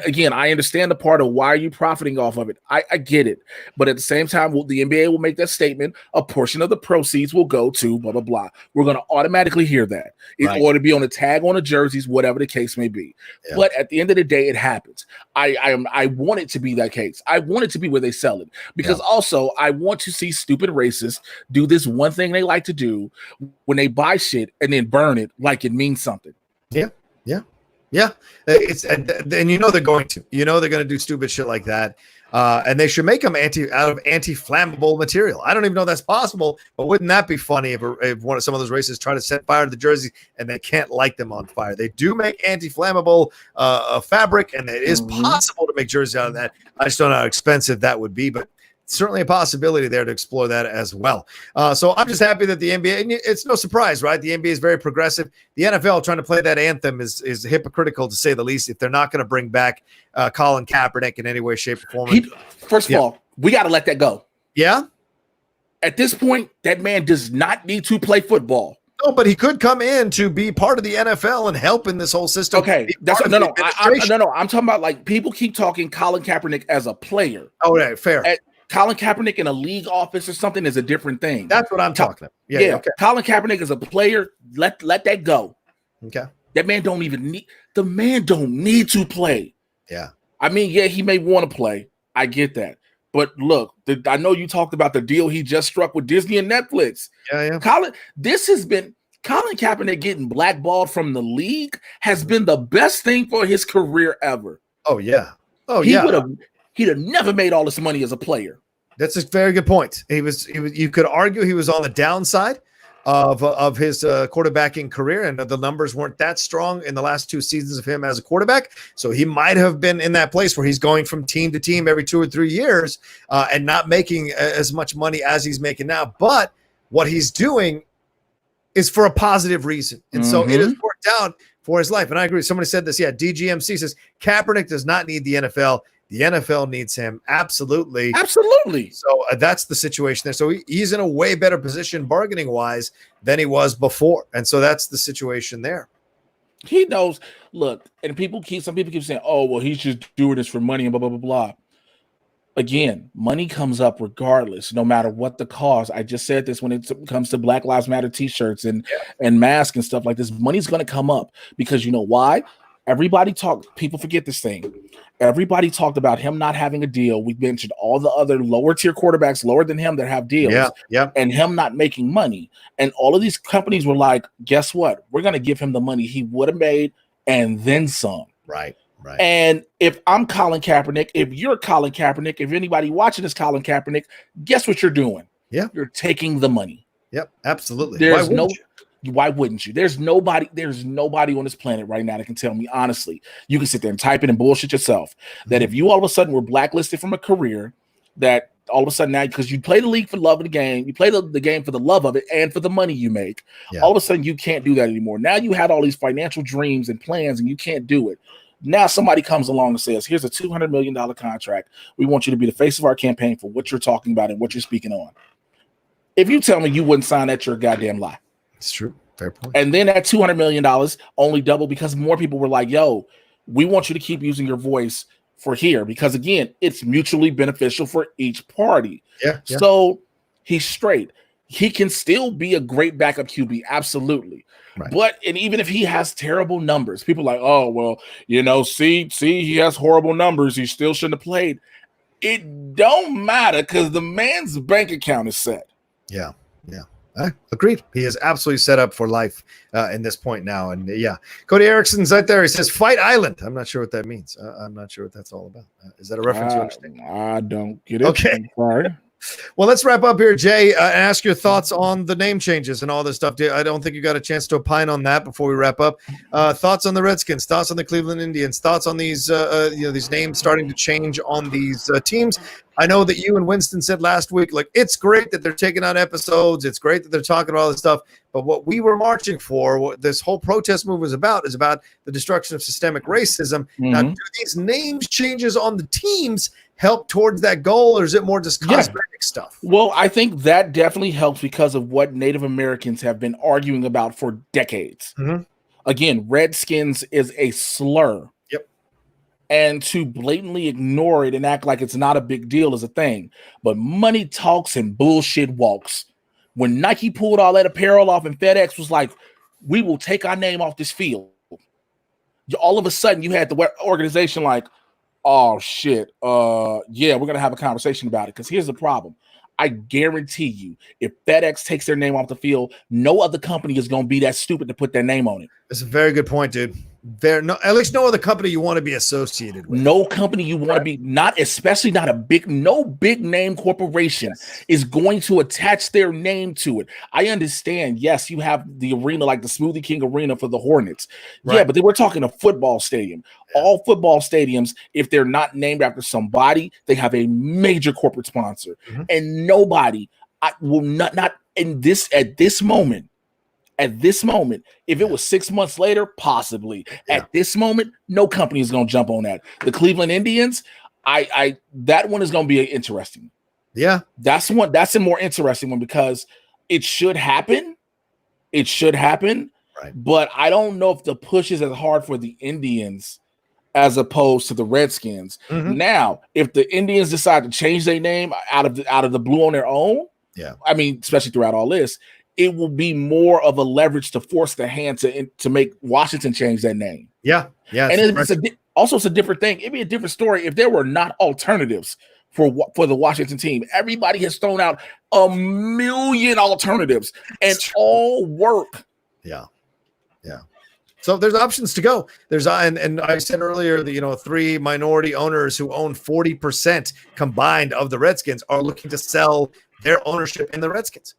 understand the part of why are you profiting off of it? I get it. But at the same time, the NBA will make that statement. A portion of the proceeds will go to blah, blah, blah. We're going to automatically hear that. It ought to be on the tag on the jerseys, whatever the case may be. But at the end of the day, it happens. I want it to be that case. I want it to be where they sell it. Because also, I want to see stupid racists do this one thing they like to do when they buy shit and then burn it like it means something. It's and you know they're going to. You know they're going to do stupid shit like that. And they should make them out of anti-flammable material. I don't even know that's possible, but wouldn't that be funny if one of some of those races try to set fire to the jersey and they can't light them on fire? They do make anti-flammable fabric, and it is possible to make jerseys out of that. I just don't know how expensive that would be, but certainly a possibility there to explore that as well. So I'm just happy that the NBA, and it's no surprise, right? The NBA is very progressive. The NFL trying to play that anthem is hypocritical, to say the least, if they're not going to bring back Colin Kaepernick in any way, shape, or form. First of all, we got to let that go. Yeah? At this point, that man does not need to play football. No, but he could come in to be part of the NFL and help in this whole system. Okay, I'm talking about, like, people keep talking Colin Kaepernick as a player. Oh, right, fair. Colin Kaepernick in a league office or something is a different thing. That's what I'm talking about. Okay. Colin Kaepernick is a player. Let that go. Okay. That man don't need to play. Yeah. I mean, he may want to play. I get that. But look, I know you talked about the deal he just struck with Disney and Netflix. Yeah. Colin Kaepernick getting blackballed from the league has been the best thing for his career ever. Oh, yeah. He'd have never made all this money as a player. That's a very good point. He was. You could argue he was on the downside of his quarterbacking career, and the numbers weren't that strong in the last 2 seasons of him as a quarterback. So he might have been in that place where he's going from team to team every 2 or 3 years and not making as much money as he's making now. But what he's doing is for a positive reason, and so it has worked out for his life. And I agree. Somebody said this. Yeah, DGMC says Kaepernick does not need the NFL. The NFL needs him. Absolutely. So that's the situation there. So he's in a way better position bargaining wise than he was before. And so that's the situation there. He knows. Look, and some people keep saying, oh, well, he's just doing this for money and blah, blah, blah, blah. Again, money comes up regardless, no matter what the cause. I just said this when it comes to Black Lives Matter t-shirts and masks and stuff like this. Money's going to come up because you know why? People forget this thing. Everybody talked about him not having a deal. We mentioned all the other lower tier quarterbacks lower than him that have deals and him not making money. And all of these companies were like, guess what? We're going to give him the money he would have made and then some. Right. And if I'm Colin Kaepernick, if you're Colin Kaepernick, if anybody watching is Colin Kaepernick, guess what you're doing? Yeah. You're taking the money. Yep, absolutely. Why wouldn't you? There's nobody on this planet right now that can tell me honestly. You can sit there and type it and bullshit yourself that if you all of a sudden were blacklisted from a career, that all of a sudden now, because you play the league for the love of the game, you play the game for the love of it and for the money you make. Yeah. All of a sudden you can't do that anymore. Now you had all these financial dreams and plans and you can't do it. Now somebody comes along and says, here's a $200 million contract. We want you to be the face of our campaign for what you're talking about and what you're speaking on. If you tell me you wouldn't sign that, you're a goddamn lie. It's true. Fair point. And then that $200 million only doubled because more people were like, yo, we want you to keep using your voice for here. Because again, it's mutually beneficial for each party. Yeah. So he's straight. He can still be a great backup QB. Absolutely. Right. But, and even if he has terrible numbers, people are like, oh, well, see, he has horrible numbers. He still shouldn't have played. It don't matter because the man's bank account is set. Yeah. Agreed. He is absolutely set up for life in this point now. And Cody Erickson's right there. He says, Fight Island. I'm not sure what that means. I'm not sure what that's all about. Is that a reference you understand? I don't get it. Okay. Sorry. Well, let's wrap up here, Jay, and ask your thoughts on the name changes and all this stuff. I don't think you got a chance to opine on that before we wrap up. Thoughts on the Redskins, thoughts on the Cleveland Indians, thoughts on these these names starting to change on these teams. I know that you and Winston said last week, like, it's great that they're taking out episodes. It's great that they're talking about all this stuff. But what we were marching for, what this whole protest move is about the destruction of systemic racism. Mm-hmm. Now, do these names changes on the teams help towards that goal, or is it more just cosmetic stuff? Well, I think that definitely helps because of what Native Americans have been arguing about for decades. Mm-hmm. Again, Redskins is a slur. And to blatantly ignore it and act like it's not a big deal is a thing. But money talks and bullshit walks. When Nike pulled all that apparel off and FedEx was like, we will take our name off this field. All of a sudden, you had the organization like, oh, shit. We're going to have a conversation about it. Because here's the problem. I guarantee you, if FedEx takes their name off the field, no other company is going to be that stupid to put their name on it. That's a very good point, dude. At least no other company you want to be associated with. No company you want to be, especially not no big name corporation is going to attach their name to it. I understand. Yes, you have the arena like the Smoothie King Arena for the Hornets. Right. Yeah, but we're talking a football stadium. Yeah. All football stadiums, if they're not named after somebody, they have a major corporate sponsor. Mm-hmm. And nobody will not in this at this moment. At this moment, if it was 6 months later, possibly. Yeah. At this moment, no company is going to jump on that. The Cleveland Indians, that one is going to be interesting. Yeah, that's a more interesting one because it should happen. It should happen. Right. But I don't know if the push is as hard for the Indians as opposed to the Redskins. Mm-hmm. Now, if the Indians decide to change their name out of the blue on their own, I mean, especially throughout all this, it will be more of a leverage to force the hand to make Washington change that name. Yeah. And it's a different thing. It'd be a different story if there were not alternatives for the Washington team. Everybody has thrown out a million alternatives and all work. Yeah. So there's options to go. There's and I said earlier that 3 minority owners who own 40% combined of the Redskins are looking to sell their ownership in the Redskins.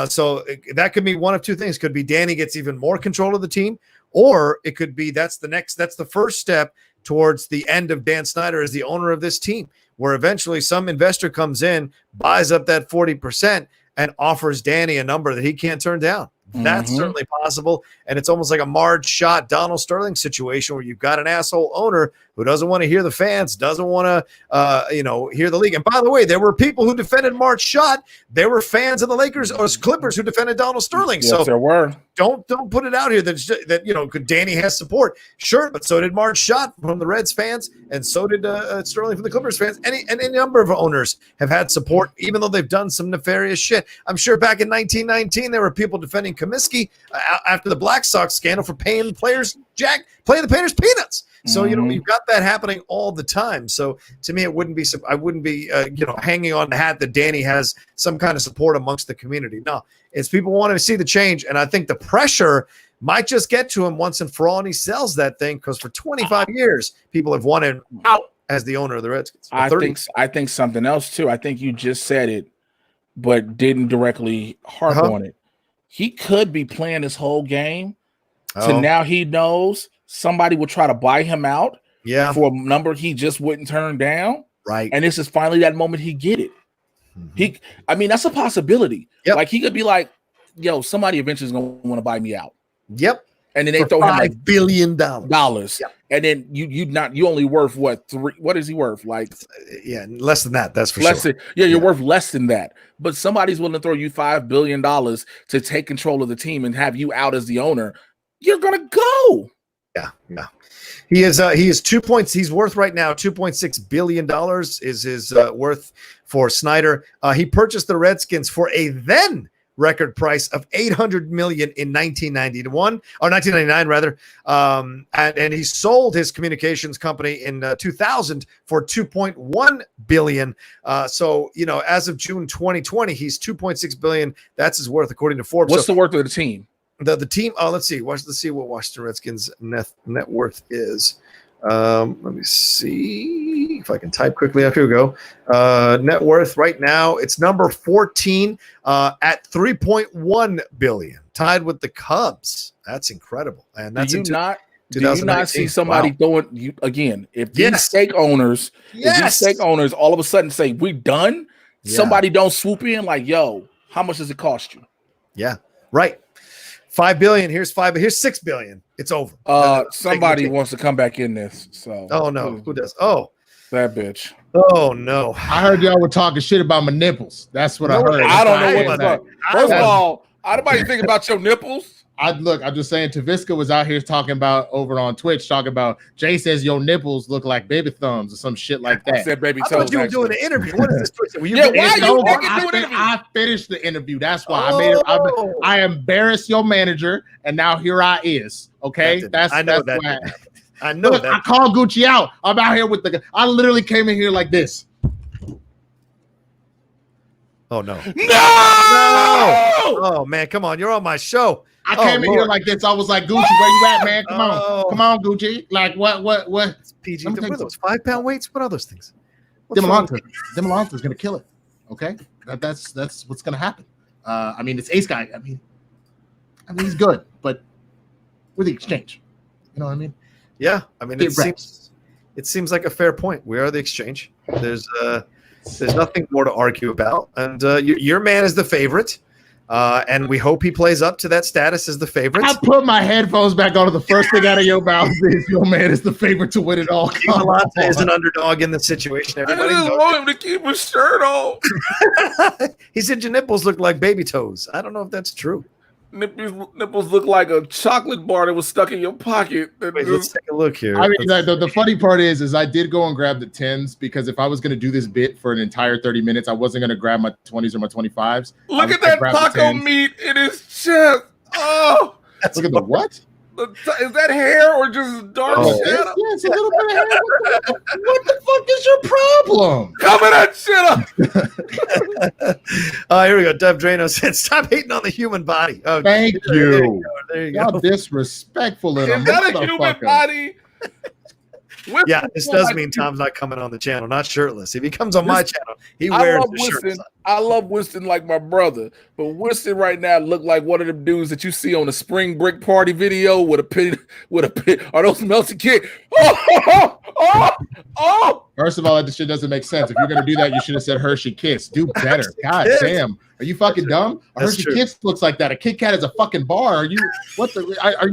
So that could be one of two things. Could be Danny gets even more control of the team, or it could be that's the first step towards the end of Dan Snyder as the owner of this team, where eventually some investor comes in, buys up that 40%, and offers Danny a number that he can't turn down. That's certainly possible. And it's almost like a Marge Schott, Donald Sterling situation where you've got an asshole owner who doesn't want to hear the fans, doesn't want to, hear the league. And by the way, there were people who defended Marge Schott. There were fans of the Lakers or Clippers who defended Donald Sterling. Yes, so there were. Don't put it out here that Danny has support. Sure, but so did Marge Schott from the Reds fans, and so did Sterling from the Clippers fans. Any number of owners have had support, even though they've done some nefarious shit. I'm sure back in 1919 there were people defending Comiskey after the Black Sox scandal for paying the players peanuts. So you've got that happening all the time. So to me, I wouldn't be hanging on the hat that Danny has some kind of support amongst the community. No, it's people wanting to see the change, and I think the pressure might just get to him once and for all, and he sells that thing because for 25 years people have wanted out as the owner of the Redskins. I think something else too. I think you just said it, but didn't directly harp on it. He could be playing this whole game. So now he knows somebody will try to buy him out for a number he just wouldn't turn down. Right. And this is finally that moment he get it. That's a possibility. Yep. Like he could be like, yo, somebody eventually is gonna want to buy me out. Yep. And then they throw him like $5 billion. Yep. And then you only worth what, 3? What is he worth? Like less than that. That's for sure. You're worth less than that. But somebody's willing to throw you $5 billion to take control of the team and have you out as the owner. You're gonna go. Yeah. He is 2 points. He's worth right now $2.6 billion is his worth for Snyder. He purchased the Redskins for a then record price of $800 million in 1999 rather. And he sold his communications company in 2000 for $2.1 billion. So, as of June 2020, he's $2.6 billion. That's his worth according to Forbes. What's the worth of the team? The team. Let's see what Washington Redskins net worth is. Let me see if I can type quickly. Here we go. Net worth right now, it's number 14 at $3.1 billion, tied with the Cubs. That's incredible. And that's do you not see somebody throwing you again? If these stake owners, all of a sudden say we done, somebody don't swoop in like, yo, how much does it cost you? Yeah, right. $5 billion. Here's $6 billion. It's over. Somebody wants to come back in this. So. Oh no, who does? Oh, that bitch. Oh no. I heard y'all were talking shit about my nipples. That's what I heard. I don't know what's up. First of all, nobody think about your nipples. I'm just saying, Taviska was out here talking about over on Twitch, talking about Jay says your nipples look like baby thumbs or some shit like that. I said baby toes. I thought you were doing an interview. What is this Twitch? I finished the interview. That's why I embarrassed your manager, and now here I is. Okay, I know that. I called Gucci out. I'm out here with I literally came in here like this. Oh no! No! Oh man, come on! You're on my show. I came in here like this. I was like, Gucci, where you at, man? Come on, Gucci. Like what? It's PG. What are those 5-pound weights? What are those things? Demalanta is gonna kill it. Okay, that's what's gonna happen. It's Ace Guy. I mean, he's good, but with the exchange, you know what I mean? Yeah, it seems like a fair point. We are the exchange. There's nothing more to argue about, and your man is the favorite. And we hope he plays up to that status as the favorite. I put my headphones back on. The first thing out of your mouth is your man is the favorite to win it all. Demalanta is an underdog in the situation. Everybody I just want him to keep his shirt on. He said your nipples look like baby toes. I don't know if that's true. Nipples look like a chocolate bar that was stuck in your pocket. Wait, let's take a look here. The funny part is I did go and grab the 10s because if I was going to do this bit for an entire 30 minutes, I wasn't going to grab my 20s or my 25s. Look at that taco meat in his chest. Oh, look at the what? Is that hair or just dark shadow? Yeah, it's a little bit of hair. What the fuck is your problem? Cover that shit up. Here we go. Dev Drano said, "Stop hating on the human body." Oh, thank you. There you go. Y'all disrespectful. Is that a human body? Yeah, this does mean Tom's not coming on the channel, not shirtless. If he comes on my channel, he wears the shirt. I love Winston like my brother, but Winston right now look like one of them dudes that you see on the spring break party video with a pit. Are those melted kids? Oh! First of all, that shit doesn't make sense. If you're gonna do that, you should have said Hershey Kiss. Do better. God damn. Are you fucking dumb? A Hershey Kiss looks like that. A Kit Kat is a fucking bar. Are you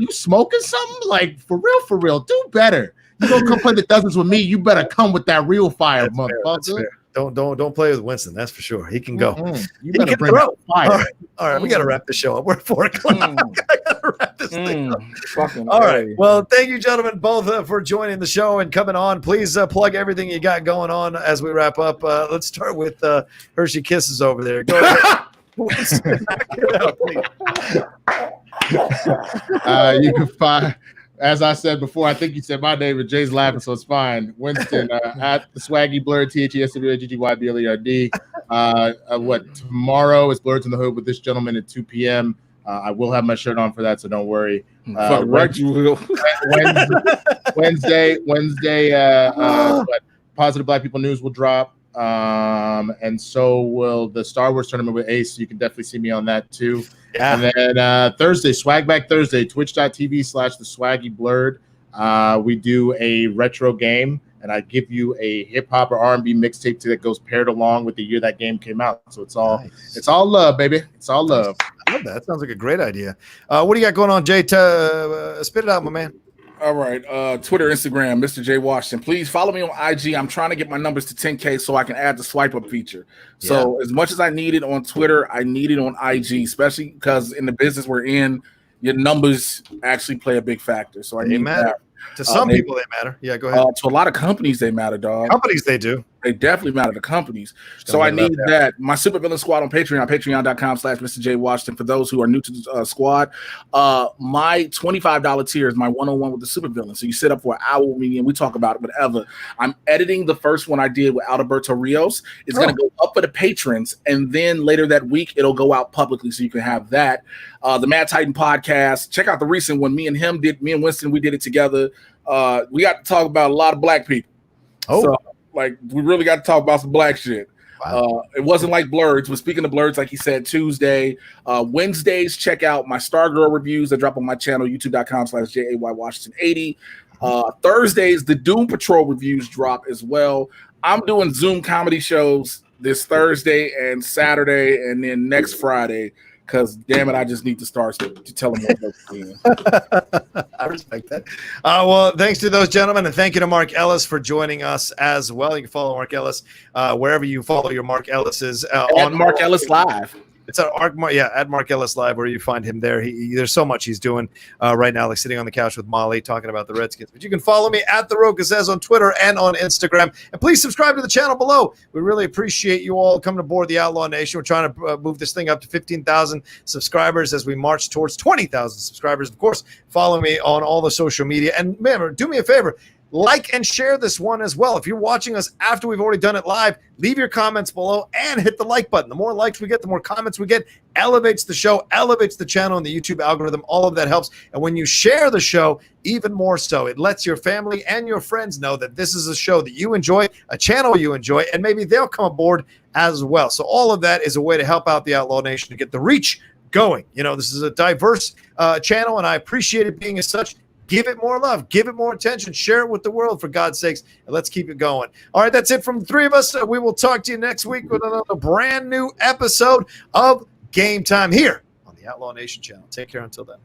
smoking something? Like for real? Do better. You don't come play the dozens with me. You better come with that real fire, motherfucker. Don't play with Winston. That's for sure. He can go. You better bring that fire. All right, we got to wrap the show up. We're at 4 o'clock. I got to wrap this thing up. All right. Well, thank you, gentlemen, both for joining the show and coming on. Please plug everything you got going on as we wrap up. Let's start with Hershey Kisses over there. Go ahead. Winston, knock it out, please. You can find. As I said before, I think you said my name, but Jay's laughing, so it's fine. Winston at the Swaggy Blurred, THESWAGGYBLERD. Tomorrow is Blurreds in the Hood with this gentleman at 2 p.m. I will have my shirt on for that, so don't worry. Right, you will. Wednesday, Positive Black People News will drop. And so will the Star Wars tournament with Ace. You can definitely see me on that too. Yeah. And then Thursday, Swagback Thursday, twitch.tv/the Swaggy Blurred. We do a retro game and I give you a hip hop or R&B mixtape that goes paired along with the year that game came out. So it's all love, baby. It's all love. I love that. That sounds like a great idea. What do you got going on, Jay? Spit it out, my man. All right. Twitter, Instagram, Mr. J Washington. Please follow me on IG. I'm trying to get my numbers to 10K so I can add the swipe up feature. So as much as I need it on Twitter, I need it on IG, especially because in the business we're in, your numbers actually play a big factor. So I need that. To some people, they matter. Yeah, go ahead. To a lot of companies, they matter, dog. Companies, they do. They definitely matter to companies. So I need that. My Supervillain Squad on Patreon, patreon.com/Mr. J Washington. For those who are new to the squad, my $25 tier is my one-on-one with the Supervillain. So you sit up for an hour with me and we talk about it, whatever. I'm editing the first one I did with Alberto Rios. It's going to go up for the patrons. And then later that week, it'll go out publicly so you can have that. The Mad Titan podcast. Check out the recent one. Me and Winston, we did it together. We got to talk about a lot of black people. So, like, we really got to talk about some black shit. Wow. It wasn't like Blurs, but speaking of Blurs, like he said, Tuesday, Wednesdays, check out my Stargirl reviews that drop on my channel, youtube.com/JAYWashington80. Thursdays, the Doom Patrol reviews drop as well. I'm doing Zoom comedy shows this Thursday and Saturday, and then next Friday. Because damn it, I just need to start to tell them what I respect that. Well, thanks to those gentlemen, and thank you to Mark Ellis for joining us as well. You can follow Mark Ellis wherever you follow your Mark Ellis's on Mark Ellis Live. It's at Mark Ellis Live, where you find him there. There's so much he's doing right now, like sitting on the couch with Molly talking about the Redskins. But you can follow me at The Rocha Says on Twitter and on Instagram. And please subscribe to the channel below. We really appreciate you all coming aboard the Outlaw Nation. We're trying to move this thing up to 15,000 subscribers as we march towards 20,000 subscribers. Of course, follow me on all the social media. And remember, do me a favor. Like and share this one as well. If you're watching us after we've already done it live, leave your comments below and hit the like button. The more likes we get, the more comments we get, elevates the show, elevates the channel and the YouTube algorithm. All of that helps. And when you share the show, even more so, it lets your family and your friends know that this is a show that you enjoy, a channel you enjoy, and maybe they'll come aboard as well. So all of that is a way to help out the Outlaw Nation to get the reach going. You know, this is a diverse channel, and I appreciate it being as such. Give it more love. Give it more attention. Share it with the world, for God's sakes, and let's keep it going. All right, that's it from the three of us. We will talk to you next week with another brand new episode of Game Time here on the Outlaw Nation channel. Take care until then.